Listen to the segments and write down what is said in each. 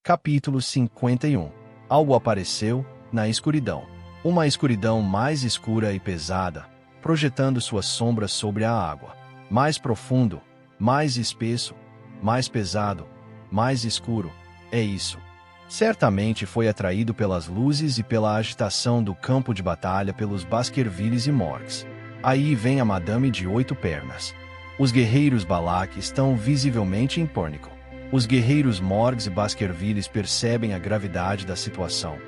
Capítulo 51. Algo apareceu, na escuridão. Uma escuridão mais escura e pesada, projetando suas sombras sobre a água. Mais profundo, mais espesso, mais pesado, mais escuro. É isso. Certamente foi atraído pelas luzes e pela agitação do campo de batalha pelos Baskervilles e Morgs. Aí vem a Madame de 8 pernas. Os guerreiros Balak estão visivelmente em pânico. Os guerreiros Morgs e Baskervilles percebem a gravidade da situação,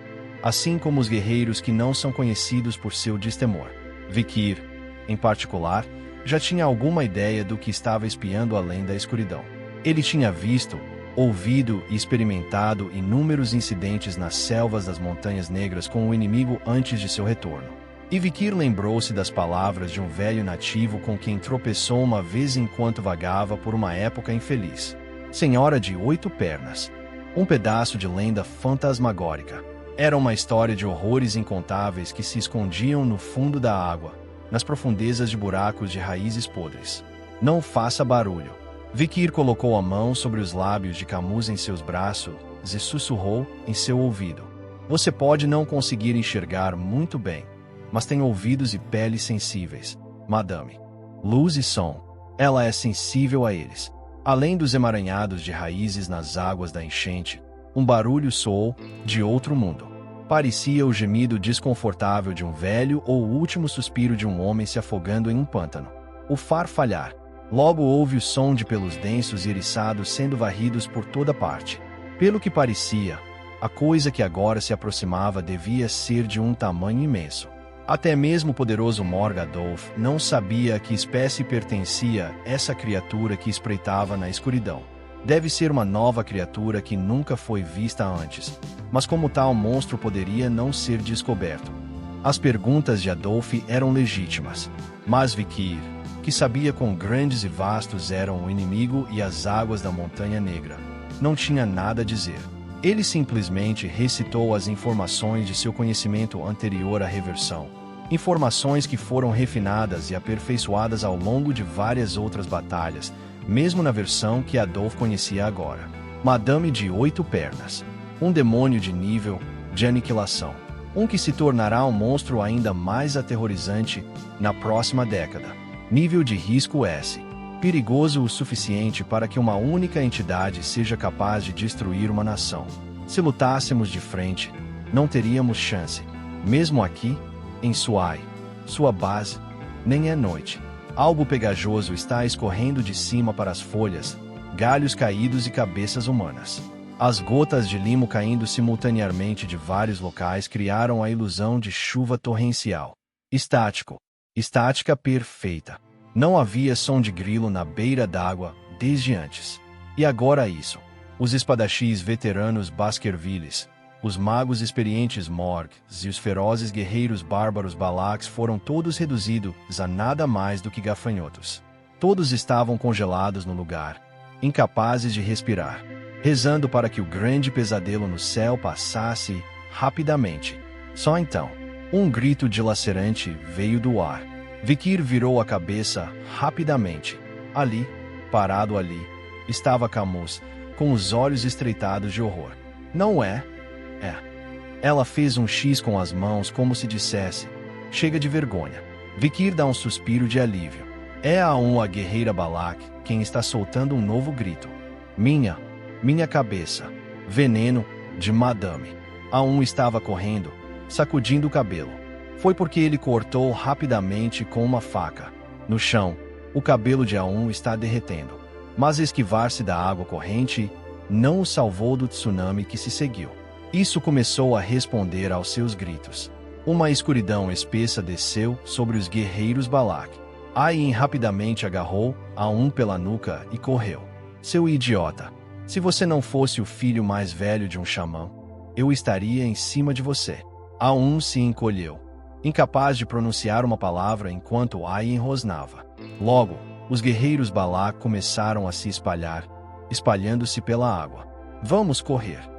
assim como os guerreiros que não são conhecidos por seu destemor. Vikir, em particular, já tinha alguma ideia do que estava espiando além da escuridão. Ele tinha visto, ouvido e experimentado inúmeros incidentes nas selvas das Montanhas Negras com o inimigo antes de seu retorno. E Vikir lembrou-se das palavras de um velho nativo com quem tropeçou uma vez enquanto vagava por uma época infeliz. Senhora de 8 pernas. Um pedaço de lenda fantasmagórica. Era uma história de horrores incontáveis que se escondiam no fundo da água, nas profundezas de buracos de raízes podres. Não faça barulho. Vikir colocou a mão sobre os lábios de Camus em seus braços e sussurrou em seu ouvido. Você pode não conseguir enxergar muito bem, mas tem ouvidos e peles sensíveis, madame. Luz e som. Ela é sensível a eles. Além dos emaranhados de raízes nas águas da enchente, um barulho soou de outro mundo. Parecia o gemido desconfortável de um velho ou o último suspiro de um homem se afogando em um pântano. O farfalhar. Logo houve o som de pelos densos e eriçados sendo varridos por toda parte. Pelo que parecia, a coisa que agora se aproximava devia ser de um tamanho imenso. Até mesmo o poderoso Morgadolf não sabia a que espécie pertencia essa criatura que espreitava na escuridão. Deve ser uma nova criatura que nunca foi vista antes, mas como tal monstro poderia não ser descoberto. As perguntas de Adolf eram legítimas, mas Vikir, que sabia quão grandes e vastos eram o inimigo e as águas da Montanha Negra, não tinha nada a dizer. Ele simplesmente recitou as informações de seu conhecimento anterior à reversão. Informações que foram refinadas e aperfeiçoadas ao longo de várias outras batalhas, mesmo na versão que Adolf conhecia agora. Madame de 8 pernas. Um demônio de nível de aniquilação. Um que se tornará um monstro ainda mais aterrorizante na próxima década. Nível de risco S. Perigoso o suficiente para que uma única entidade seja capaz de destruir uma nação. Se lutássemos de frente, não teríamos chance. Mesmo aqui, em Suai, sua base, nem é noite. Algo pegajoso está escorrendo de cima para as folhas, galhos caídos e cabeças humanas. As gotas de limo caindo simultaneamente de vários locais criaram a ilusão de chuva torrencial. Estático. Estática perfeita. Não havia som de grilo na beira d'água desde antes. E agora isso. Os espadachis veteranos Baskervilles, os magos experientes Morgs e os ferozes guerreiros bárbaros Balaks foram todos reduzidos a nada mais do que gafanhotos. Todos estavam congelados no lugar, incapazes de respirar, rezando para que o grande pesadelo no céu passasse rapidamente. Só então, um grito dilacerante veio do ar. Vikir virou a cabeça rapidamente. Ali, parado ali, estava Camus, com os olhos estreitados de horror. Não é? É. Ela fez um X com as mãos como se dissesse, chega de vergonha. Vikir dá um suspiro de alívio. É a guerreira Balak, quem está soltando um novo grito. Minha cabeça. Veneno, de Madame. Estava correndo, sacudindo o cabelo. Foi porque ele cortou rapidamente com uma faca. No chão, o cabelo de está derretendo. Mas esquivar-se da água corrente não o salvou do tsunami que se seguiu. Isso começou a responder aos seus gritos. Uma escuridão espessa desceu sobre os guerreiros Balak. Ayin rapidamente agarrou pela nuca e correu. Seu idiota! Se você não fosse o filho mais velho de um xamã, eu estaria em cima de você. Se encolheu, incapaz de pronunciar uma palavra enquanto Ayin rosnava. Logo, os guerreiros Balak começaram a se espalhar, espalhando-se pela água. Vamos correr!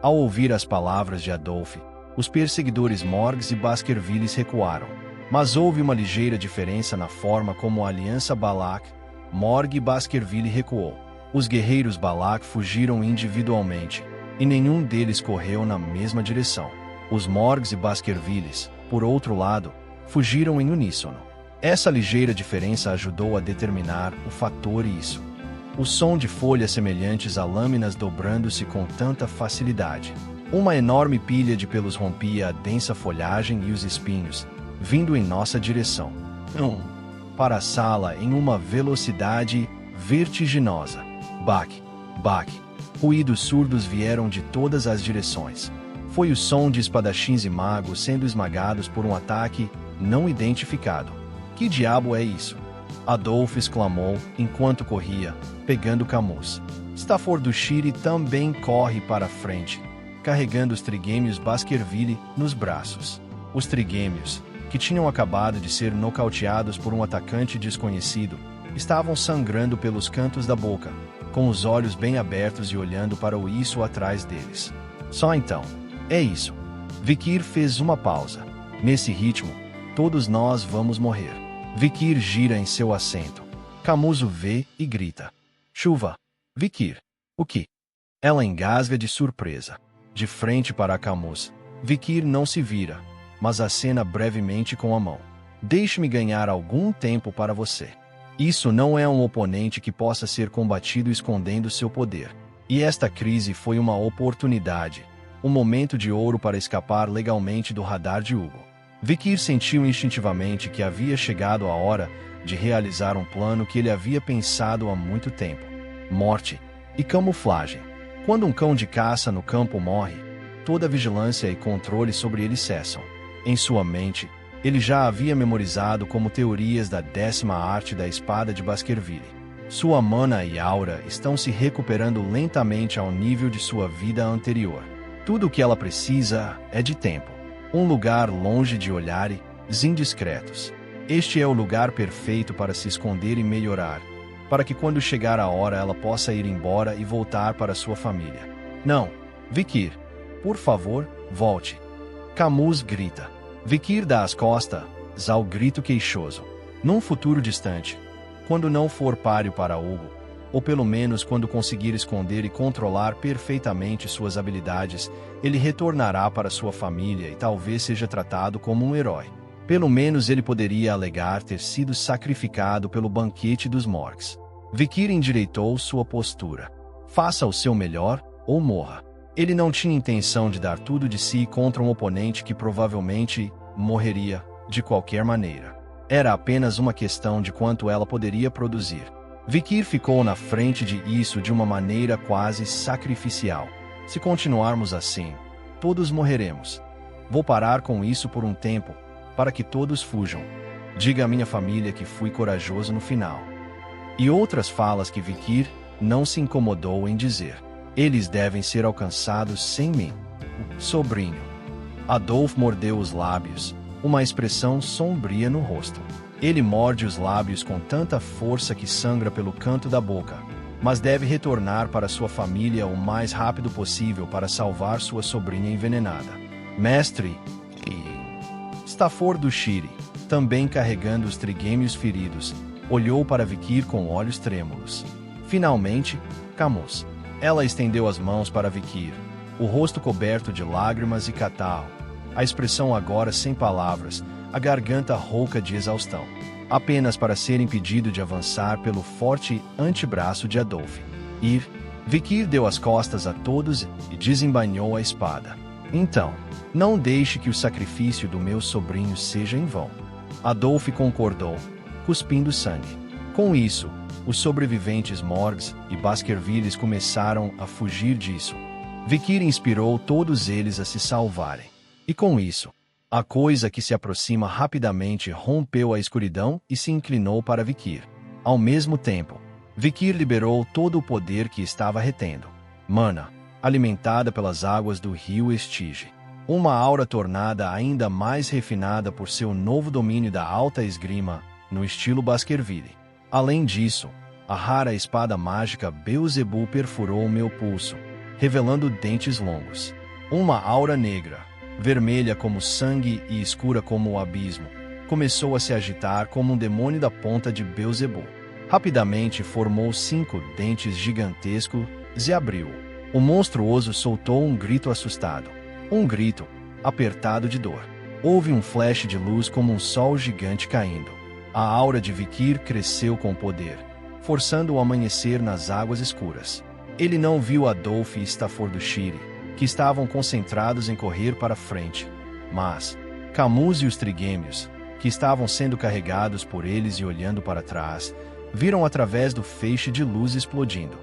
Ao ouvir as palavras de Adolf, os perseguidores Morgs e Baskervilles recuaram. Mas houve uma ligeira diferença na forma como a aliança Balak, Morg e Baskerville recuou. Os guerreiros Balak fugiram individualmente, e nenhum deles correu na mesma direção. Os Morgs e Baskervilles, por outro lado, fugiram em uníssono. Essa ligeira diferença ajudou a determinar o fator isso. O som de folhas semelhantes a lâminas dobrando-se com tanta facilidade. Uma enorme pilha de pelos rompia a densa folhagem e os espinhos, vindo em nossa direção. Para a sala em uma velocidade vertiginosa. Baque, baque. Ruídos surdos vieram de todas as direções. Foi o som de espadachins e magos sendo esmagados por um ataque não identificado. Que diabo é isso? Adolf exclamou enquanto corria, pegando Camus. Stafford do Shire também corre para a frente, carregando os trigêmeos Baskerville nos braços. Os trigêmeos, que tinham acabado de ser nocauteados por um atacante desconhecido, estavam sangrando pelos cantos da boca, com os olhos bem abertos e olhando para o isso atrás deles. Só então. É isso. Vikir fez uma pausa. Nesse ritmo, todos nós vamos morrer. Vikir gira em seu assento. Camus o vê e grita. Chuva. Vikir. O que? Ela engasga de surpresa. De frente para Camus, Vikir não se vira, mas acena brevemente com a mão. Deixe-me ganhar algum tempo para você. Isso não é um oponente que possa ser combatido escondendo seu poder. E esta crise foi uma oportunidade, um momento de ouro para escapar legalmente do radar de Hugo. Vikir sentiu instintivamente que havia chegado a hora de realizar um plano que ele havia pensado há muito tempo. Morte e camuflagem. Quando um cão de caça no campo morre, toda vigilância e controle sobre ele cessam. Em sua mente, ele já havia memorizado como teorias da 10ª arte da espada de Baskerville. Sua mana e aura estão se recuperando lentamente ao nível de sua vida anterior. Tudo o que ela precisa é de tempo. Um lugar longe de olhares indiscretos. Este é o lugar perfeito para se esconder e melhorar, para que quando chegar a hora ela possa ir embora e voltar para sua família. Não, Vikir, por favor, volte. Camus grita. Vikir dá as costas ao grito queixoso. Num futuro distante, quando não for páreo para Hugo, ou pelo menos quando conseguir esconder e controlar perfeitamente suas habilidades, ele retornará para sua família e talvez seja tratado como um herói. Pelo menos ele poderia alegar ter sido sacrificado pelo banquete dos Morgs. Vikir endireitou sua postura. Faça o seu melhor, ou morra. Ele não tinha intenção de dar tudo de si contra um oponente que provavelmente morreria, de qualquer maneira. Era apenas uma questão de quanto ela poderia produzir. Vikir ficou na frente de isso de uma maneira quase sacrificial. Se continuarmos assim, todos morreremos. Vou parar com isso por um tempo, para que todos fujam. Diga à minha família que fui corajoso no final. E outras falas que Vikir não se incomodou em dizer. Eles devem ser alcançados sem mim. Sobrinho. Adolf mordeu os lábios, uma expressão sombria no rosto. Ele morde os lábios com tanta força que sangra pelo canto da boca, mas deve retornar para sua família o mais rápido possível para salvar sua sobrinha envenenada. Mestre Stafford do Shire, também carregando os trigêmeos feridos, olhou para Vikir com olhos trêmulos. Finalmente, Camus. Ela estendeu as mãos para Vikir, o rosto coberto de lágrimas e catarro, a expressão agora sem palavras, a garganta rouca de exaustão, apenas para ser impedido de avançar pelo forte antebraço de Adolf. Vikir deu as costas a todos e desembainhou a espada. Então, não deixe que o sacrifício do meu sobrinho seja em vão. Adolf concordou, cuspindo sangue. Com isso, os sobreviventes Morgs e Baskervilles começaram a fugir disso. Vikir inspirou todos eles a se salvarem. E com isso, a coisa que se aproxima rapidamente rompeu a escuridão e se inclinou para Vikir. Ao mesmo tempo, Vikir liberou todo o poder que estava retendo. Mana, alimentada pelas águas do rio Estige. Uma aura tornada ainda mais refinada por seu novo domínio da alta esgrima, no estilo Baskerville. Além disso, a rara espada mágica Beelzebub perfurou meu pulso, revelando dentes longos. Uma aura negra, vermelha como sangue e escura como o abismo, começou a se agitar como um demônio da ponta de Beelzebub. Rapidamente formou 5 dentes gigantescos e abriu. O monstruoso soltou um grito assustado. Um grito, apertado de dor. Houve um flash de luz como um sol gigante caindo. A aura de Vikir cresceu com poder, forçando o amanhecer nas águas escuras. Ele não viu Adolf e Staffordshire, que estavam concentrados em correr para frente, mas Camus e os trigêmeos, que estavam sendo carregados por eles e olhando para trás, viram através do feixe de luz explodindo.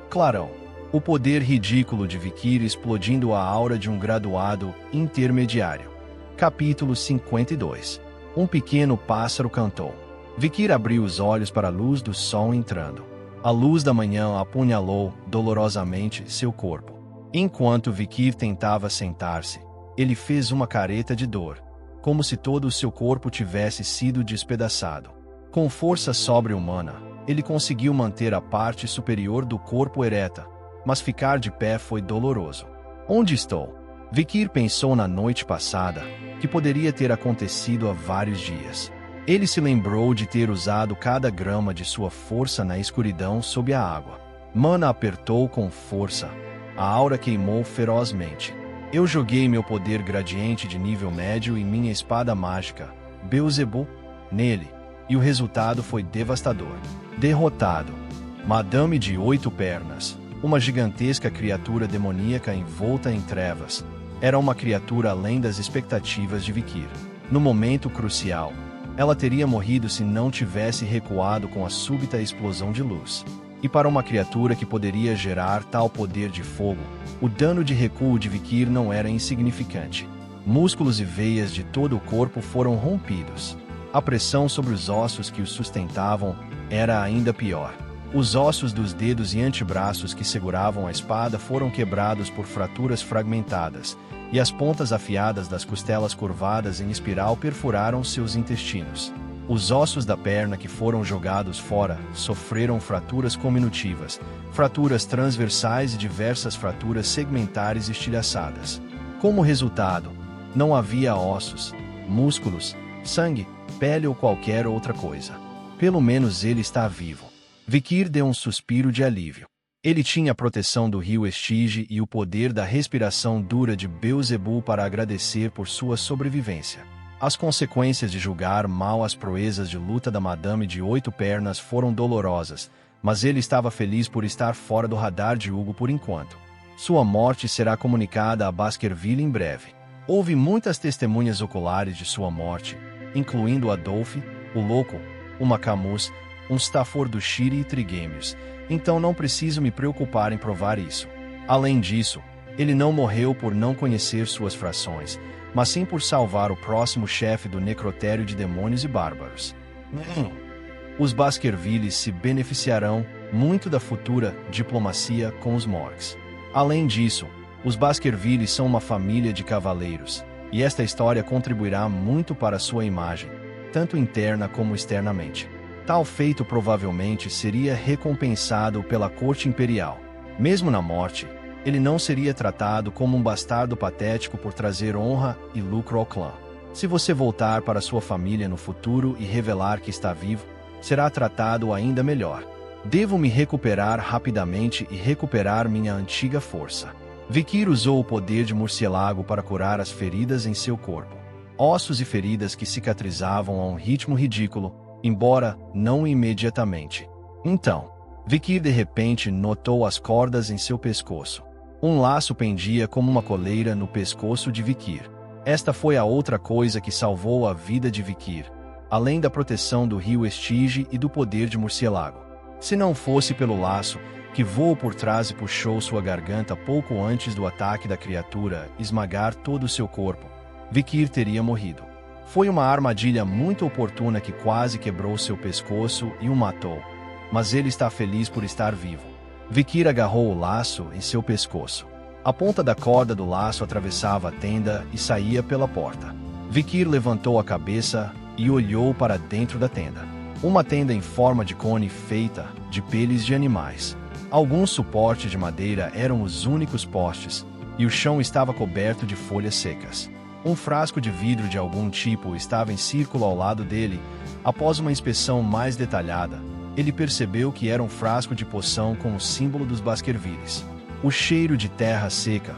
Clarão. O poder ridículo de Vikir explodindo a aura de um graduado intermediário. Capítulo 52. Um pequeno pássaro cantou. Vikir abriu os olhos para a luz do sol entrando. A luz da manhã apunhalou dolorosamente seu corpo. Enquanto Vikir tentava sentar-se, ele fez uma careta de dor, como se todo o seu corpo tivesse sido despedaçado. Com força sobre-humana, ele conseguiu manter a parte superior do corpo ereta, mas ficar de pé foi doloroso. Onde estou? Vikir pensou na noite passada, que poderia ter acontecido há vários dias. Ele se lembrou de ter usado cada grama de sua força na escuridão sob a água. Mana apertou com força. A aura queimou ferozmente. Eu joguei meu poder gradiente de nível médio e minha espada mágica, Beelzebub, nele, e o resultado foi devastador. Derrotado. Madame de 8 pernas, uma gigantesca criatura demoníaca envolta em trevas, era uma criatura além das expectativas de Vikir. No momento crucial, ela teria morrido se não tivesse recuado com a súbita explosão de luz. E para uma criatura que poderia gerar tal poder de fogo, o dano de recuo de Vikir não era insignificante. Músculos e veias de todo o corpo foram rompidos. A pressão sobre os ossos que os sustentavam era ainda pior. Os ossos dos dedos e antebraços que seguravam a espada foram quebrados por fraturas fragmentadas, e as pontas afiadas das costelas curvadas em espiral perfuraram seus intestinos. Os ossos da perna que foram jogados fora sofreram fraturas cominutivas, fraturas transversais e diversas fraturas segmentares estilhaçadas. Como resultado, não havia ossos, músculos, sangue, pele ou qualquer outra coisa. Pelo menos ele está vivo. Vikir deu um suspiro de alívio. Ele tinha a proteção do rio Estige e o poder da respiração dura de Beelzebub para agradecer por sua sobrevivência. As consequências de julgar mal as proezas de luta da Madame de 8 pernas foram dolorosas, mas ele estava feliz por estar fora do radar de Hugo por enquanto. Sua morte será comunicada a Baskerville em breve. Houve muitas testemunhas oculares de sua morte, incluindo Adolf, o Louco, uma Camus, um Staffordshire e trigêmeos, então não preciso me preocupar em provar isso. Além disso, ele não morreu por não conhecer suas frações, mas sim por salvar o próximo chefe do necrotério de demônios e bárbaros. Os Baskervilles se beneficiarão muito da futura diplomacia com os Morgs. Além disso, os Baskervilles são uma família de cavaleiros, e esta história contribuirá muito para sua imagem, tanto interna como externamente. Tal feito provavelmente seria recompensado pela corte imperial. Mesmo na morte, ele não seria tratado como um bastardo patético por trazer honra e lucro ao clã. Se você voltar para sua família no futuro e revelar que está vivo, será tratado ainda melhor. Devo me recuperar rapidamente e recuperar minha antiga força. Vikir usou o poder de Murciélago para curar as feridas em seu corpo. Ossos e feridas que cicatrizavam a um ritmo ridículo, embora não imediatamente. Então, Vikir de repente notou as cordas em seu pescoço. Um laço pendia como uma coleira no pescoço de Vikir. Esta foi a outra coisa que salvou a vida de Vikir, além da proteção do rio Estige e do poder de Murciélago. Se não fosse pelo laço, que voou por trás e puxou sua garganta pouco antes do ataque da criatura esmagar todo o seu corpo, Vikir teria morrido. Foi uma armadilha muito oportuna que quase quebrou seu pescoço e o matou, mas ele está feliz por estar vivo. Vikir agarrou o laço em seu pescoço. A ponta da corda do laço atravessava a tenda e saía pela porta. Vikir levantou a cabeça e olhou para dentro da tenda. Uma tenda em forma de cone feita de peles de animais. Alguns suportes de madeira eram os únicos postes, e o chão estava coberto de folhas secas. Um frasco de vidro de algum tipo estava em círculo ao lado dele. Após uma inspeção mais detalhada, ele percebeu que era um frasco de poção com o símbolo dos Baskervilles. O cheiro de terra seca,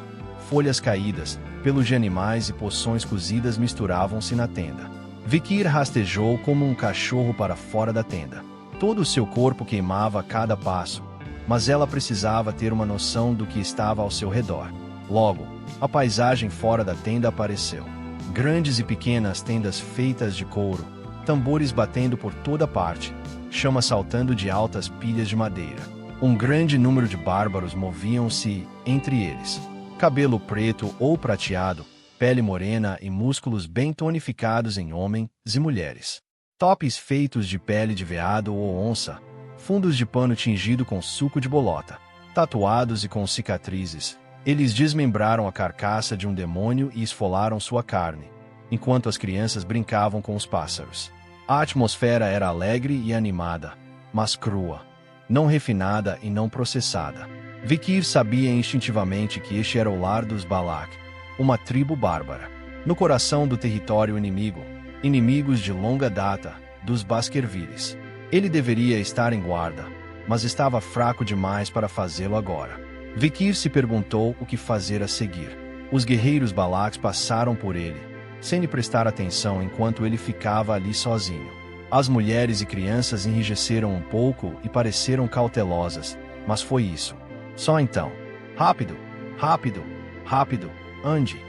folhas caídas, pelos de animais e poções cozidas misturavam-se na tenda. Vikir rastejou como um cachorro para fora da tenda. Todo o seu corpo queimava a cada passo, mas ela precisava ter uma noção do que estava ao seu redor. Logo, a paisagem fora da tenda apareceu. Grandes e pequenas tendas feitas de couro, tambores batendo por toda parte, chamas saltando de altas pilhas de madeira. Um grande número de bárbaros moviam-se entre eles. Cabelo preto ou prateado, pele morena e músculos bem tonificados em homens e mulheres. Topes feitos de pele de veado ou onça, fundos de pano tingido com suco de bolota, tatuados e com cicatrizes. Eles desmembraram a carcaça de um demônio e esfolaram sua carne, enquanto as crianças brincavam com os pássaros. A atmosfera era alegre e animada, mas crua, não refinada e não processada. Vikir sabia instintivamente que este era o lar dos Balak, uma tribo bárbara. No coração do território inimigo, inimigos de longa data, dos Baskervilles. Ele deveria estar em guarda, mas estava fraco demais para fazê-lo agora. Vikir se perguntou o que fazer a seguir. Os guerreiros Balaks passaram por ele, sem lhe prestar atenção enquanto ele ficava ali sozinho. As mulheres e crianças enrijeceram um pouco e pareceram cautelosas, mas foi isso. Só então. Rápido! Rápido! Rápido! Ande!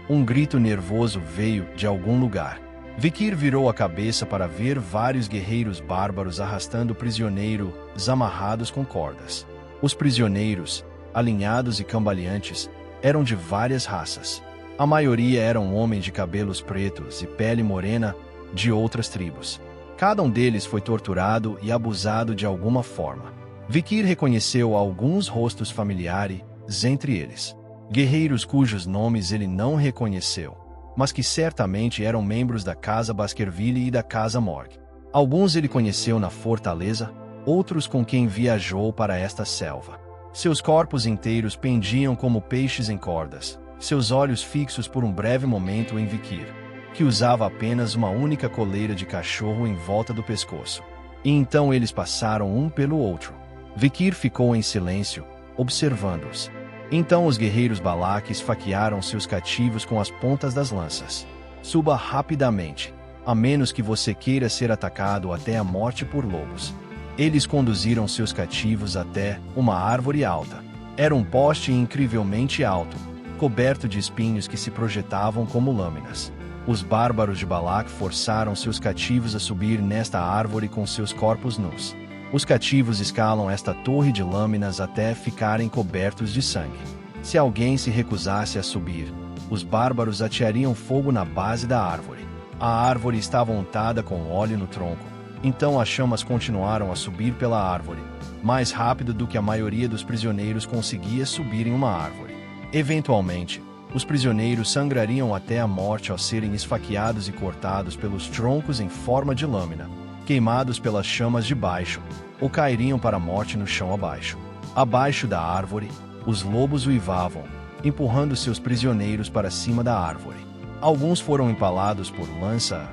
Um grito nervoso veio de algum lugar. Vikir virou a cabeça para ver vários guerreiros bárbaros arrastando prisioneiros amarrados com cordas. Os prisioneiros, alinhados e cambaleantes, eram de várias raças. A maioria eram homens de cabelos pretos e pele morena de outras tribos. Cada um deles foi torturado e abusado de alguma forma. Vikir reconheceu alguns rostos familiares entre eles. Guerreiros cujos nomes ele não reconheceu, mas que certamente eram membros da Casa Baskerville e da Casa Morg. Alguns ele conheceu na fortaleza, outros com quem viajou para esta selva. Seus corpos inteiros pendiam como peixes em cordas, seus olhos fixos por um breve momento em Vikir, que usava apenas uma única coleira de cachorro em volta do pescoço. E então eles passaram um pelo outro. Vikir ficou em silêncio, observando-os. Então os guerreiros Balak esfaquearam seus cativos com as pontas das lanças. Suba rapidamente, a menos que você queira ser atacado até a morte por lobos. Eles conduziram seus cativos até uma árvore alta. Era um poste incrivelmente alto, coberto de espinhos que se projetavam como lâminas. Os bárbaros de Balak forçaram seus cativos a subir nesta árvore com seus corpos nus. Os cativos escalam esta torre de lâminas até ficarem cobertos de sangue. Se alguém se recusasse a subir, os bárbaros ateariam fogo na base da árvore. A árvore estava untada com óleo no tronco, então as chamas continuaram a subir pela árvore, mais rápido do que a maioria dos prisioneiros conseguia subir em uma árvore. Eventualmente, os prisioneiros sangrariam até a morte ao serem esfaqueados e cortados pelos troncos em forma de lâmina, queimados pelas chamas de baixo, ou cairiam para a morte no chão abaixo. Abaixo da árvore, os lobos uivavam, empurrando seus prisioneiros para cima da árvore. Alguns foram empalados por lanças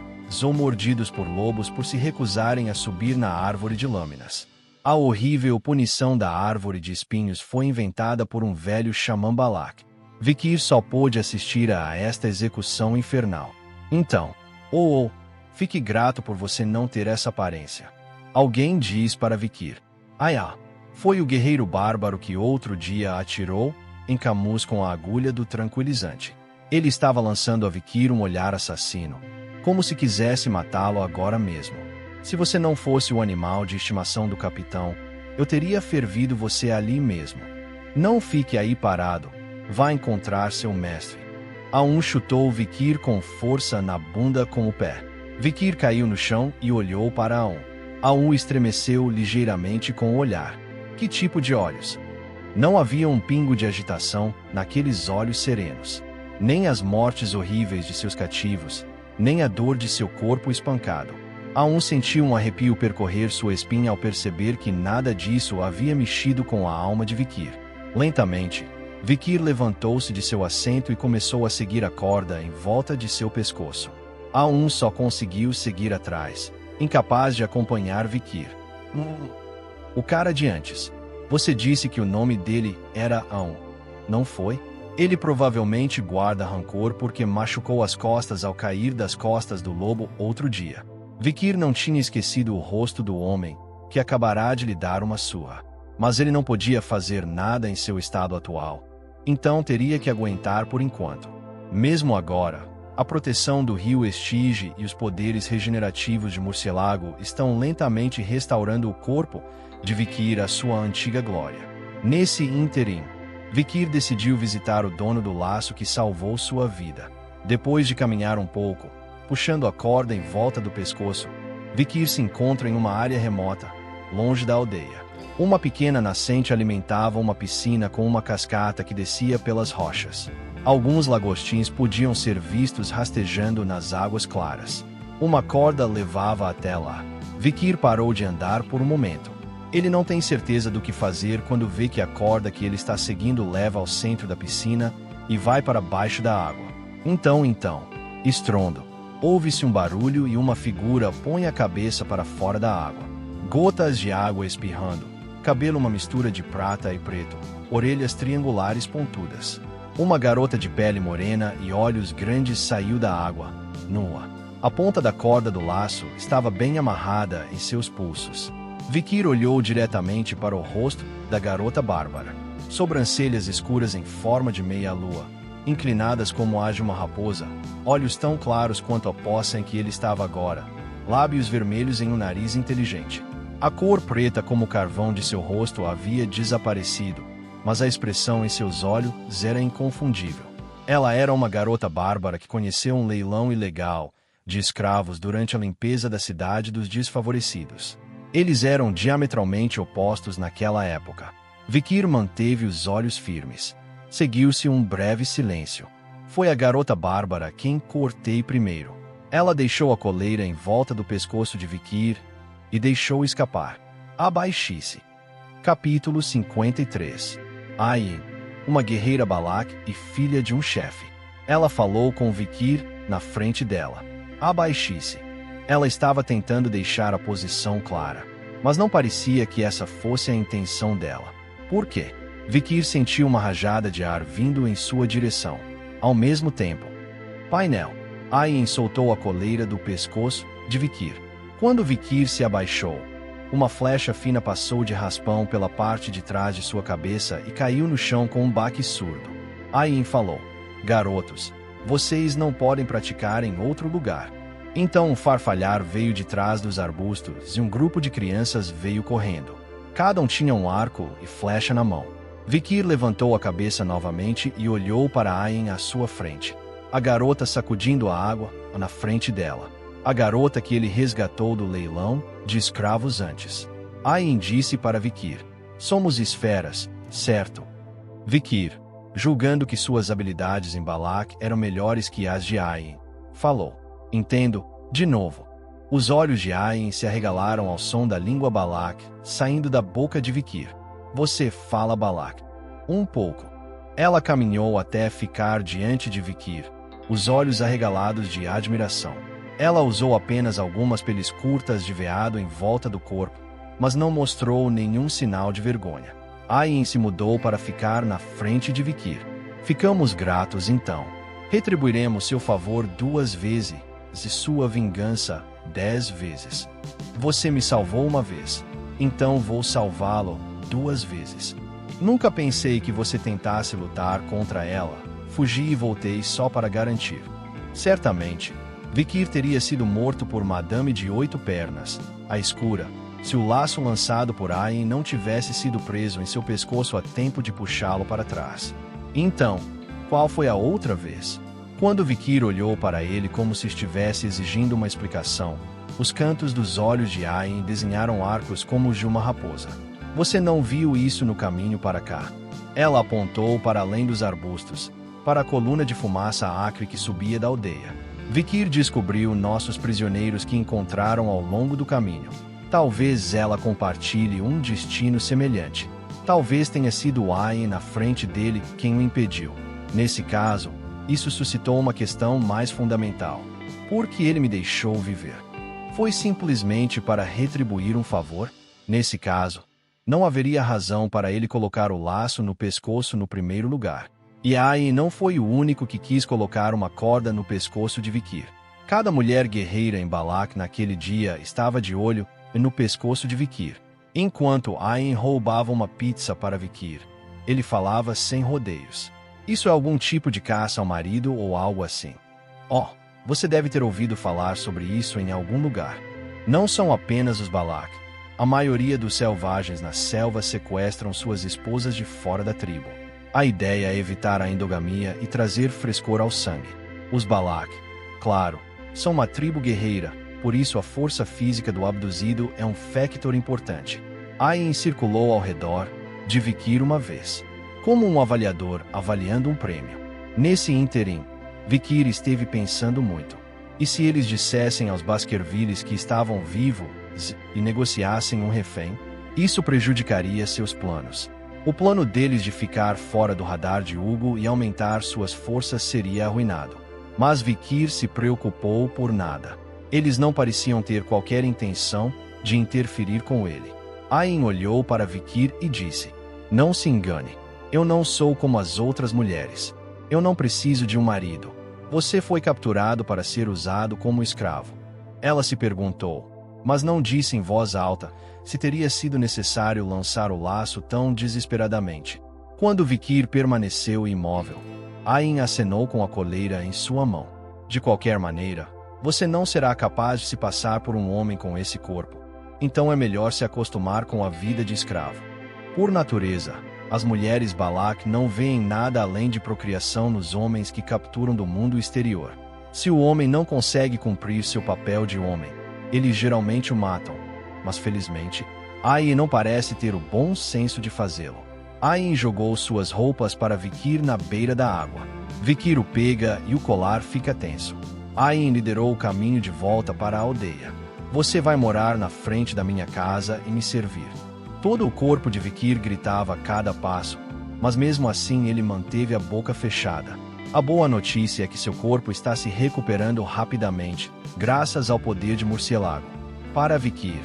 ou mordidos por lobos por se recusarem a subir na árvore de lâminas. A horrível punição da árvore de espinhos foi inventada por um velho xamã Balak. Vikir só pôde assistir a esta execução infernal. Então, fique grato por você não ter essa aparência. Alguém diz para Vikir. Foi o guerreiro bárbaro que outro dia atirou em Camus com a agulha do tranquilizante. Ele estava lançando a Vikir um olhar assassino, como se quisesse matá-lo agora mesmo. Se você não fosse o animal de estimação do capitão, eu teria fervido você ali mesmo. Não fique aí parado. Vá encontrar seu mestre. Chutou Vikir com força na bunda com o pé. Vikir caiu no chão e olhou para estremeceu ligeiramente com o olhar. Que tipo de olhos? Não havia um pingo de agitação naqueles olhos serenos. Nem as mortes horríveis de seus cativos, nem a dor de seu corpo espancado. Sentiu um arrepio percorrer sua espinha ao perceber que nada disso havia mexido com a alma de Vikir. Lentamente, Vikir levantou-se de seu assento e começou a seguir a corda em volta de seu pescoço. Só conseguiu seguir atrás, incapaz de acompanhar Vikir. O cara de antes. Você disse que o nome dele era Aon, não foi? Ele provavelmente guarda rancor porque machucou as costas ao cair das costas do lobo outro dia. Vikir não tinha esquecido o rosto do homem, que acabará de lhe dar uma surra. Mas ele não podia fazer nada em seu estado atual. Então teria que aguentar por enquanto. Mesmo agora, a proteção do rio Estige e os poderes regenerativos de Murcielago estão lentamente restaurando o corpo de Vikir à sua antiga glória. Nesse ínterim, Vikir decidiu visitar o dono do laço que salvou sua vida. Depois de caminhar um pouco, puxando a corda em volta do pescoço, Vikir se encontra em uma área remota, longe da aldeia. Uma pequena nascente alimentava uma piscina com uma cascata que descia pelas rochas. Alguns lagostins podiam ser vistos rastejando nas águas claras. Uma corda levava até lá. Vikir parou de andar por um momento. Ele não tem certeza do que fazer quando vê que a corda que ele está seguindo leva ao centro da piscina e vai para baixo da água. Então, estrondo. Ouve-se um barulho e uma figura põe a cabeça para fora da água. Gotas de água espirrando. Cabelo uma mistura de prata e preto. Orelhas triangulares pontudas. Uma garota de pele morena e olhos grandes saiu da água, nua. A ponta da corda do laço estava bem amarrada em seus pulsos. Vikir olhou diretamente para o rosto da garota bárbara. Sobrancelhas escuras em forma de meia-lua, inclinadas como as de uma raposa, olhos tão claros quanto a poça em que ele estava agora, lábios vermelhos em um nariz inteligente. A cor preta como o carvão de seu rosto havia desaparecido, mas a expressão em seus olhos era inconfundível. Ela era uma garota bárbara que conheceu um leilão ilegal de escravos durante a limpeza da cidade dos desfavorecidos. Eles eram diametralmente opostos naquela época. Vikir manteve os olhos firmes. Seguiu-se um breve silêncio. Foi a garota bárbara quem cortei primeiro. Ela deixou a coleira em volta do pescoço de Vikir e deixou escapar. Abaixe-se. Capítulo 53. Ayin, uma guerreira Balak e filha de um chefe. Ela falou com Vikir na frente dela. Abaixe-se. Ela estava tentando deixar a posição clara, mas não parecia que essa fosse a intenção dela. Por quê? Vikir sentiu uma rajada de ar vindo em sua direção. Ao mesmo tempo, painel. Ayin soltou a coleira do pescoço de Vikir. Quando Vikir se abaixou, uma flecha fina passou de raspão pela parte de trás de sua cabeça e caiu no chão com um baque surdo. Ayin falou: Garotos, vocês não podem praticar em outro lugar. Então um farfalhar veio de trás dos arbustos e um grupo de crianças veio correndo. Cada um tinha um arco e flecha na mão. Vikir levantou a cabeça novamente e olhou para Ayin à sua frente. A garota sacudindo a água na frente dela. A garota que ele resgatou do leilão de escravos antes. Ayin disse para Vikir: Somos esferas, certo? Vikir, julgando que suas habilidades em Balak eram melhores que as de Ayin, falou: Entendo, de novo. Os olhos de Ayin se arregalaram ao som da língua Balak, saindo da boca de Vikir. Você fala Balak? Um pouco. Ela caminhou até ficar diante de Vikir, os olhos arregalados de admiração. Ela usou apenas algumas peles curtas de veado em volta do corpo, mas não mostrou nenhum sinal de vergonha. Ayin se mudou para ficar na frente de Vikir. Ficamos gratos então. Retribuiremos seu favor 2 vezes e sua vingança 10 vezes. Você me salvou uma vez, então vou salvá-lo 2 vezes. Nunca pensei que você tentasse lutar contra ela. Fugi e voltei só para garantir. Certamente, Vikir teria sido morto por Madame de 8 pernas, a escura, se o laço lançado por Ayin não tivesse sido preso em seu pescoço a tempo de puxá-lo para trás. Então, qual foi a outra vez? Quando Vikir olhou para ele como se estivesse exigindo uma explicação, os cantos dos olhos de Ayin desenharam arcos como os de uma raposa. Você não viu isso no caminho para cá? Ela apontou para além dos arbustos, para a coluna de fumaça acre que subia da aldeia. Vikir descobriu nossos prisioneiros que encontraram ao longo do caminho. Talvez ela compartilhe um destino semelhante. Talvez tenha sido Ayin na frente dele quem o impediu. Nesse caso, isso suscitou uma questão mais fundamental. Por que ele me deixou viver? Foi simplesmente para retribuir um favor? Nesse caso, Não haveria razão para ele colocar o laço no pescoço no primeiro lugar. E Ain não foi o único que quis colocar uma corda no pescoço de Vikir. Cada mulher guerreira em Balak naquele dia estava de olho no pescoço de Vikir. Enquanto Ain roubava uma pizza para Vikir, ele falava sem rodeios. Isso é algum tipo de caça ao marido ou algo assim? Oh, você deve ter ouvido falar sobre isso em algum lugar. Não são apenas os Balak. A maioria dos selvagens na selva sequestram suas esposas de fora da tribo. A ideia é evitar a endogamia e trazer frescor ao sangue. Os Balak, claro, são uma tribo guerreira, por isso a força física do abduzido é um factor importante. Ain circulou ao redor de Vikir uma vez, como um avaliador avaliando um prêmio. Nesse ínterim, Vikir esteve pensando muito. E se eles dissessem aos Baskervilles que estavam vivos e negociassem um refém? Isso prejudicaria seus planos. O plano deles de ficar fora do radar de Hugo e aumentar suas forças seria arruinado. Mas Vikir se preocupou por nada. Eles não pareciam ter qualquer intenção de interferir com ele. Ain olhou para Vikir e disse: "Não se engane. Eu não sou como as outras mulheres. Eu não preciso de um marido. Você foi capturado para ser usado como escravo." Ela se perguntou, mas não disse em voz alta, se teria sido necessário lançar o laço tão desesperadamente. Quando Vikir permaneceu imóvel, Ain acenou com a coleira em sua mão. "De qualquer maneira, você não será capaz de se passar por um homem com esse corpo. Então é melhor se acostumar com a vida de escravo." Por natureza, as mulheres Balak não veem nada além de procriação nos homens que capturam do mundo exterior. Se o homem não consegue cumprir seu papel de homem, eles geralmente o matam. Mas felizmente, Ain não parece ter o bom senso de fazê-lo. Ain jogou suas roupas para Vikir na beira da água. Vikir o pega e o colar fica tenso. Ain liderou o caminho de volta para a aldeia. "Você vai morar na frente da minha casa e me servir." Todo o corpo de Vikir gritava a cada passo, mas mesmo assim ele manteve a boca fechada. A boa notícia é que seu corpo está se recuperando rapidamente, graças ao poder de Murciélago. Para Vikir,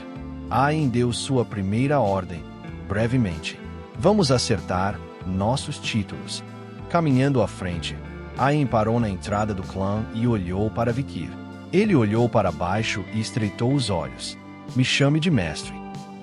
Ain deu sua primeira ordem, brevemente: "Vamos acertar nossos títulos." Caminhando à frente, Ain parou na entrada do clã e olhou para Vikir. Ele olhou para baixo e estreitou os olhos. "Me chame de mestre."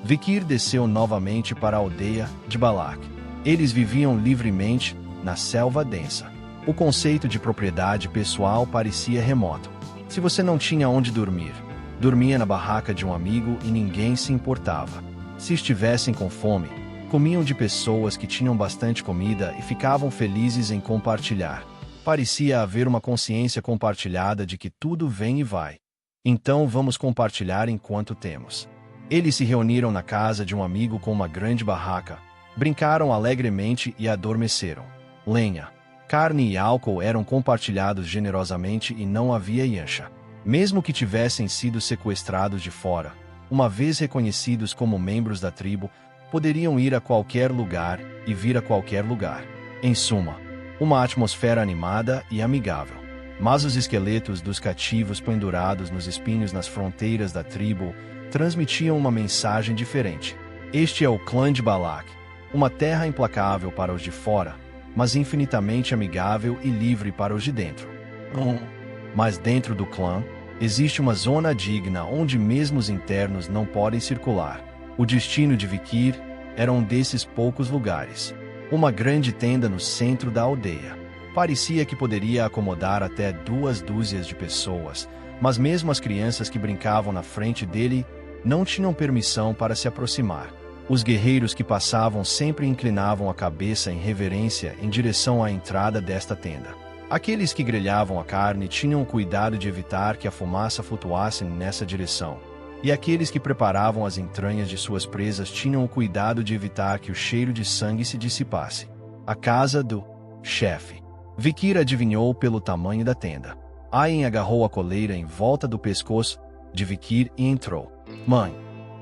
Vikir desceu novamente para a aldeia de Balak. Eles viviam livremente na selva densa. O conceito de propriedade pessoal parecia remoto. Se você não tinha onde dormir, dormia na barraca de um amigo e ninguém se importava. Se estivessem com fome, comiam de pessoas que tinham bastante comida e ficavam felizes em compartilhar. Parecia haver uma consciência compartilhada de que tudo vem e vai. Então vamos compartilhar enquanto temos. Eles se reuniram na casa de um amigo com uma grande barraca, brincaram alegremente e adormeceram. Lenha, carne e álcool eram compartilhados generosamente e não havia yancha. Mesmo que tivessem sido sequestrados de fora, uma vez reconhecidos como membros da tribo, poderiam ir a qualquer lugar e vir a qualquer lugar. Em suma, uma atmosfera animada e amigável. Mas os esqueletos dos cativos pendurados nos espinhos nas fronteiras da tribo transmitiam uma mensagem diferente. Este é o clã de Balak, uma terra implacável para os de fora, mas infinitamente amigável e livre para os de dentro. Mas dentro do clã, existe uma zona digna onde mesmo os internos não podem circular. O destino de Vikir era um desses poucos lugares. Uma grande tenda no centro da aldeia. Parecia que poderia acomodar até 2 dúzias de pessoas, mas mesmo as crianças que brincavam na frente dele não tinham permissão para se aproximar. Os guerreiros que passavam sempre inclinavam a cabeça em reverência em direção à entrada desta tenda. Aqueles que grelhavam a carne tinham o cuidado de evitar que a fumaça flutuasse nessa direção, e aqueles que preparavam as entranhas de suas presas tinham o cuidado de evitar que o cheiro de sangue se dissipasse. A casa do chefe. Vikir adivinhou pelo tamanho da tenda. Ain agarrou a coleira em volta do pescoço de Vikir e entrou. "Mãe."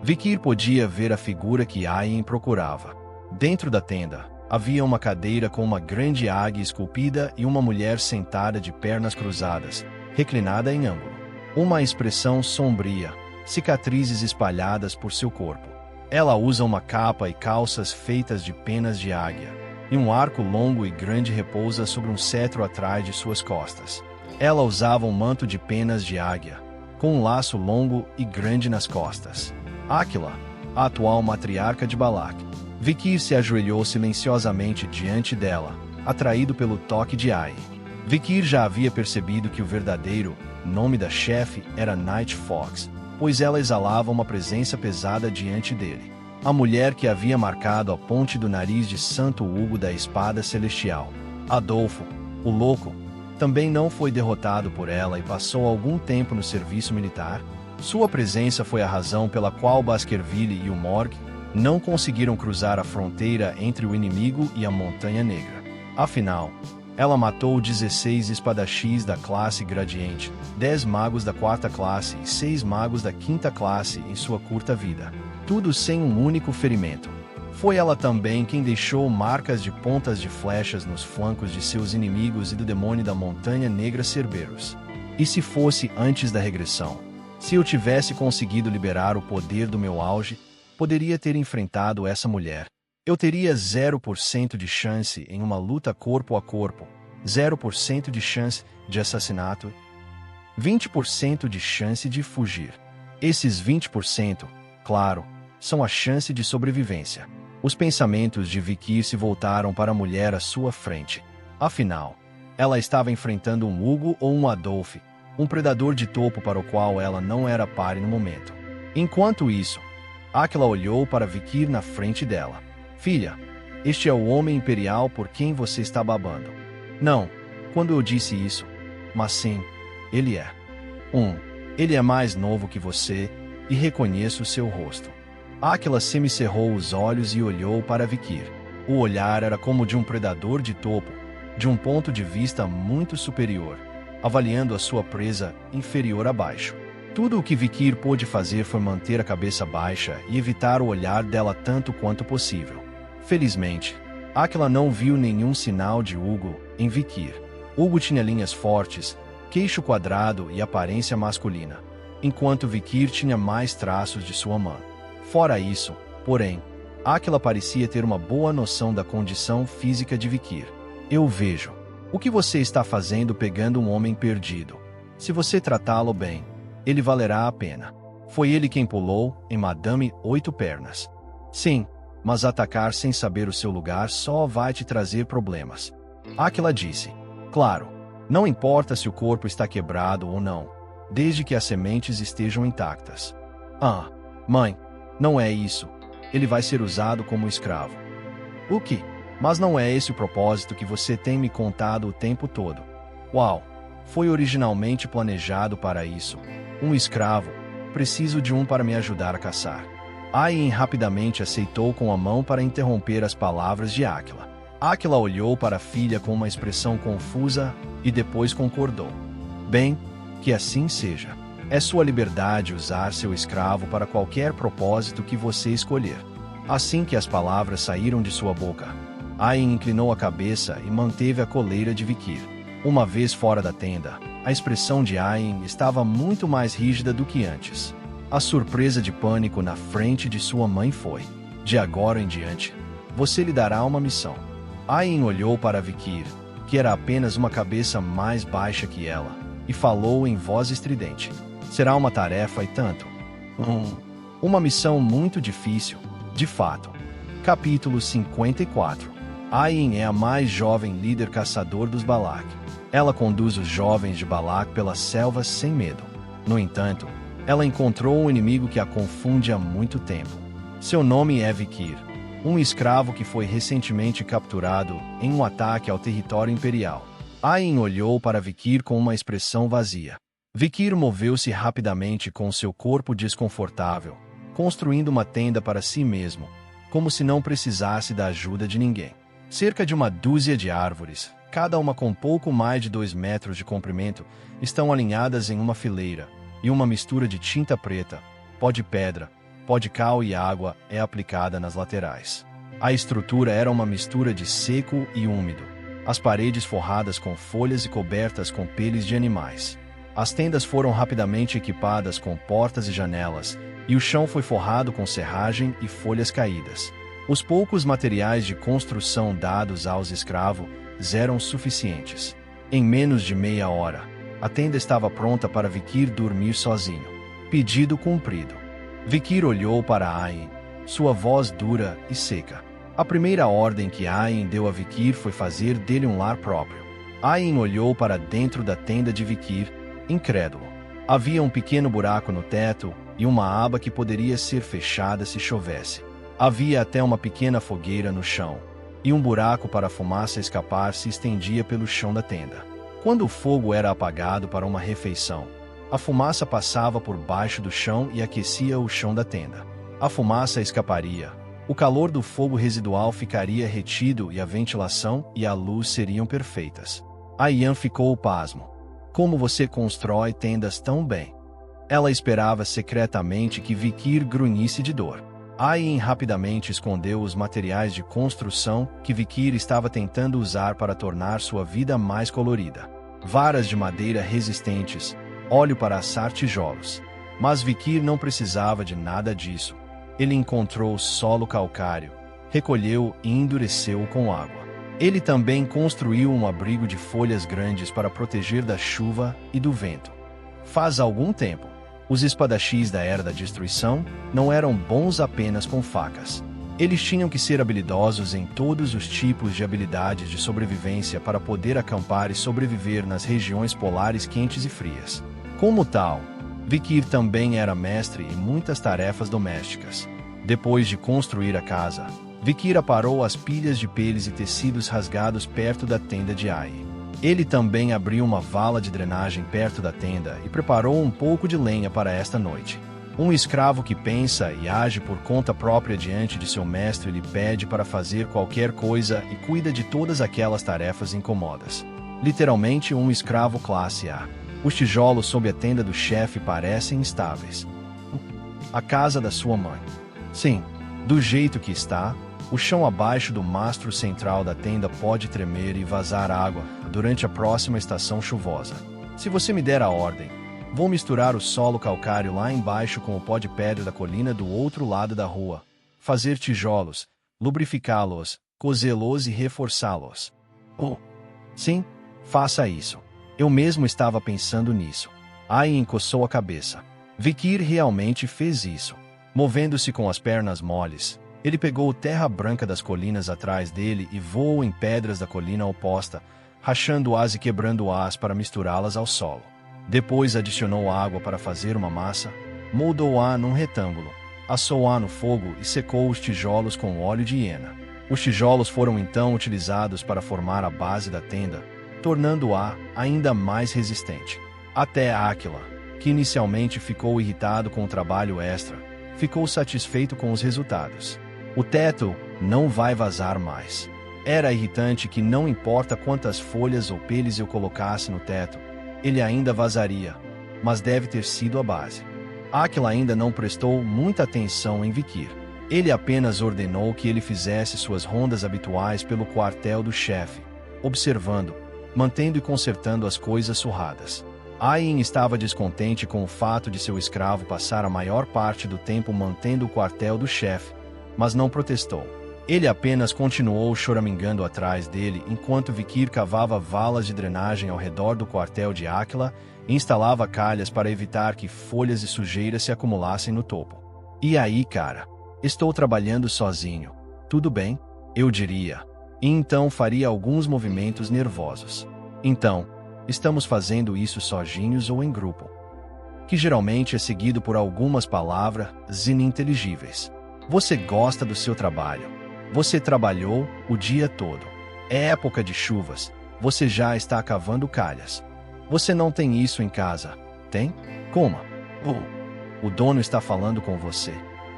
Vikir podia ver a figura que Ain procurava. Dentro da tenda, havia uma cadeira com uma grande águia esculpida e uma mulher sentada de pernas cruzadas, reclinada em ângulo. Uma expressão sombria, cicatrizes espalhadas por seu corpo. Ela usa uma capa e calças feitas de penas de águia, e um arco longo e grande repousa sobre um cetro atrás de suas costas. Ela usava um manto de penas de águia, com um laço longo e grande nas costas. Áquila, a atual matriarca de Balac. Vikir se ajoelhou silenciosamente diante dela, atraído pelo toque de Ai. Vikir já havia percebido que o verdadeiro nome da chefe era Night Fox, pois ela exalava uma presença pesada diante dele. A mulher que havia marcado a ponte do nariz de Santo Hugo da Espada Celestial. Adolfo, o Louco, também não foi derrotado por ela e passou algum tempo no serviço militar. Sua presença foi a razão pela qual Baskerville e o Morgue não conseguiram cruzar a fronteira entre o inimigo e a Montanha Negra. Afinal, ela matou 16 espadachins da classe Gradiente, 10 magos da 4ª classe e 6 magos da 5ª classe em sua curta vida. Tudo sem um único ferimento. Foi ela também quem deixou marcas de pontas de flechas nos flancos de seus inimigos e do demônio da Montanha Negra Cerberus. E se fosse antes da regressão? Se eu tivesse conseguido liberar o poder do meu auge, poderia ter enfrentado essa mulher. Eu teria 0% de chance em uma luta corpo a corpo, 0% de chance de assassinato, 20% de chance de fugir. Esses 20%, claro, são a chance de sobrevivência. Os pensamentos de Vikir se voltaram para a mulher à sua frente. Afinal, ela estava enfrentando um Hugo ou um Adolf, um predador de topo para o qual ela não era pare no momento. Enquanto isso, Áquila olhou para Vikir na frente dela. Filha, este é o homem imperial por quem você está babando. Não, quando eu disse isso, mas sim, ele é. Ele é mais novo que você, e reconheço seu rosto. Áquila semicerrou os olhos e olhou para Vikir. O olhar era como de um predador de topo, de um ponto de vista muito superior, avaliando a sua presa inferior a baixo. Tudo o que Vikir pôde fazer foi manter a cabeça baixa e evitar o olhar dela tanto quanto possível. Felizmente, Áquila não viu nenhum sinal de Hugo em Vikir. Hugo tinha linhas fortes, queixo quadrado e aparência masculina, enquanto Vikir tinha mais traços de sua mãe. Fora isso, porém, Áquila parecia ter uma boa noção da condição física de Vikir. Eu vejo. O que você está fazendo pegando um homem perdido? Se você tratá-lo bem, ele valerá a pena. Foi ele quem pulou em Madame Oito Pernas. Sim, mas atacar sem saber o seu lugar só vai te trazer problemas. Áquila disse. Claro, não importa se o corpo está quebrado ou não, desde que as sementes estejam intactas. Ah, mãe, não é isso. Ele vai ser usado como escravo. O que? Mas não é esse o propósito que você tem me contado o tempo todo. Uau! Foi originalmente planejado para isso. Um escravo. Preciso de um para me ajudar a caçar. Ayin rapidamente aceitou com a mão para interromper as palavras de Áquila. Áquila olhou para a filha com uma expressão confusa e depois concordou. Bem, que assim seja. É sua liberdade usar seu escravo para qualquer propósito que você escolher. Assim que as palavras saíram de sua boca, Ayin inclinou a cabeça e manteve a coleira de Vikir. Uma vez fora da tenda, a expressão de Ayin estava muito mais rígida do que antes. A surpresa de pânico na frente de sua mãe foi: de agora em diante, você lhe dará uma missão. Ayin olhou para Vikir, que era apenas uma cabeça mais baixa que ela, e falou em voz estridente. Será uma tarefa e tanto. Uma missão muito difícil, de fato. Capítulo 54. Ayin é a mais jovem líder caçador dos Balac. Ela conduz os jovens de Balac pelas selvas sem medo. No entanto, ela encontrou um inimigo que a confunde há muito tempo. Seu nome é Vikir, um escravo que foi recentemente capturado em um ataque ao território imperial. Ayin olhou para Vikir com uma expressão vazia. Vikir moveu-se rapidamente com seu corpo desconfortável, construindo uma tenda para si mesmo, como se não precisasse da ajuda de ninguém. Cerca de uma dúzia de árvores, cada uma com pouco mais de 2 metros de comprimento, estão alinhadas em uma fileira, e uma mistura de tinta preta, pó de pedra, pó de cal e água é aplicada nas laterais. A estrutura era uma mistura de seco e úmido, as paredes forradas com folhas e cobertas com peles de animais. As tendas foram rapidamente equipadas com portas e janelas, e o chão foi forrado com serragem e folhas caídas. Os poucos materiais de construção dados aos escravos eram suficientes. Em menos de meia hora, a tenda estava pronta para Vikir dormir sozinho. Pedido cumprido. Vikir olhou para Ain, sua voz dura e seca. A primeira ordem que Ain deu a Vikir foi fazer dele um lar próprio. Ain olhou para dentro da tenda de Vikir, incrédulo. Havia um pequeno buraco no teto e uma aba que poderia ser fechada se chovesse. Havia até uma pequena fogueira no chão, e um buraco para a fumaça escapar se estendia pelo chão da tenda. Quando o fogo era apagado para uma refeição, a fumaça passava por baixo do chão e aquecia o chão da tenda. A fumaça escaparia, o calor do fogo residual ficaria retido e a ventilação e a luz seriam perfeitas. Ayan ficou pasmo. Como você constrói tendas tão bem? Ela esperava secretamente que Vikir grunhisse de dor. Ayan rapidamente escondeu os materiais de construção que Vikir estava tentando usar para tornar sua vida mais colorida. Varas de madeira resistentes, óleo para assar tijolos. Mas Vikir não precisava de nada disso. Ele encontrou solo calcário, recolheu e endureceu-o com água. Ele também construiu um abrigo de folhas grandes para proteger da chuva e do vento. Faz algum tempo, os espadachins da Era da Destruição não eram bons apenas com facas. Eles tinham que ser habilidosos em todos os tipos de habilidades de sobrevivência para poder acampar e sobreviver nas regiões polares quentes e frias. Como tal, Vikir também era mestre em muitas tarefas domésticas. Depois de construir a casa, Vikir aparou as pilhas de peles e tecidos rasgados perto da tenda de Ai. Ele também abriu uma vala de drenagem perto da tenda e preparou um pouco de lenha para esta noite. Um escravo que pensa e age por conta própria diante de seu mestre lhe pede para fazer qualquer coisa e cuida de todas aquelas tarefas incômodas. Literalmente um escravo classe A. Os tijolos sob a tenda do chefe parecem instáveis. A casa da sua mãe. Sim, do jeito que está, o chão abaixo do mastro central da tenda pode tremer e vazar água durante a próxima estação chuvosa. Se você me der a ordem, vou misturar o solo calcário lá embaixo com o pó de pedra da colina do outro lado da rua, fazer tijolos, lubrificá-los, cozê-los e reforçá-los. Oh, sim, faça isso. Eu mesmo estava pensando nisso. Ayan encoçou a cabeça. Vikir realmente fez isso. Movendo-se com as pernas moles, ele pegou terra branca das colinas atrás dele e voou em pedras da colina oposta, rachando-as e quebrando-as para misturá-las ao solo. Depois adicionou água para fazer uma massa, moldou-a num retângulo, assou-a no fogo e secou os tijolos com óleo de hiena. Os tijolos foram então utilizados para formar a base da tenda, tornando-a ainda mais resistente. Até Áquila, que inicialmente ficou irritado com o trabalho extra, ficou satisfeito com os resultados. O teto não vai vazar mais. Era irritante que não importa quantas folhas ou peles eu colocasse no teto, ele ainda vazaria, mas deve ter sido a base. Áquila ainda não prestou muita atenção em Vikir. Ele apenas ordenou que ele fizesse suas rondas habituais pelo quartel do chefe, observando, mantendo e consertando as coisas surradas. Ayan estava descontente com o fato de seu escravo passar a maior parte do tempo mantendo o quartel do chefe, mas não protestou. Ele apenas continuou choramingando atrás dele enquanto Vikir cavava valas de drenagem ao redor do quartel de Áquila e instalava calhas para evitar que folhas e sujeiras se acumulassem no topo. E aí, cara? Estou trabalhando sozinho. Tudo bem? Eu diria. E então faria alguns movimentos nervosos. Então, estamos fazendo isso sozinhos ou em grupo. Que geralmente é seguido por algumas palavras ininteligíveis. Você gosta do seu trabalho. Você trabalhou o dia todo. É época de chuvas. Você já está cavando calhas. Você não tem isso em casa, tem? Coma. O dono está falando com você.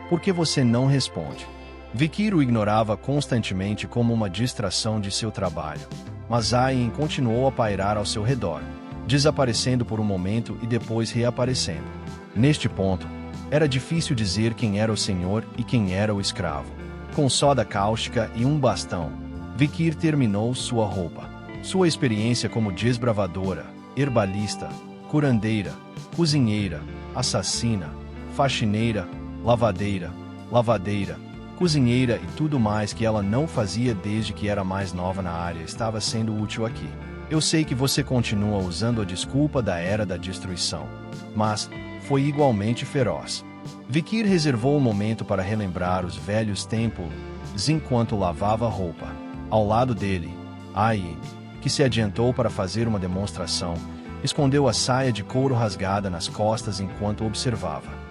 Por que você não responde? Vikir o ignorava constantemente como uma distração de seu trabalho. Mas Ayan continuou a pairar ao seu redor, desaparecendo por um momento e depois reaparecendo. Neste ponto, era difícil dizer quem era o senhor e quem era o escravo. Com soda cáustica e um bastão, Vikir terminou sua roupa. Sua experiência como desbravadora, herbalista, curandeira, cozinheira, assassina, faxineira, lavadeira, cozinheira e tudo mais que ela não fazia desde que era mais nova na área estava sendo útil aqui. Eu sei que você continua usando a desculpa da Era da Destruição, mas foi igualmente feroz. Vikir reservou um momento para relembrar os velhos tempos enquanto lavava roupa. Ao lado dele, Ayin, que se adiantou para fazer uma demonstração, escondeu a saia de couro rasgada nas costas enquanto observava.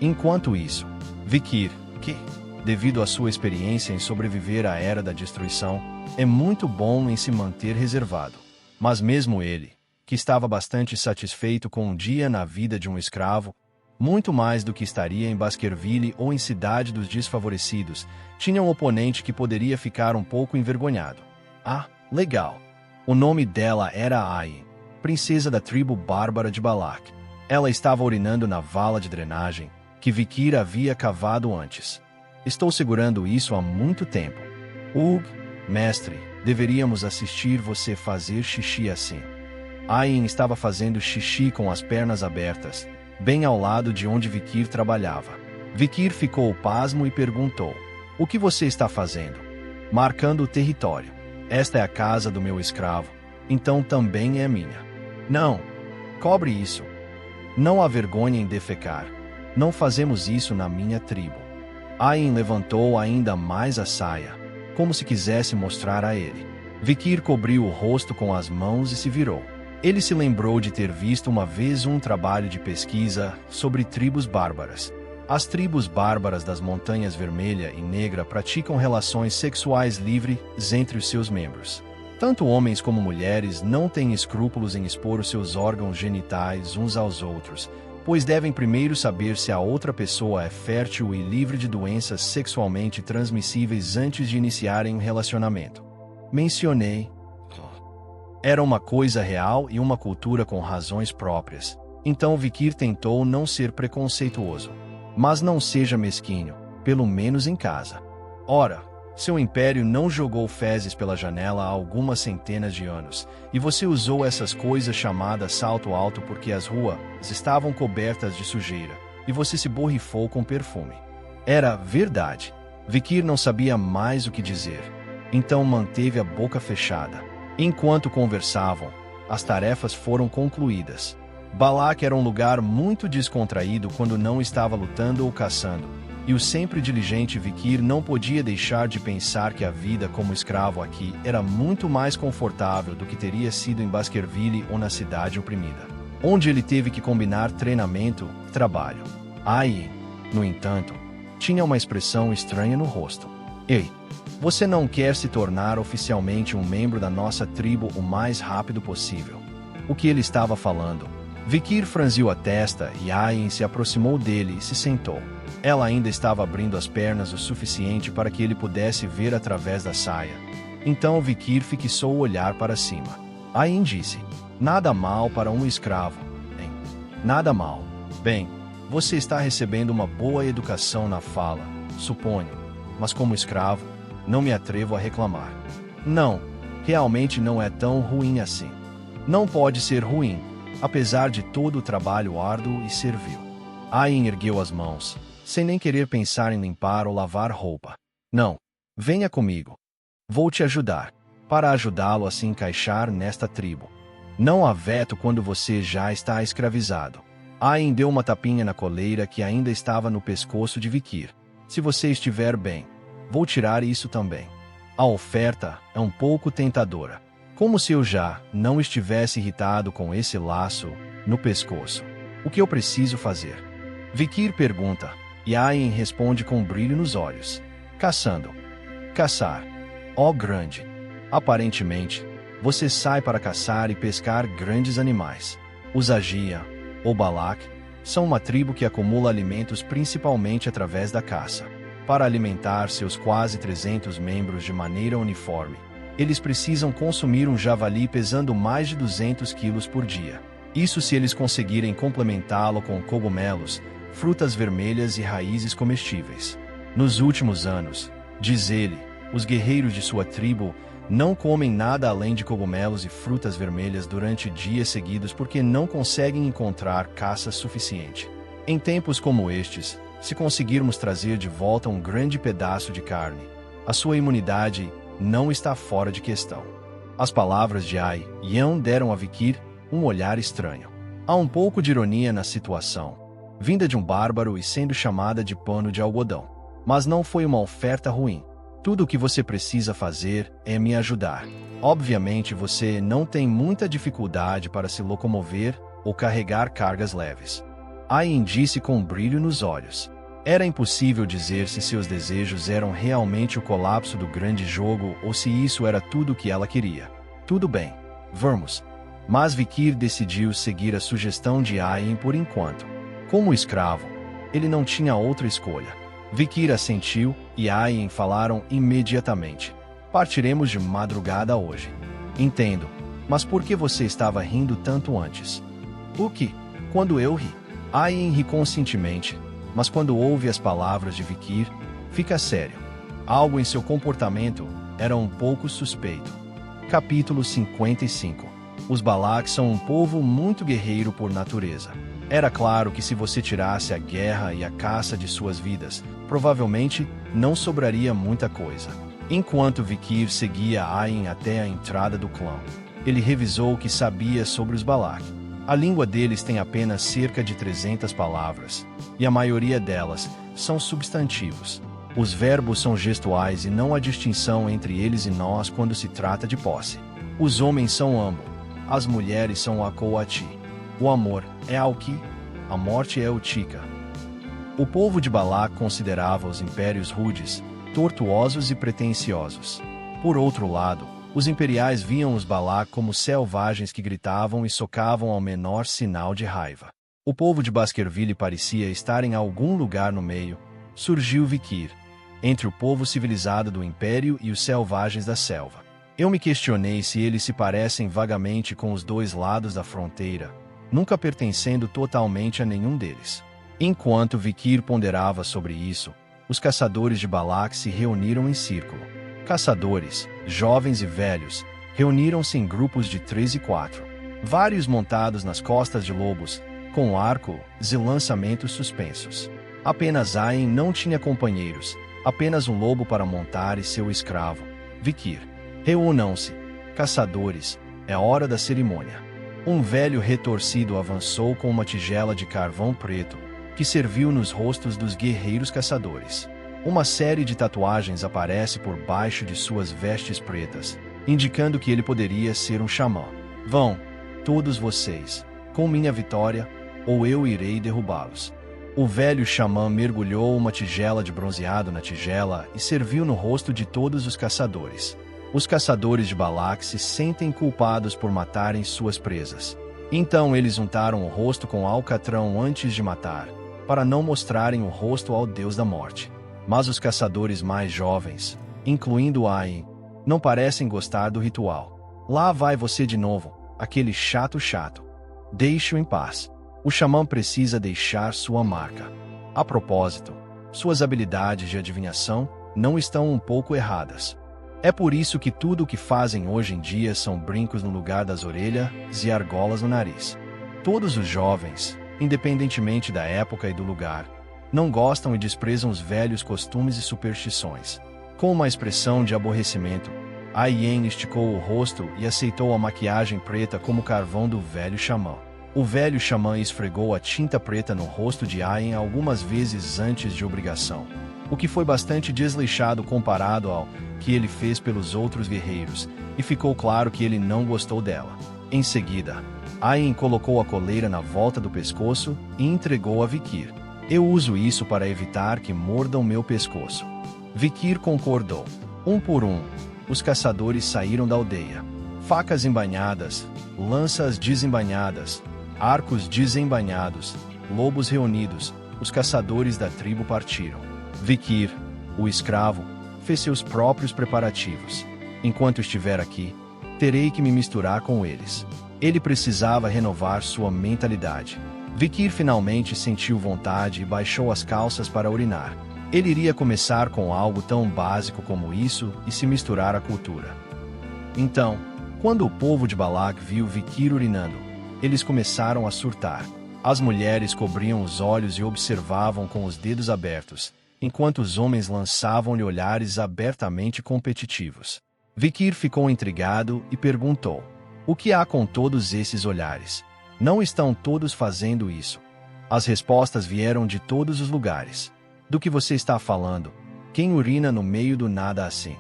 Enquanto isso, Vikir, que, devido à sua experiência em sobreviver à Era da Destruição, é muito bom em se manter reservado. Mas mesmo ele, que estava bastante satisfeito com um dia na vida de um escravo, muito mais do que estaria em Baskerville ou em Cidade dos Desfavorecidos, tinha um oponente que poderia ficar um pouco envergonhado. Ah, legal. O nome dela era Ayin, princesa da tribo bárbara de Balak. Ela estava urinando na vala de drenagem que Vikir havia cavado antes. Estou segurando isso há muito tempo. Mestre, deveríamos assistir você fazer xixi assim. Ayin estava fazendo xixi com as pernas abertas, bem ao lado de onde Vikir trabalhava. Vikir ficou pasmo e perguntou: "O que você está fazendo?" "Marcando o território. Esta é a casa do meu escravo, então também é minha." "Não. Cobre isso. Não há vergonha em defecar. Não fazemos isso na minha tribo." Ayin levantou ainda mais a saia, como se quisesse mostrar a ele. Vikir cobriu o rosto com as mãos e se virou. Ele se lembrou de ter visto uma vez um trabalho de pesquisa sobre tribos bárbaras. As tribos bárbaras das Montanhas Vermelha e Negra praticam relações sexuais livres entre os seus membros. Tanto homens como mulheres não têm escrúpulos em expor os seus órgãos genitais uns aos outros, pois devem primeiro saber se a outra pessoa é fértil e livre de doenças sexualmente transmissíveis antes de iniciarem um relacionamento. Mencionei. Era uma coisa real e uma cultura com razões próprias. Então Vikir tentou não ser preconceituoso. Mas não seja mesquinho, pelo menos em casa. Ora, seu império não jogou fezes pela janela há algumas centenas de anos, e você usou essas coisas chamadas salto alto porque as ruas estavam cobertas de sujeira, e você se borrifou com perfume. Era verdade. Vikir não sabia mais o que dizer. Então manteve a boca fechada. Enquanto conversavam, as tarefas foram concluídas. Balak era um lugar muito descontraído quando não estava lutando ou caçando, e o sempre diligente Vikir não podia deixar de pensar que a vida como escravo aqui era muito mais confortável do que teria sido em Baskerville ou na cidade oprimida, onde ele teve que combinar treinamento e trabalho. Ayin, no entanto, tinha uma expressão estranha no rosto. "Ei, você não quer se tornar oficialmente um membro da nossa tribo o mais rápido possível?" O que ele estava falando? Vikir franziu a testa e Ayin se aproximou dele e se sentou. Ela ainda estava abrindo as pernas o suficiente para que ele pudesse ver através da saia. Então Vikir fixou o olhar para cima. Ayin disse: "Nada mal para um escravo, hein? Nada mal. Bem, você está recebendo uma boa educação na fala, suponho. Mas como escravo, não me atrevo a reclamar. Não, realmente não é tão ruim assim. Não pode ser ruim, apesar de todo o trabalho árduo e servil." Ayin ergueu as mãos, sem nem querer pensar em limpar ou lavar roupa. "Não, venha comigo. Vou te ajudar, para ajudá-lo a se encaixar nesta tribo. Não há veto quando você já está escravizado." Ayin deu uma tapinha na coleira que ainda estava no pescoço de Vikir. "Se você estiver bem, vou tirar isso também." A oferta é um pouco tentadora. Como se eu já não estivesse irritado com esse laço no pescoço. "O que eu preciso fazer?" Vikir pergunta, e Ayin responde com um brilho nos olhos. "Caçando." "Caçar. Ó grande. Aparentemente, você sai para caçar e pescar grandes animais." Os Agia, ou Balak, são uma tribo que acumula alimentos principalmente através da caça. Para alimentar seus quase 300 membros de maneira uniforme, eles precisam consumir um javali pesando mais de 200 quilos por dia. Isso se eles conseguirem complementá-lo com cogumelos, frutas vermelhas e raízes comestíveis. Nos últimos anos, diz ele, os guerreiros de sua tribo não comem nada além de cogumelos e frutas vermelhas durante dias seguidos porque não conseguem encontrar caça suficiente. Em tempos como estes, se conseguirmos trazer de volta um grande pedaço de carne, a sua imunidade não está fora de questão. As palavras de Ai Yan deram a Vikir um olhar estranho. Há um pouco de ironia na situação, vinda de um bárbaro e sendo chamada de pano de algodão. Mas não foi uma oferta ruim. Tudo o que você precisa fazer é me ajudar. Obviamente você não tem muita dificuldade para se locomover ou carregar cargas leves. Ayin disse com um brilho nos olhos. Era impossível dizer se seus desejos eram realmente o colapso do grande jogo ou se isso era tudo o que ela queria. Tudo bem, vamos. Mas Vikir decidiu seguir a sugestão de Ayin por enquanto. Como escravo, ele não tinha outra escolha. Vikir assentiu e Ayin falaram imediatamente. Partiremos de madrugada hoje. Entendo, mas por que você estava rindo tanto antes? O que? Quando eu ri? Ayin ri conscientemente, mas quando ouve as palavras de Vikir, fica sério. Algo em seu comportamento era um pouco suspeito. Capítulo 55. Os Balak são um povo muito guerreiro por natureza. Era claro que se você tirasse a guerra e a caça de suas vidas, provavelmente não sobraria muita coisa. Enquanto Vikir seguia Ayin até a entrada do clã, ele revisou o que sabia sobre os Balak. A língua deles tem apenas cerca de 300 palavras, e a maioria delas são substantivos. Os verbos são gestuais e não há distinção entre eles e nós quando se trata de posse. Os homens são Ambo, as mulheres são Akoati. O amor é Alki, a morte é Utica. O povo de Balak considerava os impérios rudes, tortuosos e pretensiosos. Por outro lado, os imperiais viam os Balak como selvagens que gritavam e socavam ao menor sinal de raiva. O povo de Baskerville parecia estar em algum lugar no meio. Surgiu Vikir, entre o povo civilizado do império e os selvagens da selva. Eu me questionei se eles se parecem vagamente com os dois lados da fronteira, nunca pertencendo totalmente a nenhum deles. Enquanto Vikir ponderava sobre isso, os caçadores de Balak se reuniram em círculo. Caçadores, jovens e velhos, reuniram-se em grupos de 3 e 4. Vários montados nas costas de lobos, com arcos e lançamentos suspensos. Apenas Ayin não tinha companheiros, apenas um lobo para montar e seu escravo, Vikir. Reúnam-se, caçadores, é hora da cerimônia. Um velho retorcido avançou com uma tigela de carvão preto, que serviu nos rostos dos guerreiros caçadores. Uma série de tatuagens aparece por baixo de suas vestes pretas, indicando que ele poderia ser um xamã. Vão, todos vocês, com minha vitória, ou eu irei derrubá-los. O velho xamã mergulhou uma tigela de bronzeado na tigela e serviu no rosto de todos os caçadores. Os caçadores de Balak se sentem culpados por matarem suas presas. Então eles untaram o rosto com alcatrão antes de matar, para não mostrarem o rosto ao deus da morte. Mas os caçadores mais jovens, incluindo Ayin, não parecem gostar do ritual. Lá vai você de novo, aquele chato. Deixe-o em paz. O xamã precisa deixar sua marca. A propósito, suas habilidades de adivinhação não estão um pouco erradas. É por isso que tudo o que fazem hoje em dia são brincos no lugar das orelhas e argolas no nariz. Todos os jovens, independentemente da época e do lugar, não gostam e desprezam os velhos costumes e superstições. Com uma expressão de aborrecimento, Ayin esticou o rosto e aceitou a maquiagem preta como carvão do velho xamã. O velho xamã esfregou a tinta preta no rosto de Ayin algumas vezes antes de obrigação, o que foi bastante desleixado comparado ao que ele fez pelos outros guerreiros, e ficou claro que ele não gostou dela. Em seguida, Ayin colocou a coleira na volta do pescoço e entregou a Vikir. Eu uso isso para evitar que mordam meu pescoço. Vikir concordou. Um por um, os caçadores saíram da aldeia. Facas embainhadas, lanças desembainhadas, arcos desembainhados, lobos reunidos, os caçadores da tribo partiram. Vikir, o escravo, fez seus próprios preparativos. Enquanto estiver aqui, terei que me misturar com eles. Ele precisava renovar sua mentalidade. Vikir finalmente sentiu vontade e baixou as calças para urinar. Ele iria começar com algo tão básico como isso e se misturar à cultura. Então, quando o povo de Balak viu Vikir urinando, eles começaram a surtar. As mulheres cobriam os olhos e observavam com os dedos abertos, enquanto os homens lançavam-lhe olhares abertamente competitivos. Vikir ficou intrigado e perguntou: o que há com todos esses olhares? Não estão todos fazendo isso? As respostas vieram de todos os lugares. Do que você está falando? Quem urina no meio do nada assim?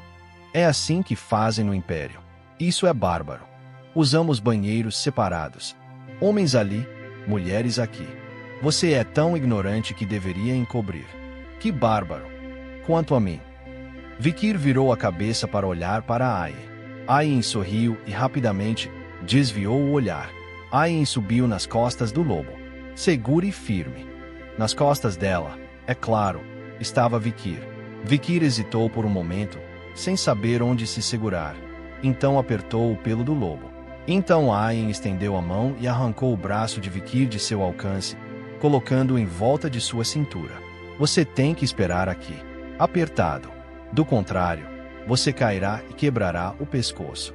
É assim que fazem no Império. Isso é bárbaro. Usamos banheiros separados. Homens ali, mulheres aqui. Você é tão ignorante que deveria encobrir. Que bárbaro! Quanto a mim. Vikir virou a cabeça para olhar para Ayin. Ayin sorriu e rapidamente desviou o olhar. Ayin subiu nas costas do lobo. Segura e firme. Nas costas dela, é claro, estava Vikir. Vikir hesitou por um momento, sem saber onde se segurar. Então apertou o pelo do lobo. Então Ayin estendeu a mão e arrancou o braço de Vikir de seu alcance, colocando-o em volta de sua cintura. Você tem que esperar aqui, apertado. Do contrário, você cairá e quebrará o pescoço.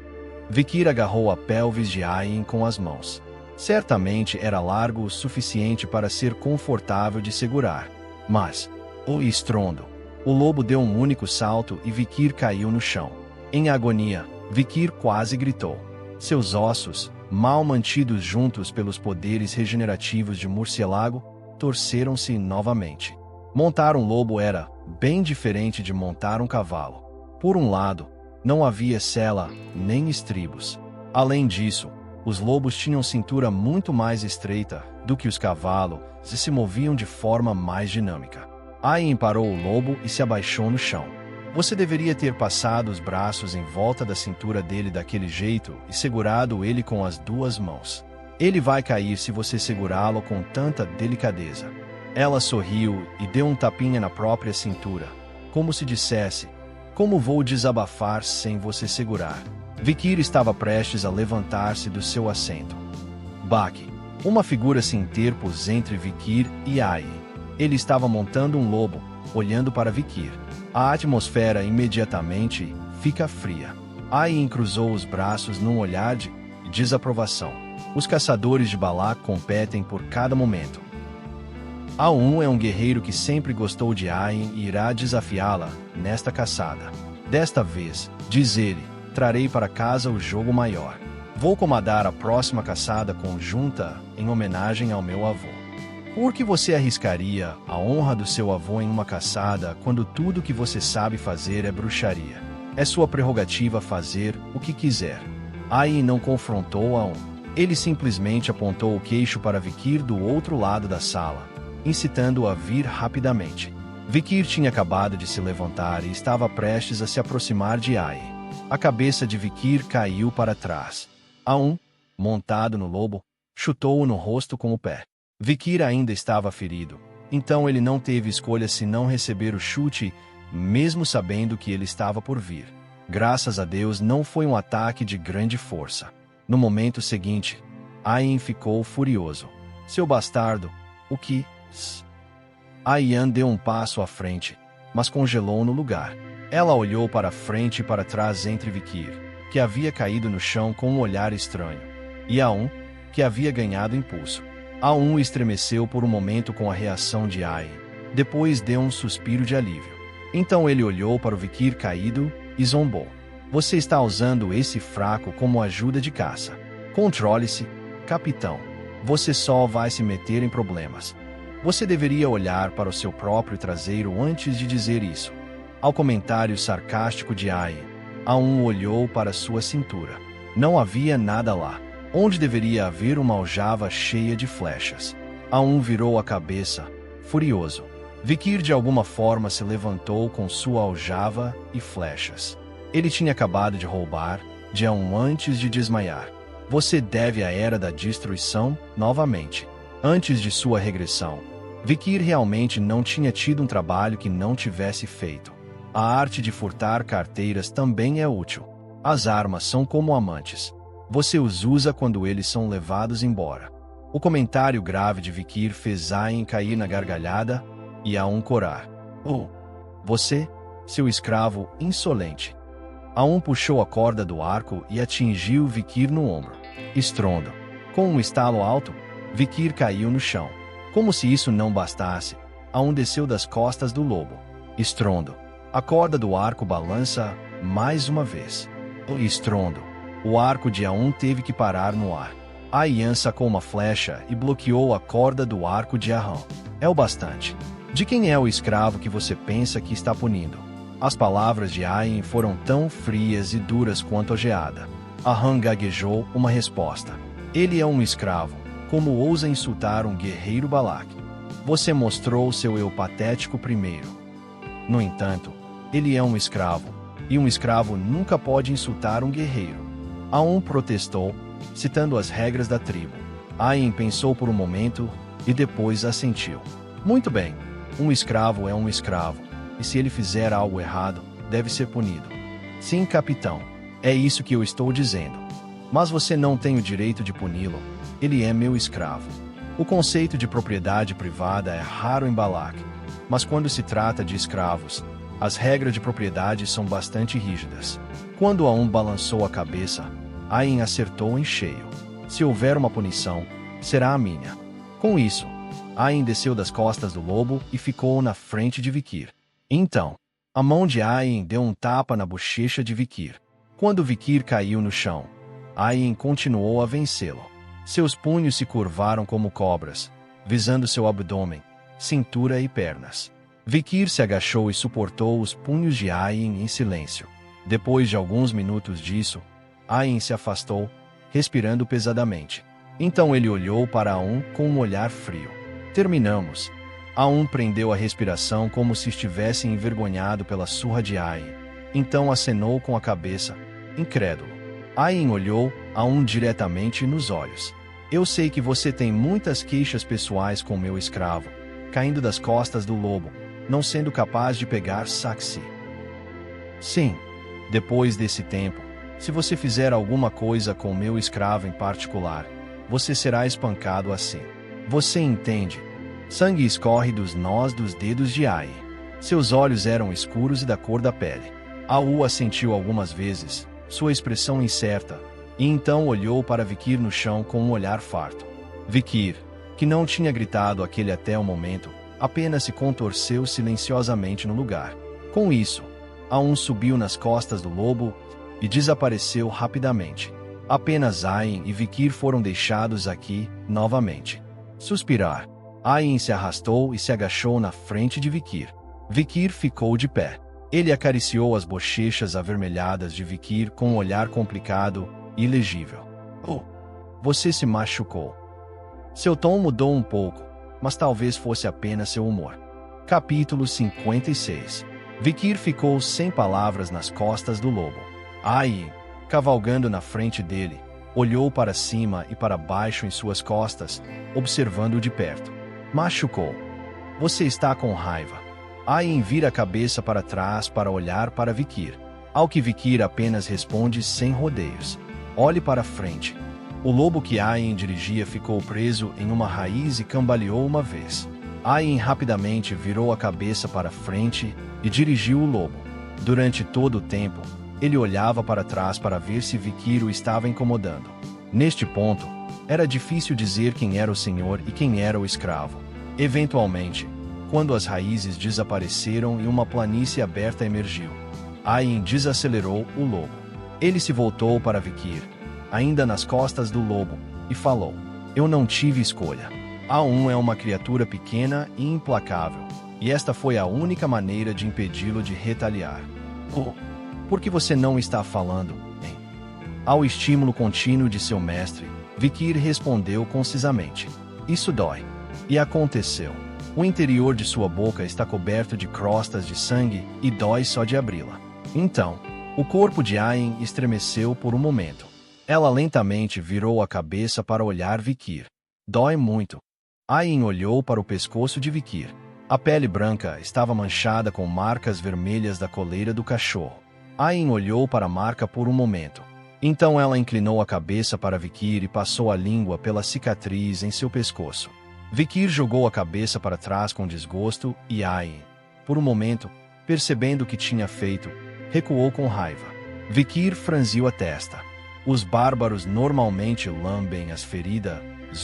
Vikir agarrou a pelvis de Ayin com as mãos. Certamente era largo o suficiente para ser confortável de segurar. Mas, o estrondo! O lobo deu um único salto e Vikir caiu no chão. Em agonia, Vikir quase gritou. Seus ossos, mal mantidos juntos pelos poderes regenerativos de morcego, torceram-se novamente. Montar um lobo era bem diferente de montar um cavalo. Por um lado, não havia sela nem estribos. Além disso, os lobos tinham cintura muito mais estreita do que os cavalos e se moviam de forma mais dinâmica. Ayin parou o lobo e se abaixou no chão. Você deveria ter passado os braços em volta da cintura dele daquele jeito e segurado ele com as duas mãos. Ele vai cair se você segurá-lo com tanta delicadeza. Ela sorriu e deu um tapinha na própria cintura, como se dissesse: como vou desabafar sem você segurar? Vikir estava prestes a levantar-se do seu assento. Baki. Uma figura se interpôs entre Vikir e Ayin. Ele estava montando um lobo, olhando para Vikir. A atmosfera imediatamente fica fria. Ayin cruzou os braços num olhar de desaprovação. Os caçadores de Balak competem por cada momento. A1 é um guerreiro que sempre gostou de Ayin e irá desafiá-la nesta caçada. Desta vez, diz ele, trarei para casa o jogo maior. Vou comandar a próxima caçada conjunta em homenagem ao meu avô. Por que você arriscaria a honra do seu avô em uma caçada quando tudo que você sabe fazer é bruxaria? É sua prerrogativa fazer o que quiser. Ayin não confrontou A1. Ele simplesmente apontou o queixo para Vikir do outro lado da sala, incitando-o a vir rapidamente. Vikir tinha acabado de se levantar e estava prestes a se aproximar de Ayin. A cabeça de Vikir caiu para trás. A1, montado no lobo, chutou-o no rosto com o pé. Vikir ainda estava ferido, então ele não teve escolha senão receber o chute, mesmo sabendo que ele estava por vir. Graças a Deus não foi um ataque de grande força. No momento seguinte, Ayin ficou furioso. Seu bastardo, o que? Ayin deu um passo à frente, mas congelou no lugar. Ela olhou para frente e para trás entre Vikir, que havia caído no chão com um olhar estranho, e A1, que havia ganhado impulso. A1 estremeceu por um momento com a reação de Ayin. Depois deu um suspiro de alívio. Então ele olhou para o Vikir caído e zombou. Você está usando esse fraco como ajuda de caça. Controle-se, capitão. Você só vai se meter em problemas. Você deveria olhar para o seu próprio traseiro antes de dizer isso. Ao comentário sarcástico de Ayin, A1 olhou para sua cintura. Não havia nada lá, onde deveria haver uma aljava cheia de flechas. A1 virou a cabeça, furioso. Vikir de alguma forma se levantou com sua aljava e flechas. Ele tinha acabado de roubar de A1 antes de desmaiar. Você deve à Era da Destruição novamente. Antes de sua regressão, Vikir realmente não tinha tido um trabalho que não tivesse feito. A arte de furtar carteiras também é útil. As armas são como amantes. Você os usa quando eles são levados embora. O comentário grave de Vikir fez Ayin cair na gargalhada e A1 corar. Oh, você, seu escravo insolente. A1 puxou a corda do arco e atingiu Vikir no ombro. Estrondo. Com um estalo alto, Vikir caiu no chão. Como se isso não bastasse, Aum desceu das costas do lobo. Estrondo. A corda do arco balança mais uma vez. Estrondo. O arco de Aum teve que parar no ar. Ayan sacou uma flecha e bloqueou a corda do arco de Aham. É o bastante. De quem é o escravo que você pensa que está punindo? As palavras de Ayan foram tão frias e duras quanto a geada. Aham gaguejou uma resposta. Ele é um escravo. Como ousa insultar um guerreiro Balak? Você mostrou seu eu patético primeiro. No entanto, ele é um escravo, e um escravo nunca pode insultar um guerreiro. Aum protestou, citando as regras da tribo. Ayan pensou por um momento e depois assentiu. Muito bem, um escravo é um escravo, e se ele fizer algo errado, deve ser punido. Sim, capitão, é isso que eu estou dizendo. Mas você não tem o direito de puni-lo. Ele é meu escravo. O conceito de propriedade privada é raro em Balak, mas quando se trata de escravos, as regras de propriedade são bastante rígidas. Quando Aum balançou a cabeça, Ayan acertou em cheio. Se houver uma punição, será a minha. Com isso, Ayan desceu das costas do lobo e ficou na frente de Vikir. Então, a mão de Ayan deu um tapa na bochecha de Vikir. Quando Vikir caiu no chão, Ayan continuou a vencê-lo. Seus punhos se curvaram como cobras, visando seu abdômen, cintura e pernas. Vikir se agachou e suportou os punhos de Ayan em silêncio. Depois de alguns minutos disso, Ayan se afastou, respirando pesadamente. Então ele olhou para Aum com um olhar frio. Terminamos. Aum prendeu a respiração como se estivesse envergonhado pela surra de Ayan. Então acenou com a cabeça, incrédulo. Ayan olhou Aum diretamente nos olhos. Eu sei que você tem muitas queixas pessoais com meu escravo, caindo das costas do lobo, não sendo capaz de pegar Saxi. Sim, depois desse tempo, se você fizer alguma coisa com meu escravo em particular, você será espancado assim. Você entende? Sangue escorre dos nós dos dedos de Ayan. Seus olhos eram escuros e da cor da pele. Aum assentiu algumas vezes, sua expressão incerta, e então olhou para Vikir no chão com um olhar farto. Vikir, que não tinha gritado aquele até o momento, apenas se contorceu silenciosamente no lugar. Com isso, Aum subiu nas costas do lobo e desapareceu rapidamente. Apenas Ayan e Vikir foram deixados aqui, novamente. Suspirar. Ayan se arrastou e se agachou na frente de Vikir. Vikir ficou de pé. Ele acariciou as bochechas avermelhadas de Vikir com um olhar complicado e ilegível. Oh, você se machucou. Seu tom mudou um pouco, mas talvez fosse apenas seu humor. Capítulo 56. Vikir ficou sem palavras nas costas do lobo. Ayan, cavalgando na frente dele, olhou para cima e para baixo em suas costas, observando-o de perto. Machucou. Você está com raiva. Ayan vira a cabeça para trás para olhar para Vikir. Ao que Vikir apenas responde sem rodeios. Olhe para frente. O lobo que Ayan dirigia ficou preso em uma raiz e cambaleou uma vez. Ayan rapidamente virou a cabeça para frente e dirigiu o lobo. Durante todo o tempo, ele olhava para trás para ver se Vikir o estava incomodando. Neste ponto, era difícil dizer quem era o senhor e quem era o escravo. Eventualmente, quando as raízes desapareceram e uma planície aberta emergiu, Ayan desacelerou o lobo. Ele se voltou para Vikir, ainda nas costas do lobo, e falou: Eu não tive escolha. Aum é uma criatura pequena e implacável, e esta foi a única maneira de impedi-lo de retaliar. Oh, por que você não está falando, hein? Ao estímulo contínuo de seu mestre, Vikir respondeu concisamente: Isso dói. E aconteceu. O interior de sua boca está coberto de crostas de sangue e dói só de abri-la. Então, o corpo de Ayan estremeceu por um momento. Ela lentamente virou a cabeça para olhar Vikir. Dói muito. Ayan olhou para o pescoço de Vikir. A pele branca estava manchada com marcas vermelhas da coleira do cachorro. Ayan olhou para a marca por um momento. Então ela inclinou a cabeça para Vikir e passou a língua pela cicatriz em seu pescoço. Vikir jogou a cabeça para trás com desgosto e Ayan, por um momento, percebendo o que tinha feito, recuou com raiva. Vikir franziu a testa. Os bárbaros normalmente lambem as feridas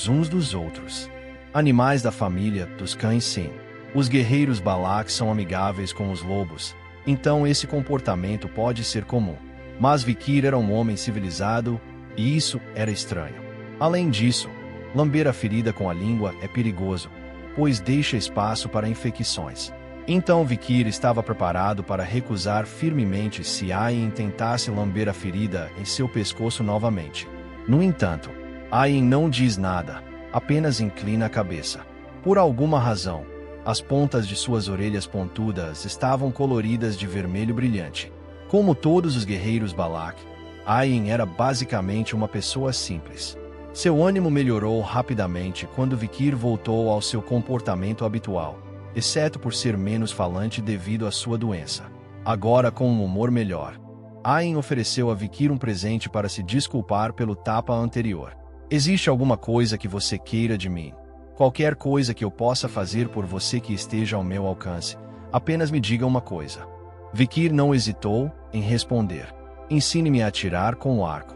uns dos outros. Animais da família dos cães sim. Os guerreiros Balak são amigáveis com os lobos, então esse comportamento pode ser comum. Mas Vikir era um homem civilizado, e isso era estranho. Além disso, lamber a ferida com a língua é perigoso, pois deixa espaço para infecções. Então Vikir estava preparado para recusar firmemente se Ayin tentasse lamber a ferida em seu pescoço novamente. No entanto, Ayin não diz nada, apenas inclina a cabeça. Por alguma razão, as pontas de suas orelhas pontudas estavam coloridas de vermelho brilhante. Como todos os guerreiros Balak, Ayin era basicamente uma pessoa simples. Seu ânimo melhorou rapidamente quando Vikir voltou ao seu comportamento habitual, exceto por ser menos falante devido à sua doença. Agora com um humor melhor, Ayin ofereceu a Vikir um presente para se desculpar pelo tapa anterior. Existe alguma coisa que você queira de mim? Qualquer coisa que eu possa fazer por você que esteja ao meu alcance, apenas me diga uma coisa. Vikir não hesitou em responder. Ensine-me a atirar com o arco.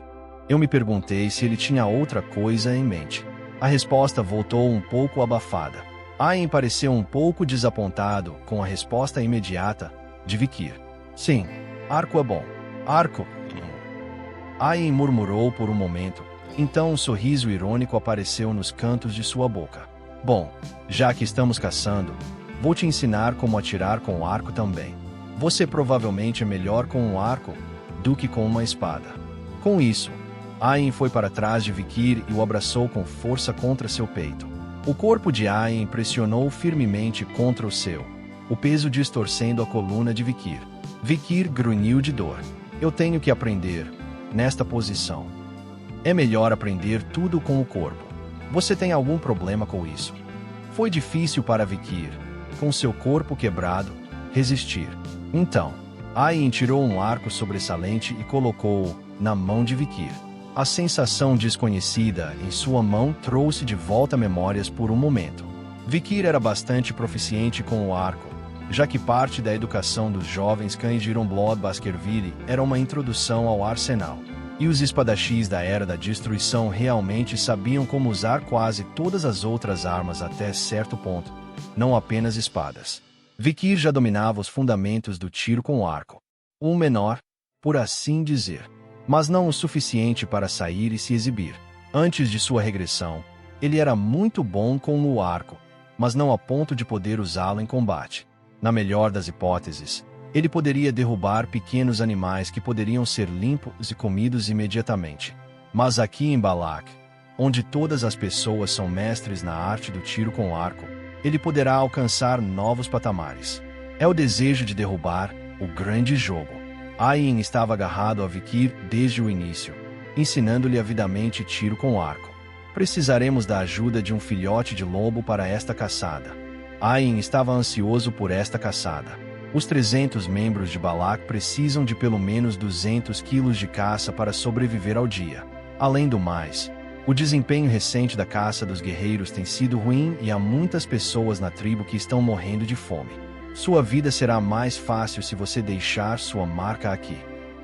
Eu me perguntei se ele tinha outra coisa em mente. A resposta voltou um pouco abafada. Ayin pareceu um pouco desapontado com a resposta imediata de Vikir. Sim, arco é bom. Arco? Ayin murmurou por um momento, então um sorriso irônico apareceu nos cantos de sua boca. Bom, já que estamos caçando, vou te ensinar como atirar com o arco também. Você provavelmente é melhor com um arco do que com uma espada. Com isso, Ayin foi para trás de Vikir e o abraçou com força contra seu peito. O corpo de Ayin pressionou firmemente contra o seu, o peso distorcendo a coluna de Vikir. Vikir grunhiu de dor. Eu tenho que aprender, nesta posição. É melhor aprender tudo com o corpo. Você tem algum problema com isso? Foi difícil para Vikir, com seu corpo quebrado, resistir. Então, Ayin tirou um arco sobressalente e colocou-o na mão de Vikir. A sensação desconhecida em sua mão trouxe de volta memórias por um momento. Vikir era bastante proficiente com o arco, já que parte da educação dos jovens cães de Ironblood Baskerville era uma introdução ao arsenal. E os espadachins da Era da Destruição realmente sabiam como usar quase todas as outras armas até certo ponto, não apenas espadas. Vikir já dominava os fundamentos do tiro com arco. Um menor, por assim dizer, mas não o suficiente para sair e se exibir. Antes de sua regressão, ele era muito bom com o arco, mas não a ponto de poder usá-lo em combate. Na melhor das hipóteses, ele poderia derrubar pequenos animais que poderiam ser limpos e comidos imediatamente. Mas aqui em Balak, onde todas as pessoas são mestres na arte do tiro com arco, ele poderá alcançar novos patamares. É o desejo de derrubar o grande jogo. Ayin estava agarrado a Vikir desde o início, ensinando-lhe avidamente tiro com arco. Precisaremos da ajuda de um filhote de lobo para esta caçada. Ayin estava ansioso por esta caçada. Os 300 membros de Balak precisam de pelo menos 200 quilos de caça para sobreviver ao dia. Além do mais, o desempenho recente da caça dos guerreiros tem sido ruim e há muitas pessoas na tribo que estão morrendo de fome. Sua vida será mais fácil se você deixar sua marca aqui.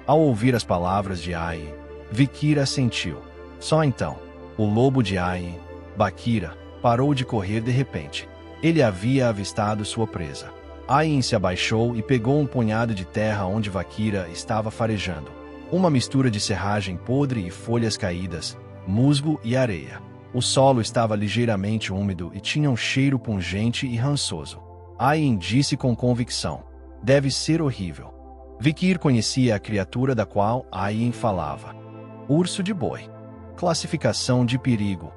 Ao ouvir as palavras de Ayin, Vikir assentiu. Só então, o lobo de Ayin, Bakira, parou de correr de repente. Ele havia avistado sua presa. Ayin se abaixou e pegou um punhado de terra onde Bakira estava farejando. Uma mistura de serragem podre e folhas caídas, musgo e areia. O solo estava ligeiramente úmido e tinha um cheiro pungente e rançoso. Ayin disse com convicção: deve ser horrível. Vikir conhecia a criatura da qual Ayin falava. Urso de boi. Classificação de perigo: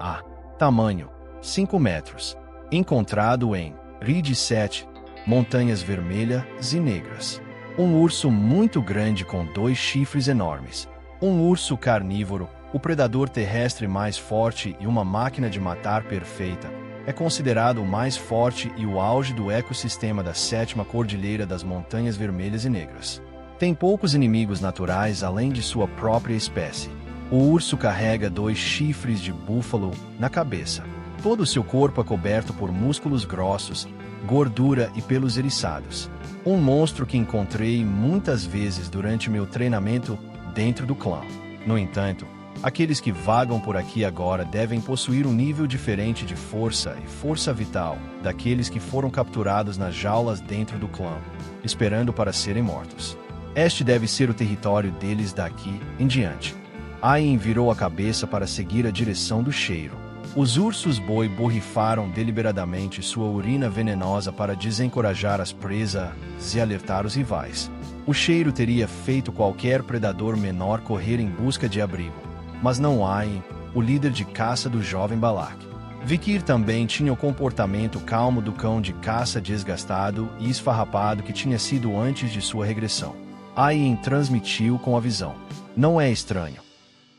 A. Tamanho: 5 metros. Encontrado em Ridge 7, Montanhas Vermelhas e Negras. Um urso muito grande com 2 chifres enormes. Um urso carnívoro, o predador terrestre mais forte e uma máquina de matar perfeita. É considerado o mais forte e o auge do ecossistema da 7ª Cordilheira das Montanhas Vermelhas e Negras. Tem poucos inimigos naturais além de sua própria espécie. O urso carrega 2 chifres de búfalo na cabeça. Todo o seu corpo é coberto por músculos grossos, gordura e pelos eriçados. Um monstro que encontrei muitas vezes durante meu treinamento dentro do clã. No entanto, aqueles que vagam por aqui agora devem possuir um nível diferente de força e força vital daqueles que foram capturados nas jaulas dentro do clã, esperando para serem mortos. Este deve ser o território deles daqui em diante. Ain virou a cabeça para seguir a direção do cheiro. Os ursos-boi borrifaram deliberadamente sua urina venenosa para desencorajar as presas e alertar os rivais. O cheiro teria feito qualquer predador menor correr em busca de abrigo, mas não Ain, o líder de caça do jovem Balak. Vikir também tinha o comportamento calmo do cão de caça desgastado e esfarrapado que tinha sido antes de sua regressão. Ain transmitiu com a visão. Não é estranho.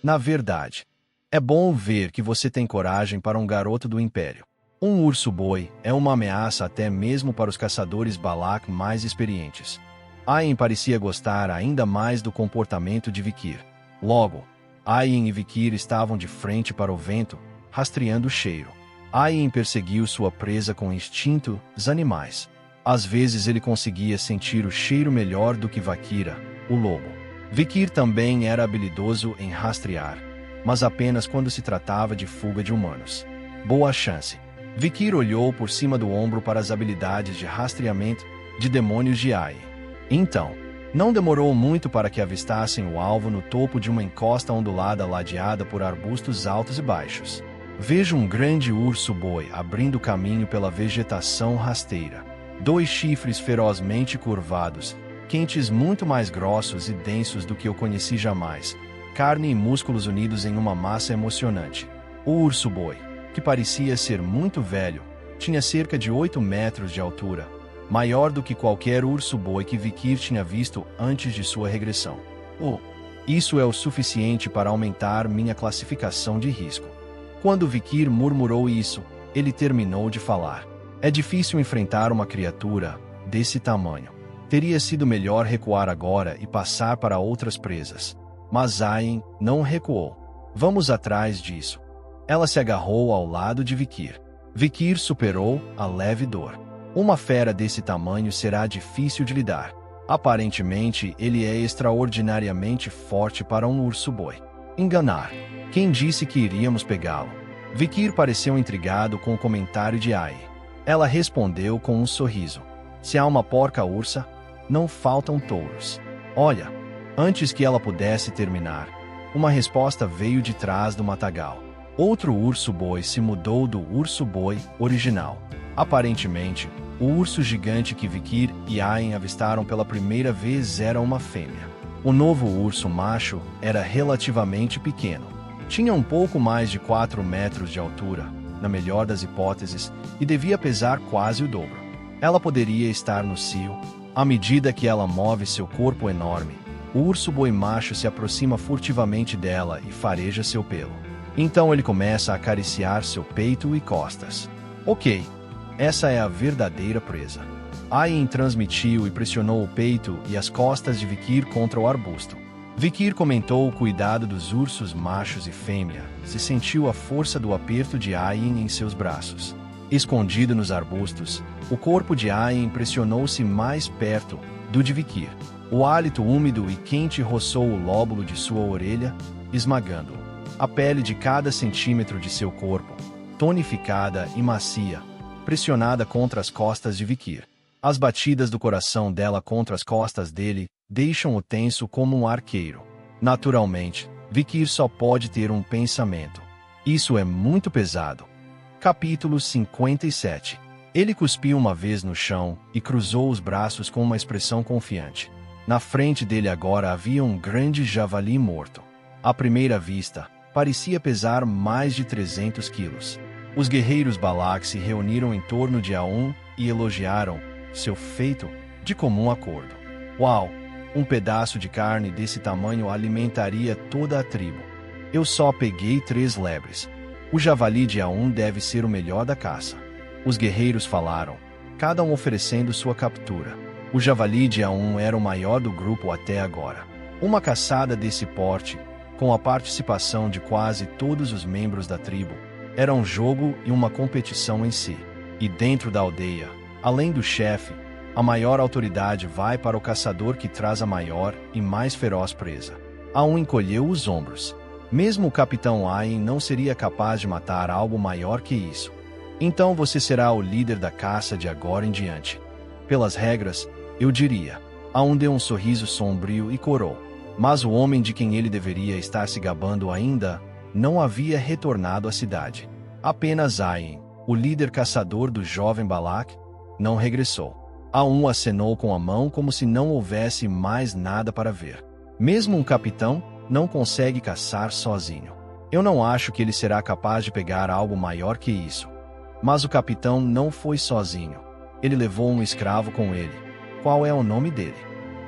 Na verdade, é bom ver que você tem coragem para um garoto do Império. Um urso-boi é uma ameaça até mesmo para os caçadores Balak mais experientes. Ain parecia gostar ainda mais do comportamento de Vikir. Logo, Ain e Vikir estavam de frente para o vento, rastreando o cheiro. Ain perseguiu sua presa com instintos animais. Às vezes ele conseguia sentir o cheiro melhor do que Vakira, o lobo. Vikir também era habilidoso em rastrear, mas apenas quando se tratava de fuga de humanos. Boa chance. Vikir olhou por cima do ombro para as habilidades de rastreamento de demônios de Ain. Então, não demorou muito para que avistassem o alvo no topo de uma encosta ondulada ladeada por arbustos altos e baixos. Vejo um grande urso-boi abrindo caminho pela vegetação rasteira. 2 chifres ferozmente curvados, quentes muito mais grossos e densos do que eu conheci jamais, carne e músculos unidos em uma massa emocionante. O urso-boi, que parecia ser muito velho, tinha cerca de 8 metros de altura, maior do que qualquer urso-boi que Vikir tinha visto antes de sua regressão. Isso é o suficiente para aumentar minha classificação de risco. Quando Vikir murmurou isso, ele terminou de falar. É difícil enfrentar uma criatura desse tamanho. Teria sido melhor recuar agora e passar para outras presas. Mas Ain não recuou. Vamos atrás disso. Ela se agarrou ao lado de Vikir. Vikir superou a leve dor. Uma fera desse tamanho será difícil de lidar. Aparentemente, ele é extraordinariamente forte para um urso-boi. Enganar. Quem disse que iríamos pegá-lo? Vikir pareceu intrigado com o comentário de Ain. Ela respondeu com um sorriso. Se há uma porca-ursa, não faltam touros. Olha, antes que ela pudesse terminar, uma resposta veio de trás do matagal. Outro urso-boi se mudou do urso-boi original. Aparentemente, o urso gigante que Vikir e Ain avistaram pela primeira vez era uma fêmea. O novo urso macho era relativamente pequeno. Tinha um pouco mais de 4 metros de altura, na melhor das hipóteses, e devia pesar quase o dobro. Ela poderia estar no cio. À medida que ela move seu corpo enorme, o urso-boi macho se aproxima furtivamente dela e fareja seu pelo. Então ele começa a acariciar seu peito e costas. Ok, essa é a verdadeira presa. Ain transmitiu e pressionou o peito e as costas de Vikir contra o arbusto. Vikir comentou o cuidado dos ursos machos e fêmea, se sentiu a força do aperto de Ain em seus braços. Escondido nos arbustos, o corpo de Ain pressionou-se mais perto do de Vikir. O hálito úmido e quente roçou o lóbulo de sua orelha, esmagando-o. A pele de cada centímetro de seu corpo, tonificada e macia, pressionada contra as costas de Vikir. As batidas do coração dela contra as costas dele deixam-o tenso como um arqueiro. Naturalmente, Vikir só pode ter um pensamento. Isso é muito pesado. Capítulo 57. Ele cuspiu uma vez no chão e cruzou os braços com uma expressão confiante. Na frente dele agora havia um grande javali morto. À primeira vista, parecia pesar mais de 300 quilos. Os guerreiros Balak se reuniram em torno de Aun e elogiaram seu feito de comum acordo. Uau! Um pedaço de carne desse tamanho alimentaria toda a tribo. Eu só peguei 3 lebres. O javali de Aun deve ser o melhor da caça. Os guerreiros falaram, cada um oferecendo sua captura. O javali de Aun era o maior do grupo até agora. Uma caçada desse porte, com a participação de quase todos os membros da tribo, era um jogo e uma competição em si. E dentro da aldeia, além do chefe, a maior autoridade vai para o caçador que traz a maior e mais feroz presa. Aum encolheu os ombros. Mesmo o capitão Ain não seria capaz de matar algo maior que isso. Então você será o líder da caça de agora em diante. Pelas regras, eu diria. Aum deu um sorriso sombrio e corou. Mas o homem de quem ele deveria estar se gabando ainda não havia retornado à cidade. Apenas Ain, o líder caçador do jovem Balak, não regressou. Aum acenou com a mão como se não houvesse mais nada para ver. Mesmo um capitão não consegue caçar sozinho. Eu não acho que ele será capaz de pegar algo maior que isso. Mas o capitão não foi sozinho. Ele levou um escravo com ele. Qual é o nome dele?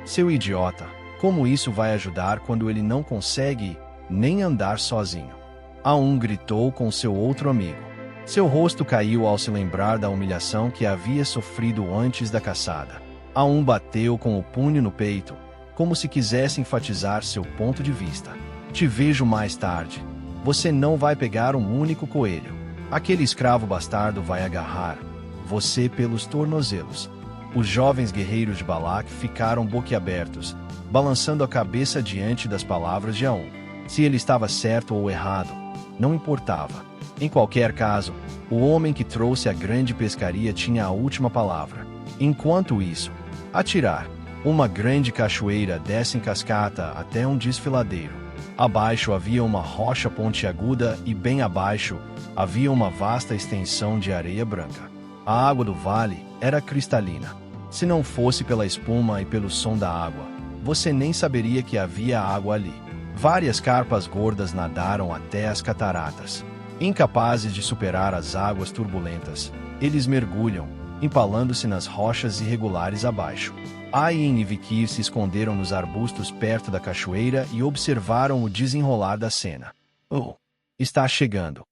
Seu idiota, como isso vai ajudar quando ele não consegue nem andar sozinho? Aum gritou com seu outro amigo. Seu rosto caiu ao se lembrar da humilhação que havia sofrido antes da caçada. Aum bateu com o punho no peito, como se quisesse enfatizar seu ponto de vista. Te vejo mais tarde. Você não vai pegar um único coelho. Aquele escravo bastardo vai agarrar você pelos tornozelos. Os jovens guerreiros de Balak ficaram boquiabertos, balançando a cabeça diante das palavras de Aum. Se ele estava certo ou errado, não importava. Em qualquer caso, o homem que trouxe a grande pescaria tinha a última palavra. Enquanto isso, atirar. Uma grande cachoeira desce em cascata até um desfiladeiro. Abaixo havia uma rocha pontiaguda e bem abaixo havia uma vasta extensão de areia branca. A água do vale era cristalina. Se não fosse pela espuma e pelo som da água, você nem saberia que havia água ali. Várias carpas gordas nadaram até as cataratas. Incapazes de superar as águas turbulentas, eles mergulham, empalando-se nas rochas irregulares abaixo. Ain e Vikir se esconderam nos arbustos perto da cachoeira e observaram o desenrolar da cena. Oh, está chegando.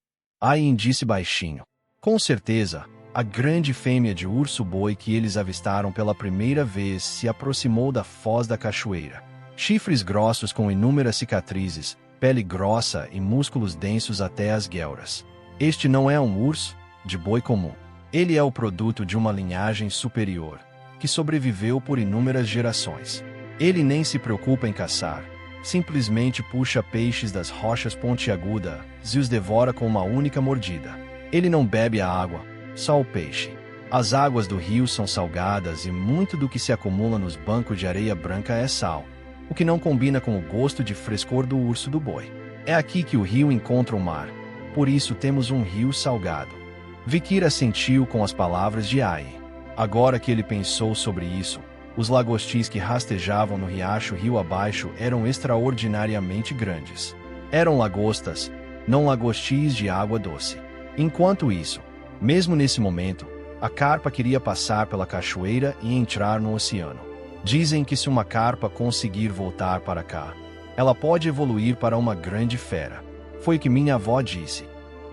Ain disse baixinho. Com certeza, a grande fêmea de urso-boi que eles avistaram pela primeira vez se aproximou da foz da cachoeira. Chifres grossos com inúmeras cicatrizes, pele grossa e músculos densos até as guelras. Este não é um urso de boi comum. Ele é o produto de uma linhagem superior, que sobreviveu por inúmeras gerações. Ele nem se preocupa em caçar, simplesmente puxa peixes das rochas pontiagudas e os devora com uma única mordida. Ele não bebe a água, só o peixe. As águas do rio são salgadas e muito do que se acumula nos bancos de areia branca é sal, o que não combina com o gosto de frescor do urso do boi. É aqui que o rio encontra o mar, por isso temos um rio salgado. Vikir assentiu com as palavras de Ain. Agora que ele pensou sobre isso, os lagostis que rastejavam no riacho rio abaixo eram extraordinariamente grandes. Eram lagostas, não lagostis de água doce. Enquanto isso, mesmo nesse momento, a carpa queria passar pela cachoeira e entrar no oceano. Dizem que se uma carpa conseguir voltar para cá, ela pode evoluir para uma grande fera. Foi o que minha avó disse.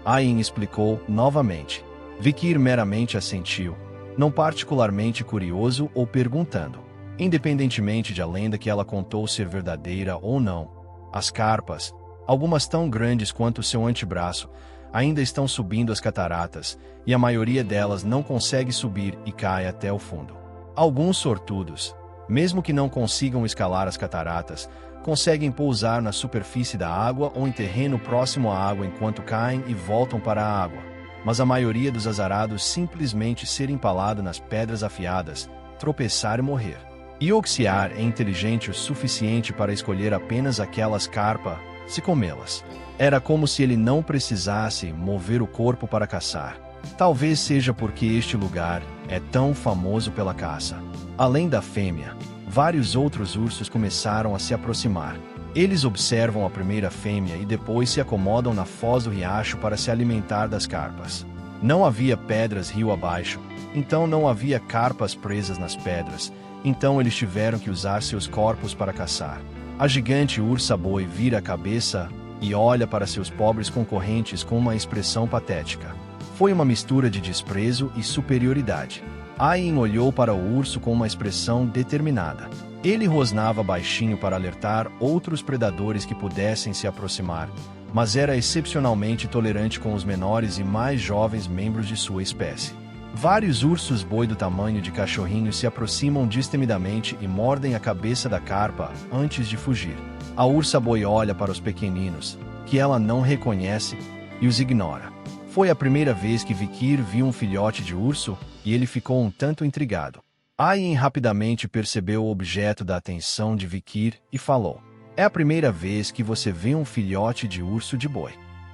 Ain explicou novamente. Vikir meramente assentiu, não particularmente curioso ou perguntando. Independentemente de a lenda que ela contou ser verdadeira ou não, as carpas, algumas tão grandes quanto seu antebraço, ainda estão subindo as cataratas, e a maioria delas não consegue subir e cai até o fundo. Alguns sortudos, mesmo que não consigam escalar as cataratas, conseguem pousar na superfície da água ou em terreno próximo à água enquanto caem e voltam para a água. Mas a maioria dos azarados simplesmente ser empalado nas pedras afiadas, tropeçar e morrer. Ioxiar é inteligente o suficiente para escolher apenas aquelas carpas, se comê-las. Era como se ele não precisasse mover o corpo para caçar. Talvez seja porque este lugar é tão famoso pela caça. Além da fêmea, vários outros ursos começaram a se aproximar. Eles observam a primeira fêmea e depois se acomodam na foz do riacho para se alimentar das carpas. Não havia pedras rio abaixo, então não havia carpas presas nas pedras, então eles tiveram que usar seus corpos para caçar. A gigante ursa-boi vira a cabeça e olha para seus pobres concorrentes com uma expressão patética. Foi uma mistura de desprezo e superioridade. Ain olhou para o urso com uma expressão determinada. Ele rosnava baixinho para alertar outros predadores que pudessem se aproximar, mas era excepcionalmente tolerante com os menores e mais jovens membros de sua espécie. Vários ursos-boi do tamanho de cachorrinhos se aproximam destemidamente e mordem a cabeça da carpa antes de fugir. A ursa-boi olha para os pequeninos, que ela não reconhece, e os ignora. Foi a primeira vez que Vikir viu um filhote de urso, e ele ficou um tanto intrigado. Ayin rapidamente percebeu o objeto da atenção de Vikir e falou: "É a primeira vez que você vê um filhote de urso de boi."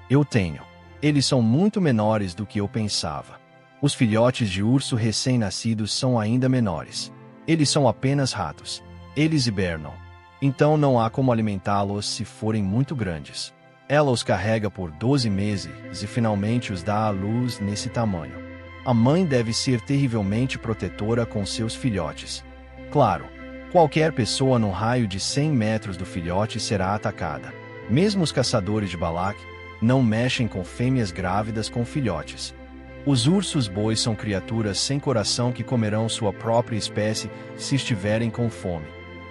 "Eu tenho. Eles são muito menores do que eu pensava. Os filhotes de urso recém-nascidos são ainda menores. Eles são apenas ratos. Eles hibernam. Então não há como alimentá-los se forem muito grandes. Ela os carrega por 12 meses e finalmente os dá à luz nesse tamanho. A mãe deve ser terrivelmente protetora com seus filhotes. Claro, qualquer pessoa no raio de 100 metros do filhote será atacada. Mesmo os caçadores de Balak não mexem com fêmeas grávidas com filhotes. Os ursos-bois são criaturas sem coração que comerão sua própria espécie se estiverem com fome.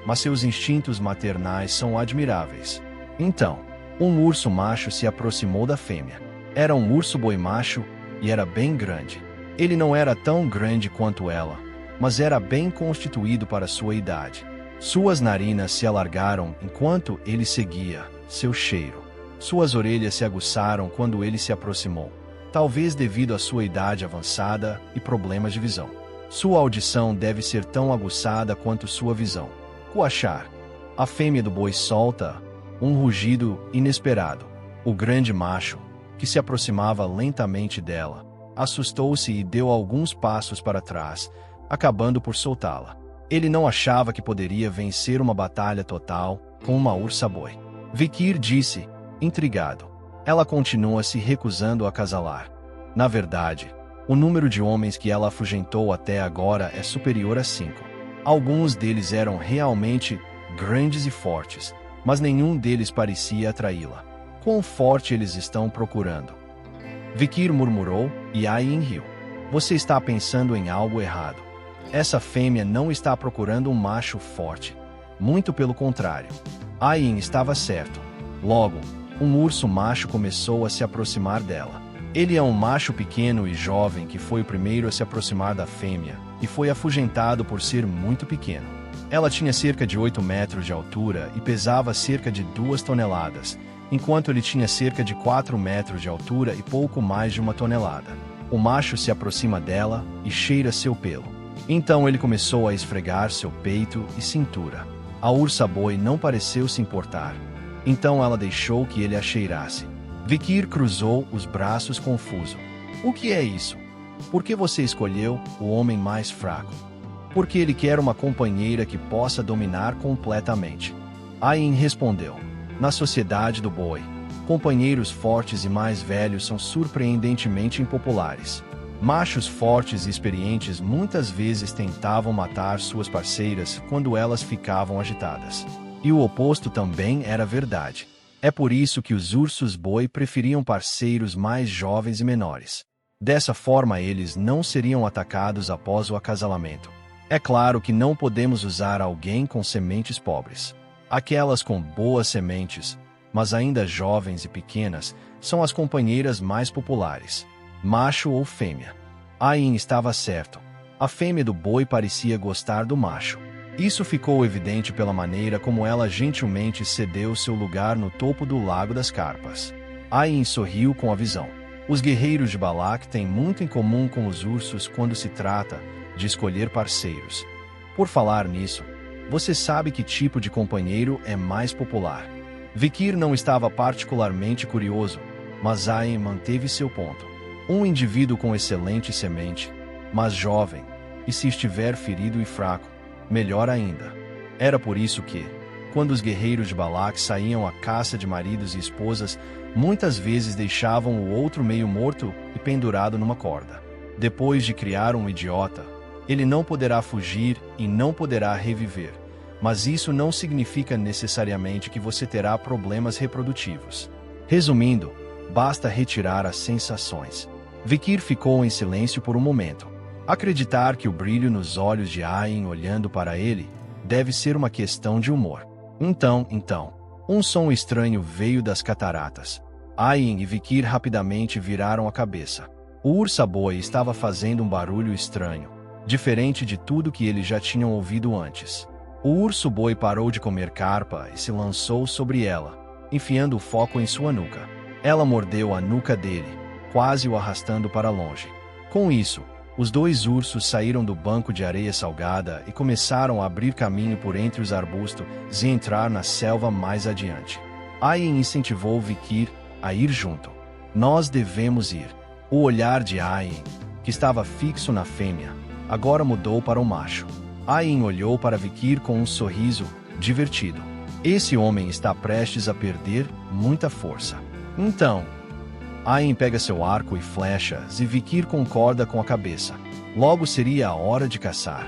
Mas seus instintos maternais são admiráveis." Então, um urso macho se aproximou da fêmea. Era um urso-boi macho e era bem grande. Ele não era tão grande quanto ela, mas era bem constituído para sua idade. Suas narinas se alargaram enquanto ele seguia seu cheiro. Suas orelhas se aguçaram quando ele se aproximou, talvez devido à sua idade avançada e problemas de visão. Sua audição deve ser tão aguçada quanto sua visão. Coachar. A fêmea do boi solta um rugido inesperado. O grande macho, que se aproximava lentamente dela, assustou-se e deu alguns passos para trás, acabando por soltá-la. Ele não achava que poderia vencer uma batalha total com uma ursa-boi. Vikir disse, intrigado: "Ela continua se recusando a acasalar. Na verdade, o número de homens que ela afugentou até agora é superior a 5. Alguns deles eram realmente grandes e fortes, mas nenhum deles parecia atraí-la. Quão forte eles estão procurando?" Vikir murmurou, e Ayin riu. "Você está pensando em algo errado. Essa fêmea não está procurando um macho forte. Muito pelo contrário." Ayin estava certo. Logo, um urso macho começou a se aproximar dela. Ele é um macho pequeno e jovem que foi o primeiro a se aproximar da fêmea, e foi afugentado por ser muito pequeno. Ela tinha cerca de 8 metros de altura e pesava cerca de 2 toneladas, enquanto ele tinha cerca de 4 metros de altura e pouco mais de 1 tonelada. O macho se aproxima dela e cheira seu pelo. Então ele começou a esfregar seu peito e cintura. A ursa-boi não pareceu se importar. Então ela deixou que ele a cheirasse. Vikir cruzou os braços confuso. "O que é isso? Por que você escolheu o homem mais fraco?" "Porque ele quer uma companheira que possa dominar completamente." Ayin respondeu: "Na sociedade do boi, companheiros fortes e mais velhos são surpreendentemente impopulares. Machos fortes e experientes muitas vezes tentavam matar suas parceiras quando elas ficavam agitadas. E o oposto também era verdade. É por isso que os ursos-boi preferiam parceiros mais jovens e menores. Dessa forma eles não seriam atacados após o acasalamento. É claro que não podemos usar alguém com sementes pobres. Aquelas com boas sementes, mas ainda jovens e pequenas, são as companheiras mais populares. Macho ou fêmea?" Ayin estava certo. A fêmea do boi parecia gostar do macho. Isso ficou evidente pela maneira como ela gentilmente cedeu seu lugar no topo do Lago das Carpas. Ayin sorriu com a visão. Os guerreiros de Balak têm muito em comum com os ursos quando se trata de escolher parceiros. Por falar nisso, você sabe que tipo de companheiro é mais popular? Vikir não estava particularmente curioso, mas Ayin manteve seu ponto. Um indivíduo com excelente semente, mas jovem, e se estiver ferido e fraco, melhor ainda. Era por isso que, quando os guerreiros de Balak saíam à caça de maridos e esposas, muitas vezes deixavam o outro meio morto e pendurado numa corda. Depois de criar um idiota, ele não poderá fugir e não poderá reviver, mas isso não significa necessariamente que você terá problemas reprodutivos. Resumindo, basta retirar as sensações. Vikir ficou em silêncio por um momento. Acreditar que o brilho nos olhos de Ayin olhando para ele deve ser uma questão de humor. Então, um som estranho veio das cataratas. Ayin e Vikir rapidamente viraram a cabeça. O ursa-boi estava fazendo um barulho estranho, diferente de tudo que eles já tinham ouvido antes. O urso-boi parou de comer carpa e se lançou sobre ela, enfiando o foco em sua nuca. Ela mordeu a nuca dele, quase o arrastando para longe. Com isso, os dois ursos saíram do banco de areia salgada e começaram a abrir caminho por entre os arbustos e entrar na selva mais adiante. Ayin incentivou Vikir a ir junto. Nós devemos ir. O olhar de Ayin, que estava fixo na fêmea, agora mudou para o macho. Ayin olhou para Vikir com um sorriso divertido. Esse homem está prestes a perder muita força. Então, Ayin pega seu arco e flechas e Vikir concorda com a cabeça. Logo seria a hora de caçar.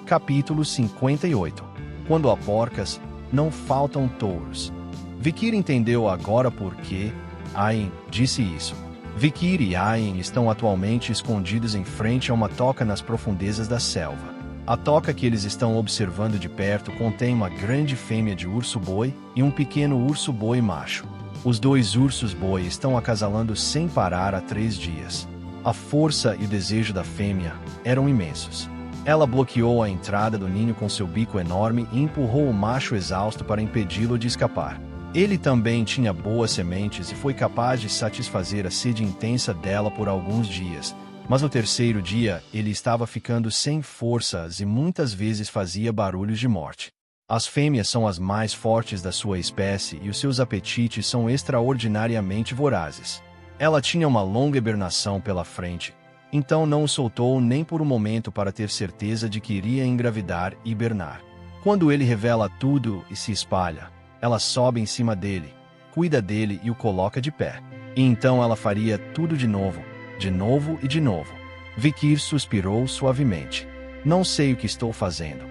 Capítulo 58. Quando há porcas, não faltam touros. Vikir entendeu agora por que Ayin disse isso. Vikir e Ayin estão atualmente escondidos em frente a uma toca nas profundezas da selva. A toca que eles estão observando de perto contém uma grande fêmea de urso-boi e um pequeno urso-boi macho. Os dois ursos-boi estão acasalando sem parar há 3 dias. A força e o desejo da fêmea eram imensos. Ela bloqueou a entrada do ninho com seu bico enorme e empurrou o macho exausto para impedi-lo de escapar. Ele também tinha boas sementes e foi capaz de satisfazer a sede intensa dela por alguns dias. Mas no 3º dia, ele estava ficando sem forças e muitas vezes fazia barulhos de morte. As fêmeas são as mais fortes da sua espécie e os seus apetites são extraordinariamente vorazes. Ela tinha uma longa hibernação pela frente, então não o soltou nem por um momento para ter certeza de que iria engravidar e hibernar. Quando ele revela tudo e se espalha, ela sobe em cima dele, cuida dele e o coloca de pé. E então ela faria tudo de novo e de novo. Vikir suspirou suavemente. Não sei o que estou fazendo.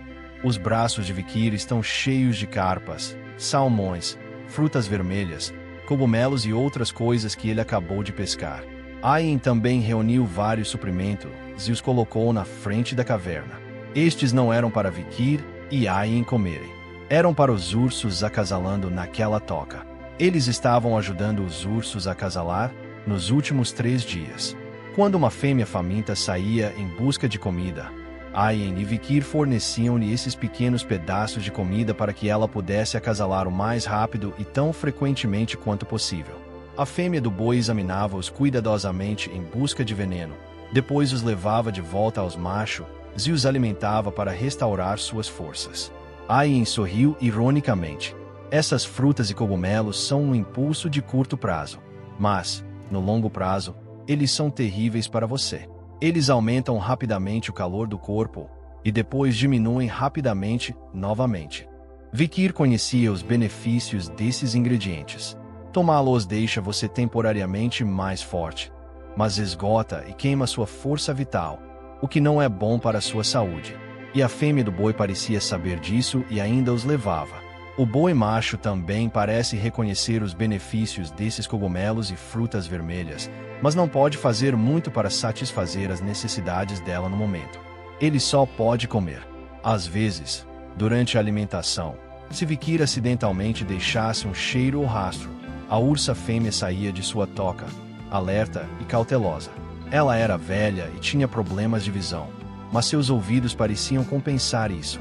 Os braços de Vikir estão cheios de carpas, salmões, frutas vermelhas, cogumelos e outras coisas que ele acabou de pescar. Ayin também reuniu vários suprimentos e os colocou na frente da caverna. Estes não eram para Vikir e Ayin comerem. Eram para os ursos acasalando naquela toca. Eles estavam ajudando os ursos a acasalar nos últimos 3 dias. Quando uma fêmea faminta saía em busca de comida, Ayin e Vikir forneciam-lhe esses pequenos pedaços de comida para que ela pudesse acasalar o mais rápido e tão frequentemente quanto possível. A fêmea do boi examinava-os cuidadosamente em busca de veneno, depois os levava de volta aos machos e os alimentava para restaurar suas forças. Ayin sorriu ironicamente. Essas frutas e cogumelos são um impulso de curto prazo, mas, no longo prazo, eles são terríveis para você. Eles aumentam rapidamente o calor do corpo e depois diminuem rapidamente novamente. Vikir conhecia os benefícios desses ingredientes. Tomá-los deixa você temporariamente mais forte, mas esgota e queima sua força vital, o que não é bom para a sua saúde. E a fêmea do boi parecia saber disso e ainda os levava. O boi macho também parece reconhecer os benefícios desses cogumelos e frutas vermelhas, mas não pode fazer muito para satisfazer as necessidades dela no momento. Ele só pode comer. Às vezes, durante a alimentação, se Vikir acidentalmente deixasse um cheiro ou rastro, a ursa fêmea saía de sua toca, alerta e cautelosa. Ela era velha e tinha problemas de visão, mas seus ouvidos pareciam compensar isso.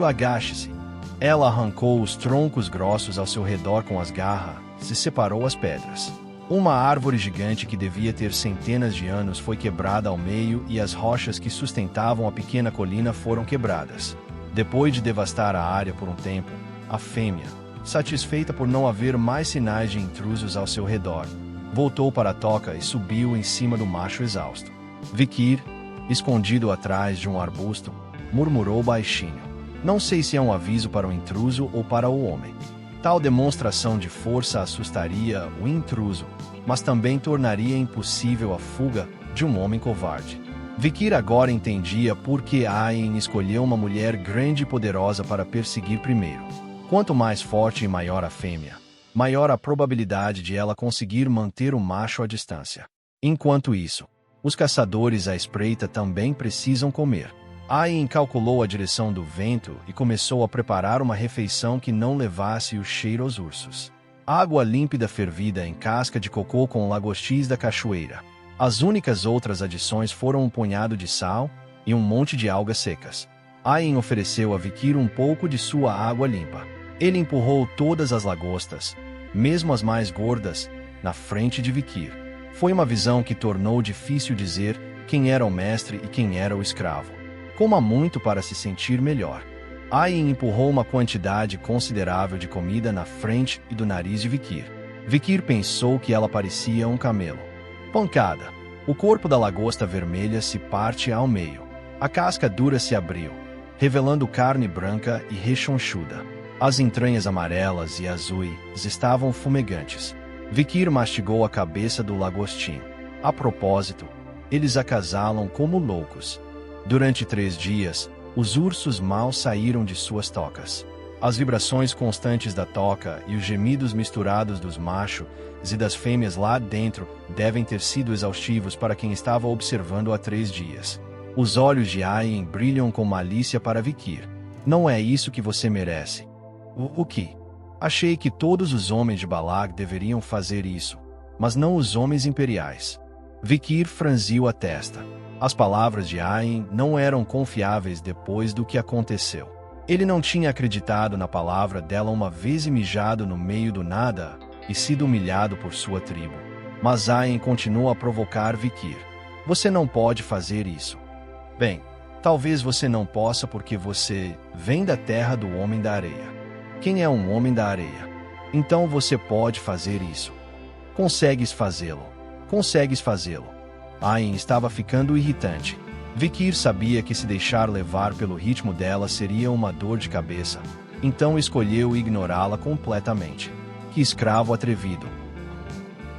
Agache-se. Ela arrancou os troncos grossos ao seu redor com as garras e separou as pedras. Uma árvore gigante que devia ter centenas de anos foi quebrada ao meio e as rochas que sustentavam a pequena colina foram quebradas. Depois de devastar a área por um tempo, a fêmea, satisfeita por não haver mais sinais de intrusos ao seu redor, voltou para a toca e subiu em cima do macho exausto. Vikir, escondido atrás de um arbusto, murmurou baixinho. Não sei se é um aviso para o intruso ou para o homem. Tal demonstração de força assustaria o intruso, mas também tornaria impossível a fuga de um homem covarde. Vikir agora entendia por que Ayin escolheu uma mulher grande e poderosa para perseguir primeiro. Quanto mais forte e maior a fêmea, maior a probabilidade de ela conseguir manter o macho à distância. Enquanto isso, os caçadores à espreita também precisam comer. Ayin calculou a direção do vento e começou a preparar uma refeição que não levasse o cheiro aos ursos. Água límpida fervida em casca de cocô com lagostis da cachoeira. As únicas outras adições foram um punhado de sal e um monte de algas secas. Ain ofereceu a Vikir um pouco de sua água limpa. Ele empurrou todas as lagostas, mesmo as mais gordas, na frente de Vikir. Foi uma visão que tornou difícil dizer quem era o mestre e quem era o escravo. Coma muito para se sentir melhor. Ain empurrou uma quantidade considerável de comida na frente e do nariz de Vikir. Vikir pensou que ela parecia um camelo. Pancada. O corpo da lagosta vermelha se parte ao meio. A casca dura se abriu, revelando carne branca e rechonchuda. As entranhas amarelas e azuis estavam fumegantes. Vikir mastigou a cabeça do lagostim. A propósito, eles acasalam como loucos. Durante 3 dias, os ursos mal saíram de suas tocas. As vibrações constantes da toca e os gemidos misturados dos machos e das fêmeas lá dentro devem ter sido exaustivos para quem estava observando há 3 dias. Os olhos de Ain brilham com malícia para Vikir. Não é isso que você merece. O que? Achei que todos os homens de Balak deveriam fazer isso, mas não os homens imperiais. Vikir franziu a testa. As palavras de Ain não eram confiáveis depois do que aconteceu. Ele não tinha acreditado na palavra dela uma vez e mijado no meio do nada e sido humilhado por sua tribo. Mas Ain continuou a provocar Vikir. Você não pode fazer isso. Bem, talvez você não possa porque você vem da terra do homem da areia. Quem é um homem da areia? Então você pode fazer isso. Consegues fazê-lo. Consegues fazê-lo. Ain estava ficando irritante. Vikir sabia que se deixar levar pelo ritmo dela seria uma dor de cabeça, então escolheu ignorá-la completamente. Que escravo atrevido!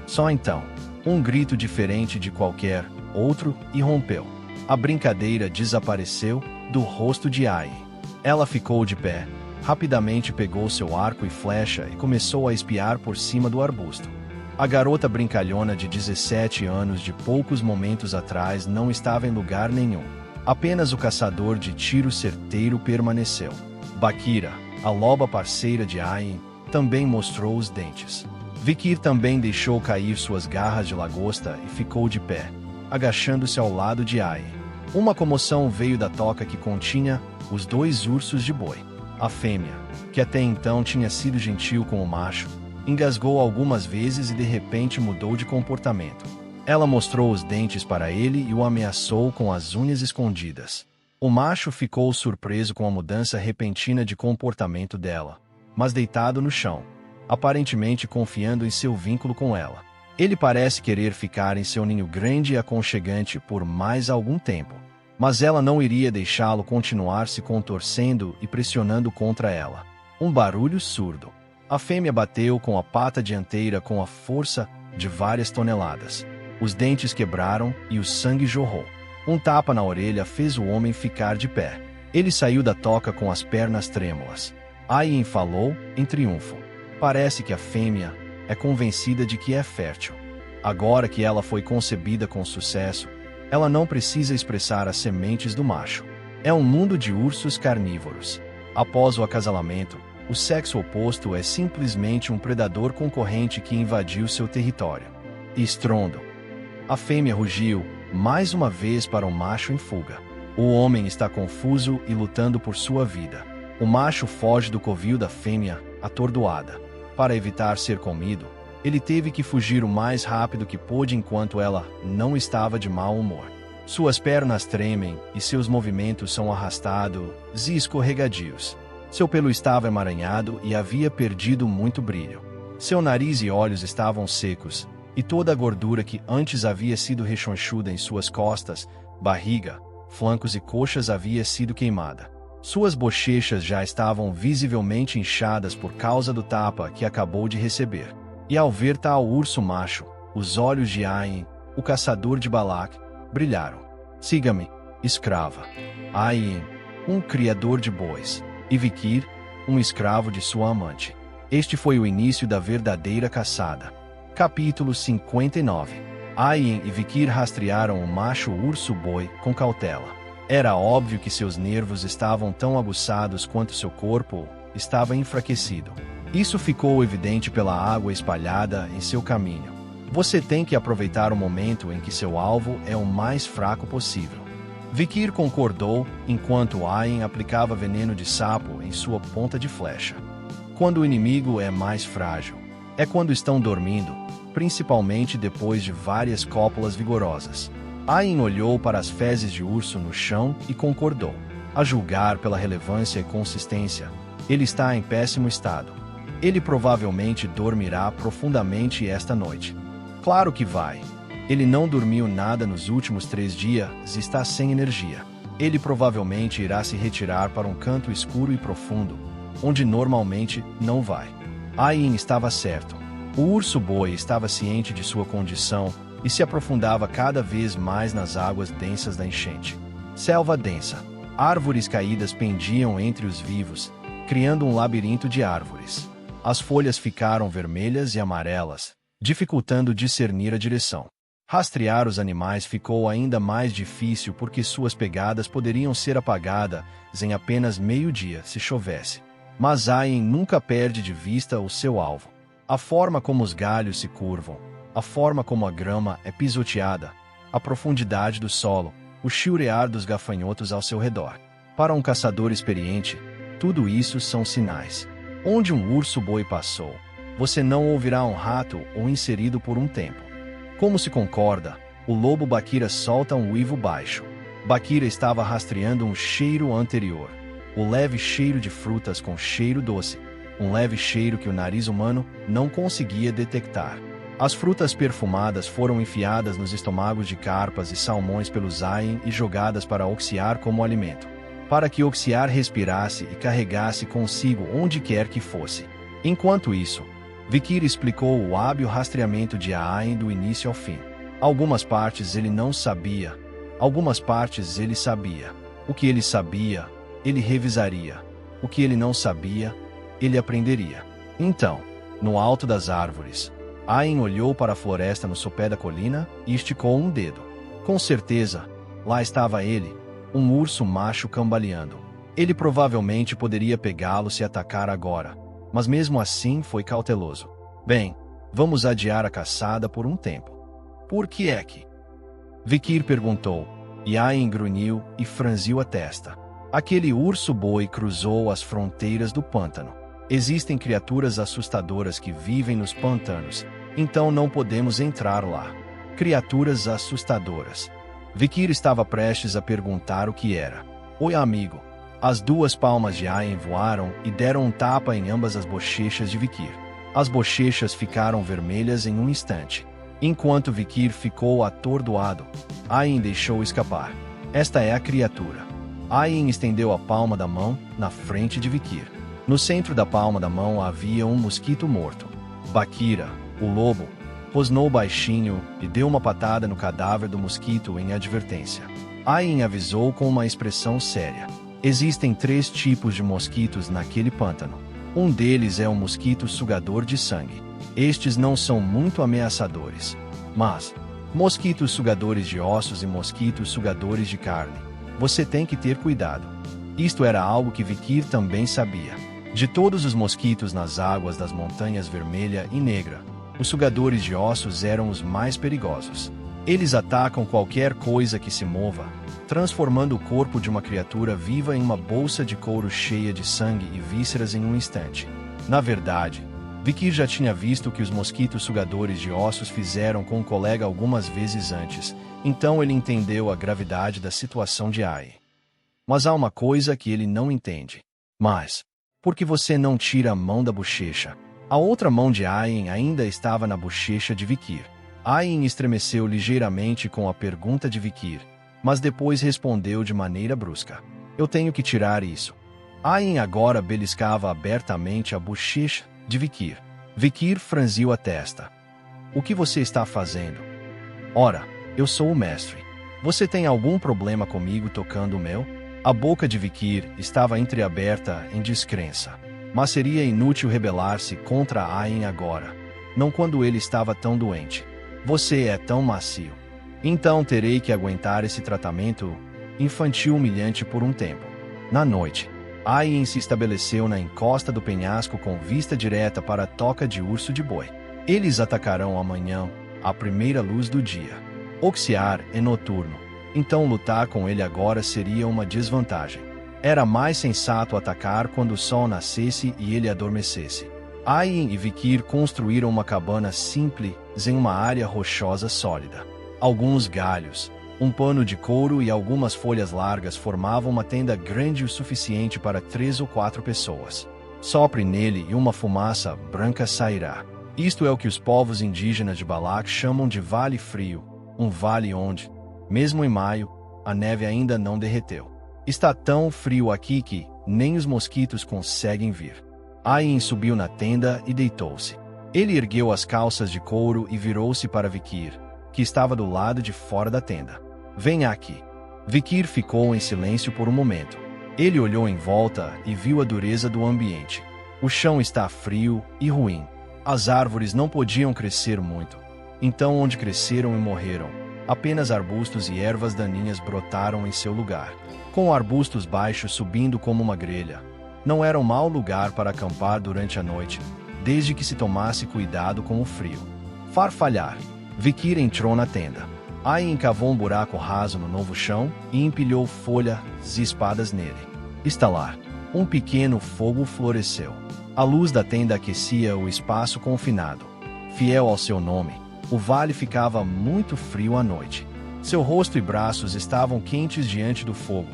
Só então, um grito diferente de qualquer outro irrompeu. A brincadeira desapareceu do rosto de Ain. Ela ficou de pé, rapidamente pegou seu arco e flecha e começou a espiar por cima do arbusto. A garota brincalhona de 17 anos de poucos momentos atrás não estava em lugar nenhum. Apenas o caçador de tiro certeiro permaneceu. Bakira, a loba parceira de Ain, também mostrou os dentes. Vikir também deixou cair suas garras de lagosta e ficou de pé, agachando-se ao lado de Ain. Uma comoção veio da toca que continha os 2 ursos de boi. A fêmea, que até então tinha sido gentil com o macho, engasgou algumas vezes e de repente mudou de comportamento. Ela mostrou os dentes para ele e o ameaçou com as unhas escondidas. O macho ficou surpreso com a mudança repentina de comportamento dela, mas deitado no chão, aparentemente confiando em seu vínculo com ela. Ele parece querer ficar em seu ninho grande e aconchegante por mais algum tempo, mas ela não iria deixá-lo continuar se contorcendo e pressionando contra ela. Um barulho surdo. A fêmea bateu com a pata dianteira com a força de várias toneladas. Os dentes quebraram e o sangue jorrou. Um tapa na orelha fez o homem ficar de pé. Ele saiu da toca com as pernas trêmulas. Ain falou, em triunfo. Parece que a fêmea é convencida de que é fértil. Agora que ela foi concebida com sucesso, ela não precisa expressar as sementes do macho. É um mundo de ursos carnívoros. Após o acasalamento, o sexo oposto é simplesmente um predador concorrente que invadiu seu território. Estrondo. A fêmea rugiu, mais uma vez para o macho em fuga. O homem está confuso e lutando por sua vida. O macho foge do covil da fêmea, atordoada. Para evitar ser comido, ele teve que fugir o mais rápido que pôde enquanto ela não estava de mau humor. Suas pernas tremem e seus movimentos são arrastados e escorregadios. Seu pelo estava emaranhado e havia perdido muito brilho. Seu nariz e olhos estavam secos, e toda a gordura que antes havia sido rechonchuda em suas costas, barriga, flancos e coxas havia sido queimada. Suas bochechas já estavam visivelmente inchadas por causa do tapa que acabou de receber. E ao ver tal urso macho, os olhos de Ain, o caçador de Balak, brilharam. Siga-me, escrava. Ain, um criador de bois. E Vikir, um escravo de sua amante. Este foi o início da verdadeira caçada. Capítulo 59. Ain e Vikir rastrearam o macho urso-boi com cautela. Era óbvio que seus nervos estavam tão aguçados quanto seu corpo estava enfraquecido. Isso ficou evidente pela água espalhada em seu caminho. Você tem que aproveitar o momento em que seu alvo é o mais fraco possível. Vikir concordou, enquanto Ain aplicava veneno de sapo em sua ponta de flecha. Quando o inimigo é mais frágil, é quando estão dormindo, principalmente depois de várias cópulas vigorosas. Ain olhou para as fezes de urso no chão e concordou. A julgar pela relevância e consistência, ele está em péssimo estado. Ele provavelmente dormirá profundamente esta noite. Claro que vai. Ele não dormiu nada nos últimos 3 dias e está sem energia. Ele provavelmente irá se retirar para um canto escuro e profundo, onde normalmente não vai. Ain estava certo. O urso-boi estava ciente de sua condição e se aprofundava cada vez mais nas águas densas da enchente. Selva densa. Árvores caídas pendiam entre os vivos, criando um labirinto de árvores. As folhas ficaram vermelhas e amarelas, dificultando discernir a direção. Rastrear os animais ficou ainda mais difícil porque suas pegadas poderiam ser apagadas em apenas meio-dia se chovesse. Mas Ain nunca perde de vista o seu alvo. A forma como os galhos se curvam, a forma como a grama é pisoteada, a profundidade do solo, o chilrear dos gafanhotos ao seu redor. Para um caçador experiente, tudo isso são sinais. Onde um urso-boi passou, você não ouvirá um rato ou inserido por um tempo. Como se concorda, o lobo Bakira solta um uivo baixo. Bakira estava rastreando um cheiro anterior. O leve cheiro de frutas com cheiro doce. Um leve cheiro que o nariz humano não conseguia detectar. As frutas perfumadas foram enfiadas nos estômagos de carpas e salmões pelos Ain e jogadas para Oxiar como alimento. Para que Oxiar respirasse e carregasse consigo onde quer que fosse. Enquanto isso, Vikir explicou o hábil rastreamento de Ain do início ao fim. Algumas partes ele não sabia, algumas partes ele sabia. O que ele sabia, ele revisaria. O que ele não sabia, ele aprenderia. Então, no alto das árvores, Ain olhou para a floresta no sopé da colina e esticou um dedo. Com certeza, lá estava ele, um urso macho cambaleando. Ele provavelmente poderia pegá-lo se atacar agora, mas mesmo assim foi cauteloso. Bem, vamos adiar a caçada por um tempo. Por que é que? Vikir perguntou, e Ain grunhiu e franziu a testa. Aquele urso-boi cruzou as fronteiras do pântano. Existem criaturas assustadoras que vivem nos pântanos, então não podemos entrar lá. Criaturas assustadoras. Vikir estava prestes a perguntar o que era. Oi, amigo. As 2 palmas de Ain voaram e deram um tapa em ambas as bochechas de Vikir. As bochechas ficaram vermelhas em um instante. Enquanto Vikir ficou atordoado, Ain deixou escapar. Esta é a criatura. Ain estendeu a palma da mão na frente de Vikir. No centro da palma da mão havia um mosquito morto. Bakira, o lobo, rosnou baixinho e deu uma patada no cadáver do mosquito em advertência. Ain avisou com uma expressão séria. Existem 3 tipos de mosquitos naquele pântano. Um deles é um mosquito sugador de sangue. Estes não são muito ameaçadores. Mas, mosquitos sugadores de ossos e mosquitos sugadores de carne. Você tem que ter cuidado. Isto era algo que Vikir também sabia. De todos os mosquitos nas águas das montanhas vermelha e negra, os sugadores de ossos eram os mais perigosos. Eles atacam qualquer coisa que se mova, transformando o corpo de uma criatura viva em uma bolsa de couro cheia de sangue e vísceras em um instante. Na verdade, Vikir já tinha visto o que os mosquitos sugadores de ossos fizeram com um colega algumas vezes antes, então ele entendeu a gravidade da situação de Ain. Mas há uma coisa que ele não entende. Mas, por que você não tira a mão da bochecha? A outra mão de Ain ainda estava na bochecha de Vikir. Ain estremeceu ligeiramente com a pergunta de Vikir, mas depois respondeu de maneira brusca. Eu tenho que tirar isso. Ain agora beliscava abertamente a bochecha de Vikir. Vikir franziu a testa. O que você está fazendo? Ora, eu sou o mestre. Você tem algum problema comigo tocando o meu? A boca de Vikir estava entreaberta em descrença. Mas seria inútil rebelar-se contra Ain agora. Não quando ele estava tão doente. Você é tão macio. Então terei que aguentar esse tratamento infantil humilhante por um tempo. Na noite, Ain se estabeleceu na encosta do penhasco com vista direta para a toca de urso de boi. Eles atacarão amanhã, à primeira luz do dia. Oxiar é noturno. Então lutar com ele agora seria uma desvantagem. Era mais sensato atacar quando o sol nascesse e ele adormecesse. Ayin e Vikir construíram uma cabana simples em uma área rochosa sólida. Alguns galhos, um pano de couro e algumas folhas largas formavam uma tenda grande o suficiente para 3 ou 4 pessoas. Sopre nele e uma fumaça branca sairá. Isto é o que os povos indígenas de Balak chamam de Vale Frio, um vale onde, mesmo em maio, a neve ainda não derreteu. Está tão frio aqui que nem os mosquitos conseguem vir. Ayin subiu na tenda e deitou-se. Ele ergueu as calças de couro e virou-se para Vikir, que estava do lado de fora da tenda. Venha aqui. Vikir ficou em silêncio por um momento. Ele olhou em volta e viu a dureza do ambiente. O chão está frio e ruim. As árvores não podiam crescer muito. Então onde cresceram e morreram, apenas arbustos e ervas daninhas brotaram em seu lugar, com arbustos baixos subindo como uma grelha. Não era um mau lugar para acampar durante a noite, desde que se tomasse cuidado com o frio. Farfalhar. Vikir entrou na tenda. Ayin cavou um buraco raso no novo chão e empilhou folhas e espadas nele. Estalar. Um pequeno fogo floresceu. A luz da tenda aquecia o espaço confinado. Fiel ao seu nome, o vale ficava muito frio à noite. Seu rosto e braços estavam quentes diante do fogo,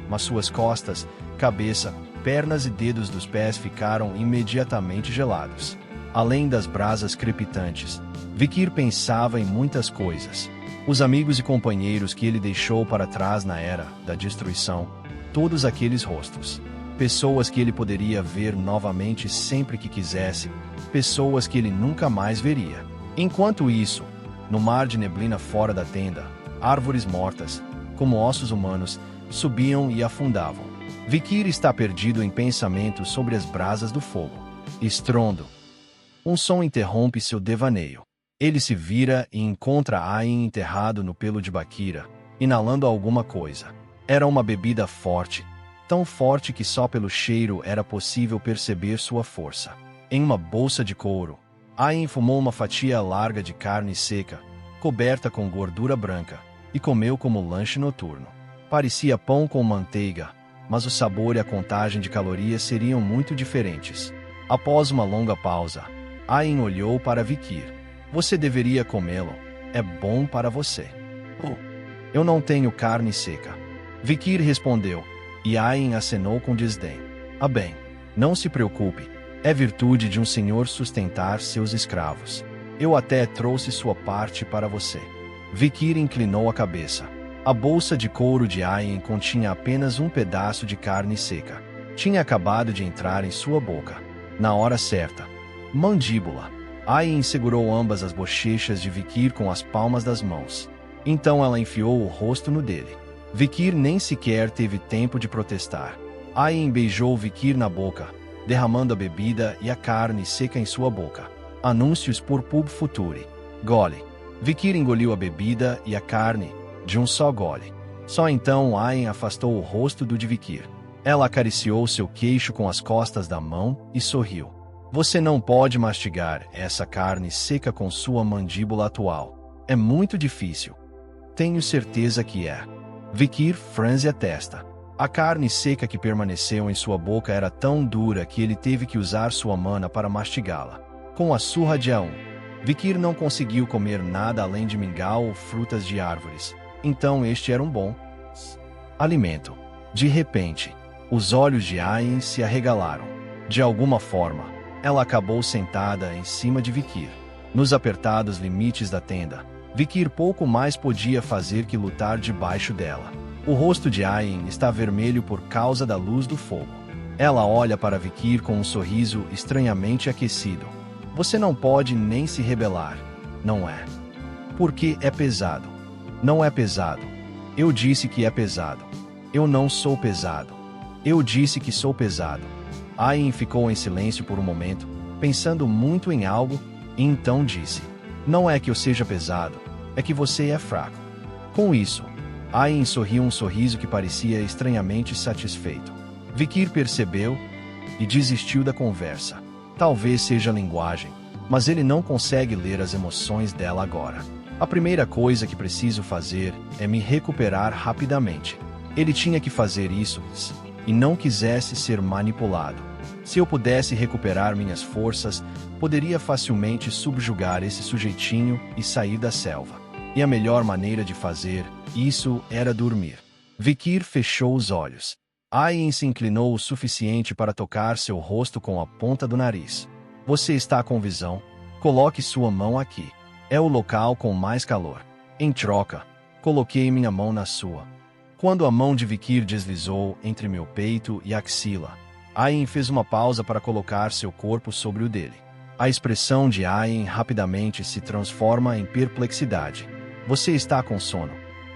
mas suas costas, cabeça, pernas e dedos dos pés ficaram imediatamente gelados. Além das brasas crepitantes, Vikir pensava em muitas coisas. Os amigos e companheiros que ele deixou para trás na era da destruição, todos aqueles rostos. Pessoas que ele poderia ver novamente sempre que quisesse, pessoas que ele nunca mais veria. Enquanto isso, no mar de neblina fora da tenda, árvores mortas, como ossos humanos, subiam e afundavam. Vikir está perdido em pensamentos sobre as brasas do fogo. Estrondo. Um som interrompe seu devaneio. Ele se vira e encontra Ayin enterrado no pelo de Bakira, inalando alguma coisa. Era uma bebida forte, tão forte que só pelo cheiro era possível perceber sua força. Em uma bolsa de couro, Ayin fumou uma fatia larga de carne seca, coberta com gordura branca, e comeu como lanche noturno. Parecia pão com manteiga, mas o sabor e a contagem de calorias seriam muito diferentes. Após uma longa pausa, Ayin olhou para Vikir. Você deveria comê-lo. É bom para você. Oh, eu não tenho carne seca. Vikir respondeu, e Ayin acenou com desdém. Ah bem, não se preocupe. É virtude de um senhor sustentar seus escravos. Eu até trouxe sua parte para você. Vikir inclinou a cabeça. A bolsa de couro de Ayin continha apenas um pedaço de carne seca. Tinha acabado de entrar em sua boca. Na hora certa. Mandíbula. Ayin segurou ambas as bochechas de Vikir com as palmas das mãos. Então ela enfiou o rosto no dele. Vikir nem sequer teve tempo de protestar. Ayin beijou Vikir na boca, derramando a bebida e a carne seca em sua boca. Anúncios por Pub Future. Gole. Vikir engoliu a bebida e a carne, de um só gole. Só então Ayin afastou o rosto do de Vikir. Ela acariciou seu queixo com as costas da mão e sorriu. Você não pode mastigar essa carne seca com sua mandíbula atual. É muito difícil. Tenho certeza que é. Vikir franze a testa. A carne seca que permaneceu em sua boca era tão dura que ele teve que usar sua mana para mastigá-la. Com a surra de Aum, Vikir não conseguiu comer nada além de mingau ou frutas de árvores. Então este era um bom alimento. De repente, os olhos de Ayin se arregalaram. De alguma forma, ela acabou sentada em cima de Vikir. Nos apertados limites da tenda, Vikir pouco mais podia fazer que lutar debaixo dela. O rosto de Ayin está vermelho por causa da luz do fogo. Ela olha para Vikir com um sorriso estranhamente aquecido. Você não pode nem se rebelar, não é? Porque é pesado. Não é pesado. Eu disse que é pesado. Eu não sou pesado. Eu disse que sou pesado. Ayin ficou em silêncio por um momento, pensando muito em algo, e então disse: Não é que eu seja pesado, é que você é fraco. Com isso, Ayin sorriu um sorriso que parecia estranhamente satisfeito. Vikir percebeu e desistiu da conversa. Talvez seja linguagem, mas ele não consegue ler as emoções dela agora. A primeira coisa que preciso fazer é me recuperar rapidamente. Ele tinha que fazer isso e não quisesse ser manipulado. Se eu pudesse recuperar minhas forças, poderia facilmente subjugar esse sujeitinho e sair da selva. E a melhor maneira de fazer isso era dormir. Vikir fechou os olhos. Ayin se inclinou o suficiente para tocar seu rosto com a ponta do nariz. Você está com visão? Coloque sua mão aqui. É o local com mais calor. Em troca, coloquei minha mão na sua. Quando a mão de Vikir deslizou entre meu peito e axila, Ayin fez uma pausa para colocar seu corpo sobre o dele. A expressão de Ayin rapidamente se transforma em perplexidade. Você está com sono?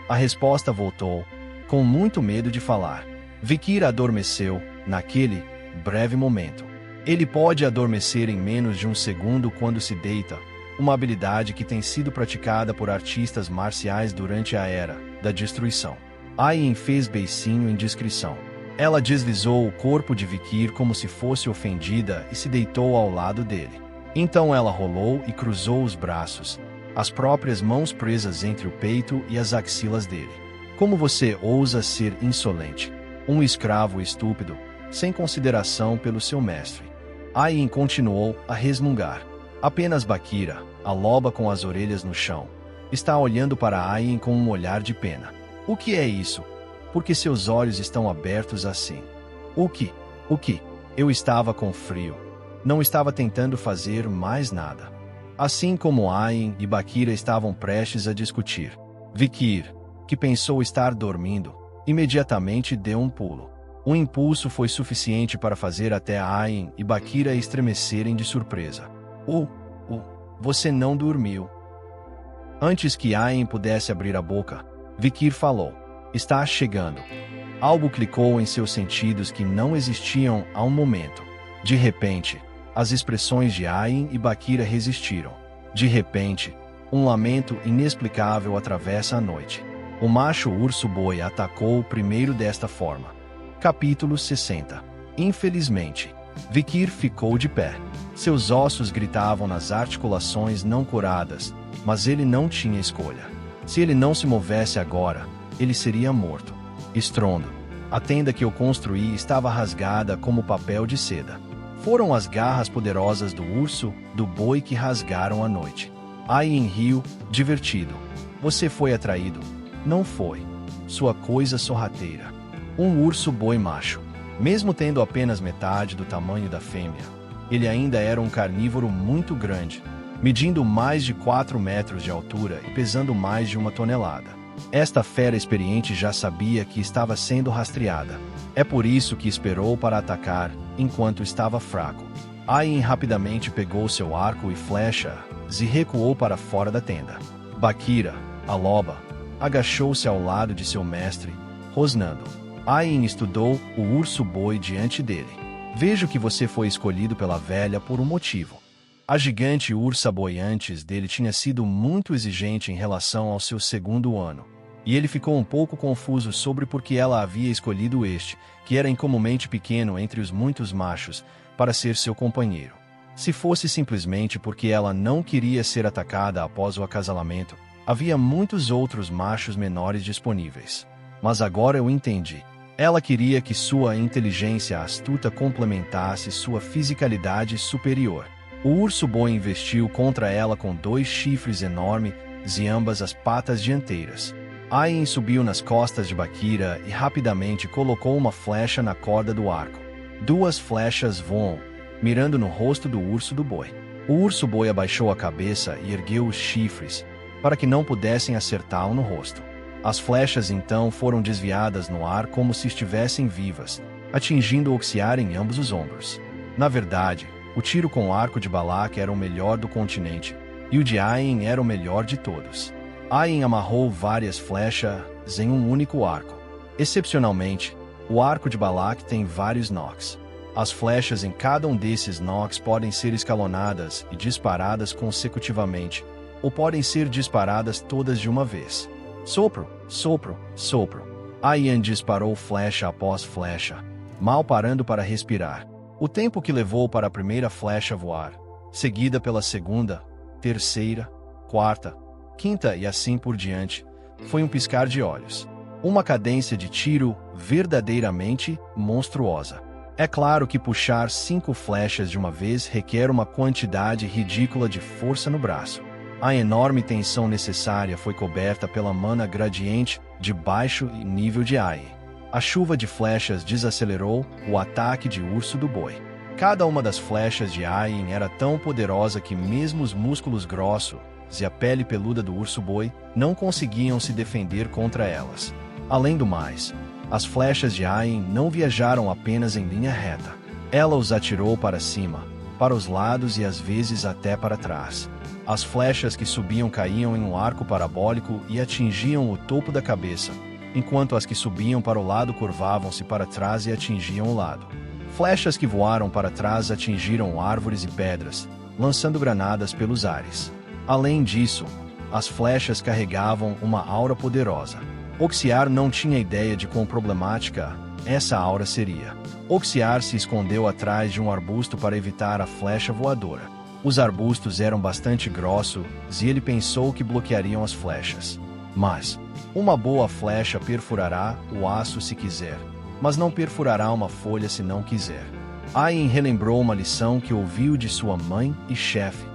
A resposta voltou, com muito medo de falar. Vikir adormeceu, naquele breve momento. Ele pode adormecer em menos de um segundo quando se deita, uma habilidade que tem sido praticada por artistas marciais durante a Era da Destruição. Ayin fez beicinho em discrição. Ela deslizou o corpo de Vikir como se fosse ofendida e se deitou ao lado dele. Então ela rolou e cruzou os braços, as próprias mãos presas entre o peito e as axilas dele. Como você ousa ser insolente? Um escravo estúpido, sem consideração pelo seu mestre. Ayin continuou a resmungar. Apenas Bakira, a loba com as orelhas no chão, está olhando para Ayin com um olhar de pena. O que é isso? Por que seus olhos estão abertos assim? O que? Eu estava com frio. Não estava tentando fazer mais nada. Assim como Ayin e Bakira estavam prestes a discutir, Vikir, que pensou estar dormindo, imediatamente deu um pulo. O impulso foi suficiente para fazer até Ayin e Bakira estremecerem de surpresa. Você não dormiu. Antes que Ayin pudesse abrir a boca, Vikir falou. Está chegando. Algo clicou em seus sentidos que não existiam há um momento. De repente, as expressões de Ayin e Bakira resistiram. De repente, um lamento inexplicável atravessa a noite. O macho urso-boi atacou primeiro desta forma. Capítulo 60. Infelizmente, Vikir ficou de pé. Seus ossos gritavam nas articulações não curadas, mas ele não tinha escolha. Se ele não se movesse agora, ele seria morto. Estrondo. A tenda que eu construí estava rasgada como papel de seda. Foram as garras poderosas do urso, do boi que rasgaram a noite. Ayin riu, divertido. Você foi atraído. Não foi. Sua coisa sorrateira. Um urso-boi macho. Mesmo tendo apenas metade do tamanho da fêmea, ele ainda era um carnívoro muito grande, medindo mais de 4 metros de altura e pesando mais de 1 tonelada. Esta fera experiente já sabia que estava sendo rastreada. É por isso que esperou para atacar, enquanto estava fraco. Ayin rapidamente pegou seu arco e flechas e recuou para fora da tenda. Bakira, a loba, agachou-se ao lado de seu mestre, rosnando. Ayin estudou o urso-boi diante dele. Vejo que você foi escolhido pela velha por um motivo. A gigante ursa-boi antes dele tinha sido muito exigente em relação ao seu segundo ano, e ele ficou um pouco confuso sobre por que ela havia escolhido este, que era incomumente pequeno entre os muitos machos, para ser seu companheiro. Se fosse simplesmente porque ela não queria ser atacada após o acasalamento, havia muitos outros machos menores disponíveis. Mas agora eu entendi. Ela queria que sua inteligência astuta complementasse sua fisicalidade superior. O urso-boi investiu contra ela com 2 chifres enormes e ambas as patas dianteiras. Ayin subiu nas costas de Bakira e rapidamente colocou uma flecha na corda do arco. 2 flechas voam, mirando no rosto do urso-do-boi. O urso-boi abaixou a cabeça e ergueu os chifres, para que não pudessem acertá-lo no rosto. As flechas então foram desviadas no ar como se estivessem vivas, atingindo Oxiar em ambos os ombros. Na verdade, o tiro com o arco de Balak era o melhor do continente, e o de Ayin era o melhor de todos. Ayin amarrou várias flechas em um único arco. Excepcionalmente, o arco de Balak tem vários nocks. As flechas em cada um desses nocks podem ser escalonadas e disparadas consecutivamente, ou podem ser disparadas todas de uma vez. Sopro, sopro, sopro. Ayin disparou flecha após flecha, mal parando para respirar. O tempo que levou para a primeira flecha voar, seguida pela segunda, terceira, quarta, quinta e assim por diante. Foi um piscar de olhos. Uma cadência de tiro verdadeiramente monstruosa. É claro que puxar 5 flechas de uma vez requer uma quantidade ridícula de força no braço. A enorme tensão necessária foi coberta pela mana gradiente de baixo nível de Ai. A chuva de flechas desacelerou o ataque de Urso do Boi. Cada uma das flechas de Ai era tão poderosa que mesmo os músculos grossos e a pele peluda do urso-boi não conseguiam se defender contra elas. Além do mais, as flechas de Ain não viajaram apenas em linha reta. Ela os atirou para cima, para os lados e às vezes até para trás. As flechas que subiam caíam em um arco parabólico e atingiam o topo da cabeça, enquanto as que subiam para o lado curvavam-se para trás e atingiam o lado. Flechas que voaram para trás atingiram árvores e pedras, lançando granadas pelos ares. Além disso, as flechas carregavam uma aura poderosa. Oxiar não tinha ideia de quão problemática essa aura seria. Oxiar se escondeu atrás de um arbusto para evitar a flecha voadora. Os arbustos eram bastante grossos e ele pensou que bloqueariam as flechas. Mas, uma boa flecha perfurará o aço se quiser, mas não perfurará uma folha se não quiser. Ain relembrou uma lição que ouviu de sua mãe e chefe,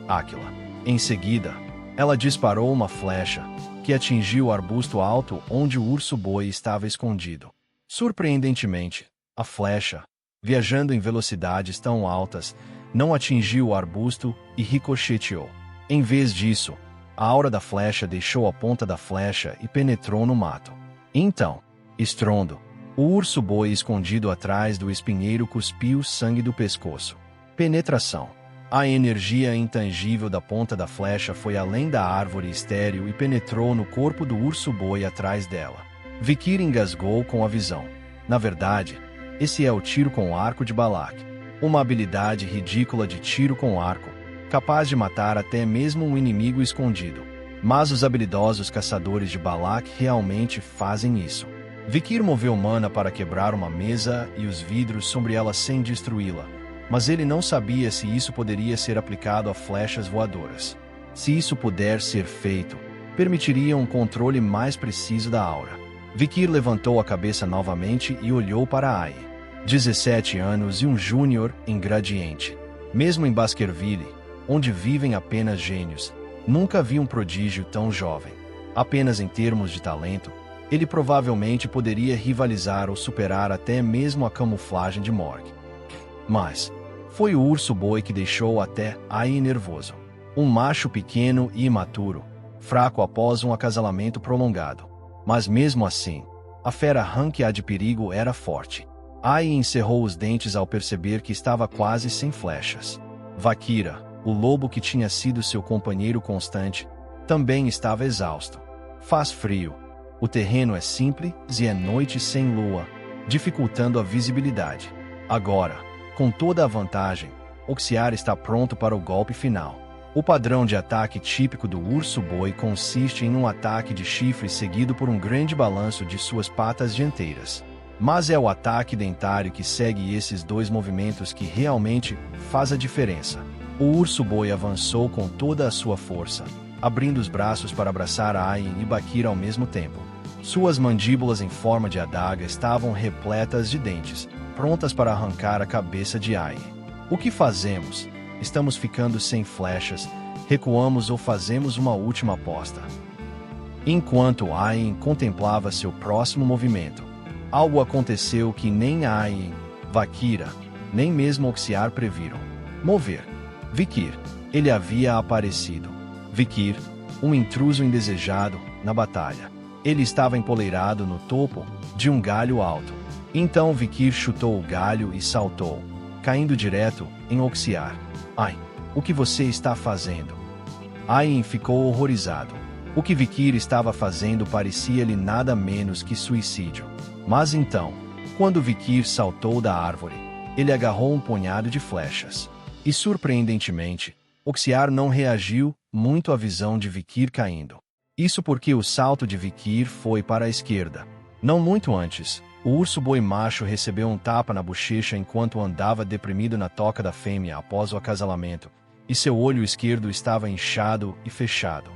Áquila. Em seguida, ela disparou uma flecha, que atingiu o arbusto alto onde o urso-boi estava escondido. Surpreendentemente, a flecha, viajando em velocidades tão altas, não atingiu o arbusto e ricocheteou. Em vez disso, a aura da flecha deixou a ponta da flecha e penetrou no mato. Então, estrondo, o urso-boi escondido atrás do espinheiro cuspiu sangue do pescoço. Penetração. A energia intangível da ponta da flecha foi além da árvore estéril e penetrou no corpo do urso-boi atrás dela. Vikir engasgou com a visão. Na verdade, esse é o tiro com arco de Balak. Uma habilidade ridícula de tiro com arco, capaz de matar até mesmo um inimigo escondido. Mas os habilidosos caçadores de Balak realmente fazem isso. Vikir moveu mana para quebrar uma mesa e os vidros sobre ela sem destruí-la. Mas ele não sabia se isso poderia ser aplicado a flechas voadoras. Se isso puder ser feito, permitiria um controle mais preciso da aura. Vikir levantou a cabeça novamente e olhou para Ai. 17 anos e um júnior em Gradiente. Mesmo em Baskerville, onde vivem apenas gênios, nunca vi um prodígio tão jovem. Apenas em termos de talento, ele provavelmente poderia rivalizar ou superar até mesmo a camuflagem de Morg. Mas foi o urso-boi que deixou até Ai nervoso. Um macho pequeno e imaturo, fraco após um acasalamento prolongado. Mas mesmo assim, a fera ranqueada de perigo era forte. Ai encerrou os dentes ao perceber que estava quase sem flechas. Vakira, o lobo que tinha sido seu companheiro constante, também estava exausto. Faz frio. O terreno é simples e é noite sem lua, dificultando a visibilidade. Agora, com toda a vantagem, Oxiar está pronto para o golpe final. O padrão de ataque típico do urso-boi consiste em um ataque de chifre seguido por um grande balanço de suas patas dianteiras. Mas é o ataque dentário que segue esses dois movimentos que realmente faz a diferença. O urso-boi avançou com toda a sua força, abrindo os braços para abraçar Ain e Bakir ao mesmo tempo. Suas mandíbulas em forma de adaga estavam repletas de dentes, prontas para arrancar a cabeça de Ain. O que fazemos? Estamos ficando sem flechas, recuamos ou fazemos uma última aposta? Enquanto Ain contemplava seu próximo movimento, algo aconteceu que nem Ain, Vakira, nem mesmo Oxiar previram. Mover. Vikir. Ele havia aparecido. Vikir, um intruso indesejado, na batalha. Ele estava empoleirado no topo de um galho alto. Então Vikir chutou o galho e saltou, caindo direto em Oxiar. Ai, o que você está fazendo? Ain ficou horrorizado. O que Vikir estava fazendo parecia-lhe nada menos que suicídio. Mas então, quando Vikir saltou da árvore, ele agarrou um punhado de flechas. E surpreendentemente, Oxiar não reagiu muito à visão de Vikir caindo. Isso porque o salto de Vikir foi para a esquerda. Não muito antes, o urso-boi macho recebeu um tapa na bochecha enquanto andava deprimido na toca da fêmea após o acasalamento, e seu olho esquerdo estava inchado e fechado.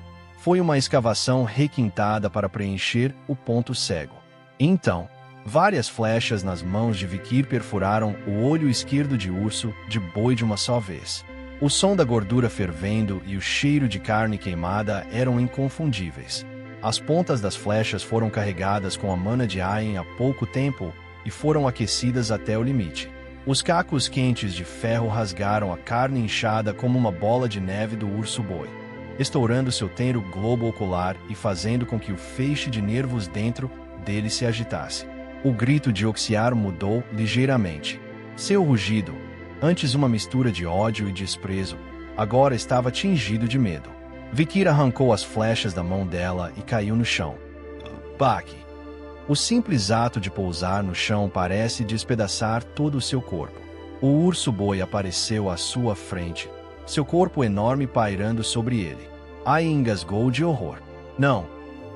Foi uma escavação requintada para preencher o ponto cego. Então, várias flechas nas mãos de Vikir perfuraram o olho esquerdo de urso de boi de uma só vez. O som da gordura fervendo e o cheiro de carne queimada eram inconfundíveis. As pontas das flechas foram carregadas com a mana de Ain há pouco tempo e foram aquecidas até o limite. Os cacos quentes de ferro rasgaram a carne inchada como uma bola de neve do urso-boi, estourando seu tenro globo ocular e fazendo com que o feixe de nervos dentro dele se agitasse. O grito de Oxiar mudou ligeiramente. Seu rugido, antes uma mistura de ódio e desprezo, agora estava tingido de medo. Vikir arrancou as flechas da mão dela e caiu no chão. Baque! O simples ato de pousar no chão parece despedaçar todo o seu corpo. O urso-boi apareceu à sua frente, seu corpo enorme pairando sobre ele. Ain engasgou de horror. Não!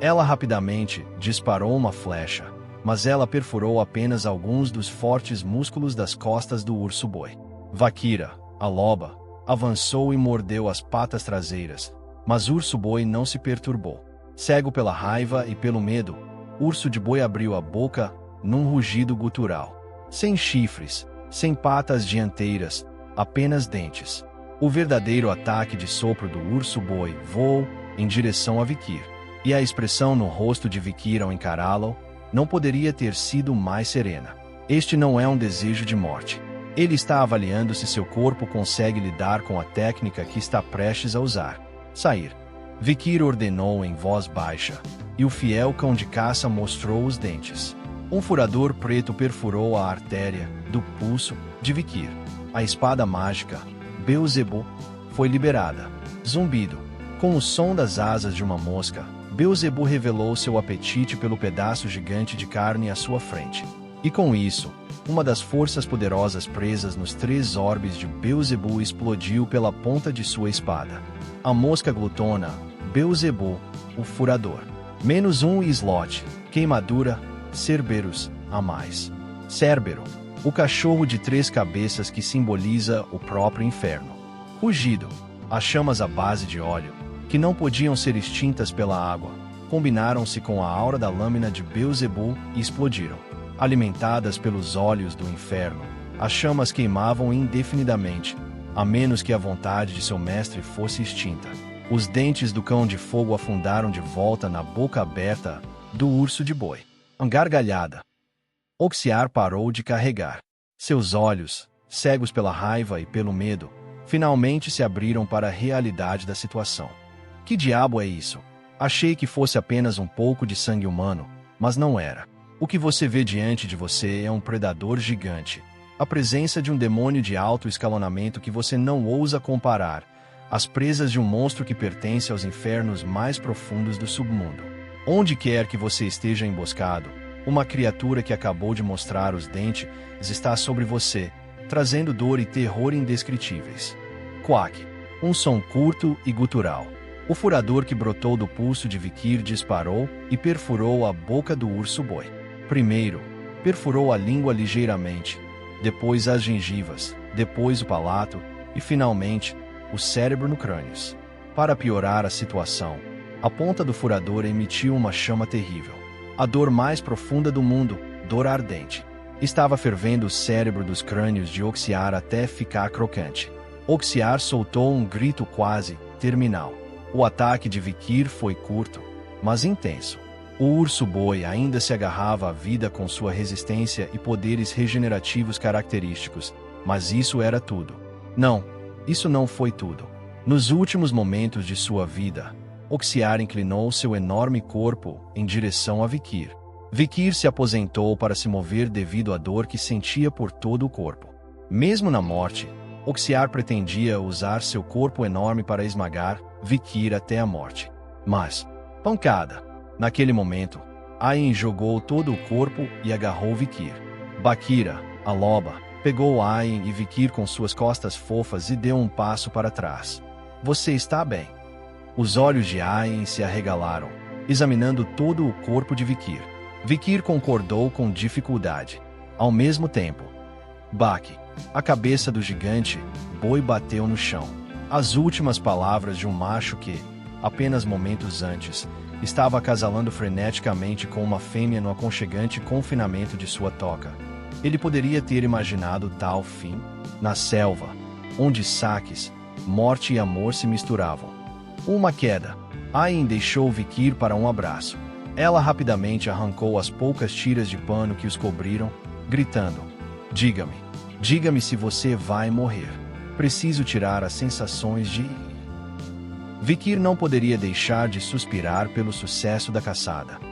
Ela rapidamente disparou uma flecha, mas ela perfurou apenas alguns dos fortes músculos das costas do urso-boi. Vakira, a loba, avançou e mordeu as patas traseiras, mas urso-boi não se perturbou. Cego pela raiva e pelo medo, urso de boi abriu a boca num rugido gutural. Sem chifres, sem patas dianteiras, apenas dentes. O verdadeiro ataque de sopro do urso-boi voou em direção a Vikir, e a expressão no rosto de Vikir ao encará-lo não poderia ter sido mais serena. Este não é um desejo de morte. Ele está avaliando se seu corpo consegue lidar com a técnica que está prestes a usar. Sair. Vikir ordenou em voz baixa, e o fiel cão de caça mostrou os dentes. Um furador preto perfurou a artéria do pulso de Vikir. A espada mágica, Beelzebub, foi liberada. Zumbido. Com o som das asas de uma mosca, Beelzebub revelou seu apetite pelo pedaço gigante de carne à sua frente. E com isso, uma das forças poderosas presas nos 3 orbes de Beelzebub explodiu pela ponta de sua espada. A mosca glutona, Beelzebub, o furador. -1 slot, queimadura, Cerberus, a mais. Cérbero, o cachorro de 3 cabeças que simboliza o próprio inferno. Rugido, as chamas à base de óleo, que não podiam ser extintas pela água, combinaram-se com a aura da lâmina de Beelzebub e explodiram. Alimentadas pelos olhos do inferno, as chamas queimavam indefinidamente, a menos que a vontade de seu mestre fosse extinta. Os dentes do cão de fogo afundaram de volta na boca aberta do urso de boi. Gargalhada. Oxiar parou de carregar. Seus olhos, cegos pela raiva e pelo medo, finalmente se abriram para a realidade da situação. Que diabo é isso? Achei que fosse apenas um pouco de sangue humano, mas não era. O que você vê diante de você é um predador gigante. A presença de um demônio de alto escalonamento que você não ousa comparar. As presas de um monstro que pertence aos infernos mais profundos do submundo. Onde quer que você esteja emboscado, uma criatura que acabou de mostrar os dentes está sobre você, trazendo dor e terror indescritíveis. Quack! Um som curto e gutural. O furador que brotou do pulso de Vikir disparou e perfurou a boca do urso-boi. Primeiro, perfurou a língua ligeiramente, depois as gengivas, depois o palato e, finalmente, o cérebro no crânio. Para piorar a situação, a ponta do furador emitiu uma chama terrível. A dor mais profunda do mundo, dor ardente. Estava fervendo o cérebro dos crânios de Oxiar até ficar crocante. Oxiar soltou um grito quase terminal. O ataque de Vikir foi curto, mas intenso. O urso-boi ainda se agarrava à vida com sua resistência e poderes regenerativos característicos, mas isso era tudo. Não, isso não foi tudo. Nos últimos momentos de sua vida, Oxiar inclinou seu enorme corpo em direção a Vikir. Vikir se aposentou para se mover devido à dor que sentia por todo o corpo. Mesmo na morte, Oxiar pretendia usar seu corpo enorme para esmagar Vikir até a morte. Mas, pancada! Naquele momento, Ain jogou todo o corpo e agarrou Vikir. Bakira, a loba, pegou Ain e Vikir com suas costas fofas e deu um passo para trás. Você está bem? Os olhos de Ain se arregalaram, examinando todo o corpo de Vikir. Vikir concordou com dificuldade. Ao mesmo tempo, Bak, a cabeça do gigante, boi bateu no chão. As últimas palavras de um macho que, apenas momentos antes, estava acasalando freneticamente com uma fêmea no aconchegante confinamento de sua toca. Ele poderia ter imaginado tal fim? Na selva, onde saques, morte e amor se misturavam. Uma queda. Ayn deixou Vicky ir para um abraço. Ela rapidamente arrancou as poucas tiras de pano que os cobriram, gritando: diga-me se você vai morrer. Preciso tirar as sensações de... Vicky não poderia deixar de suspirar pelo sucesso da caçada.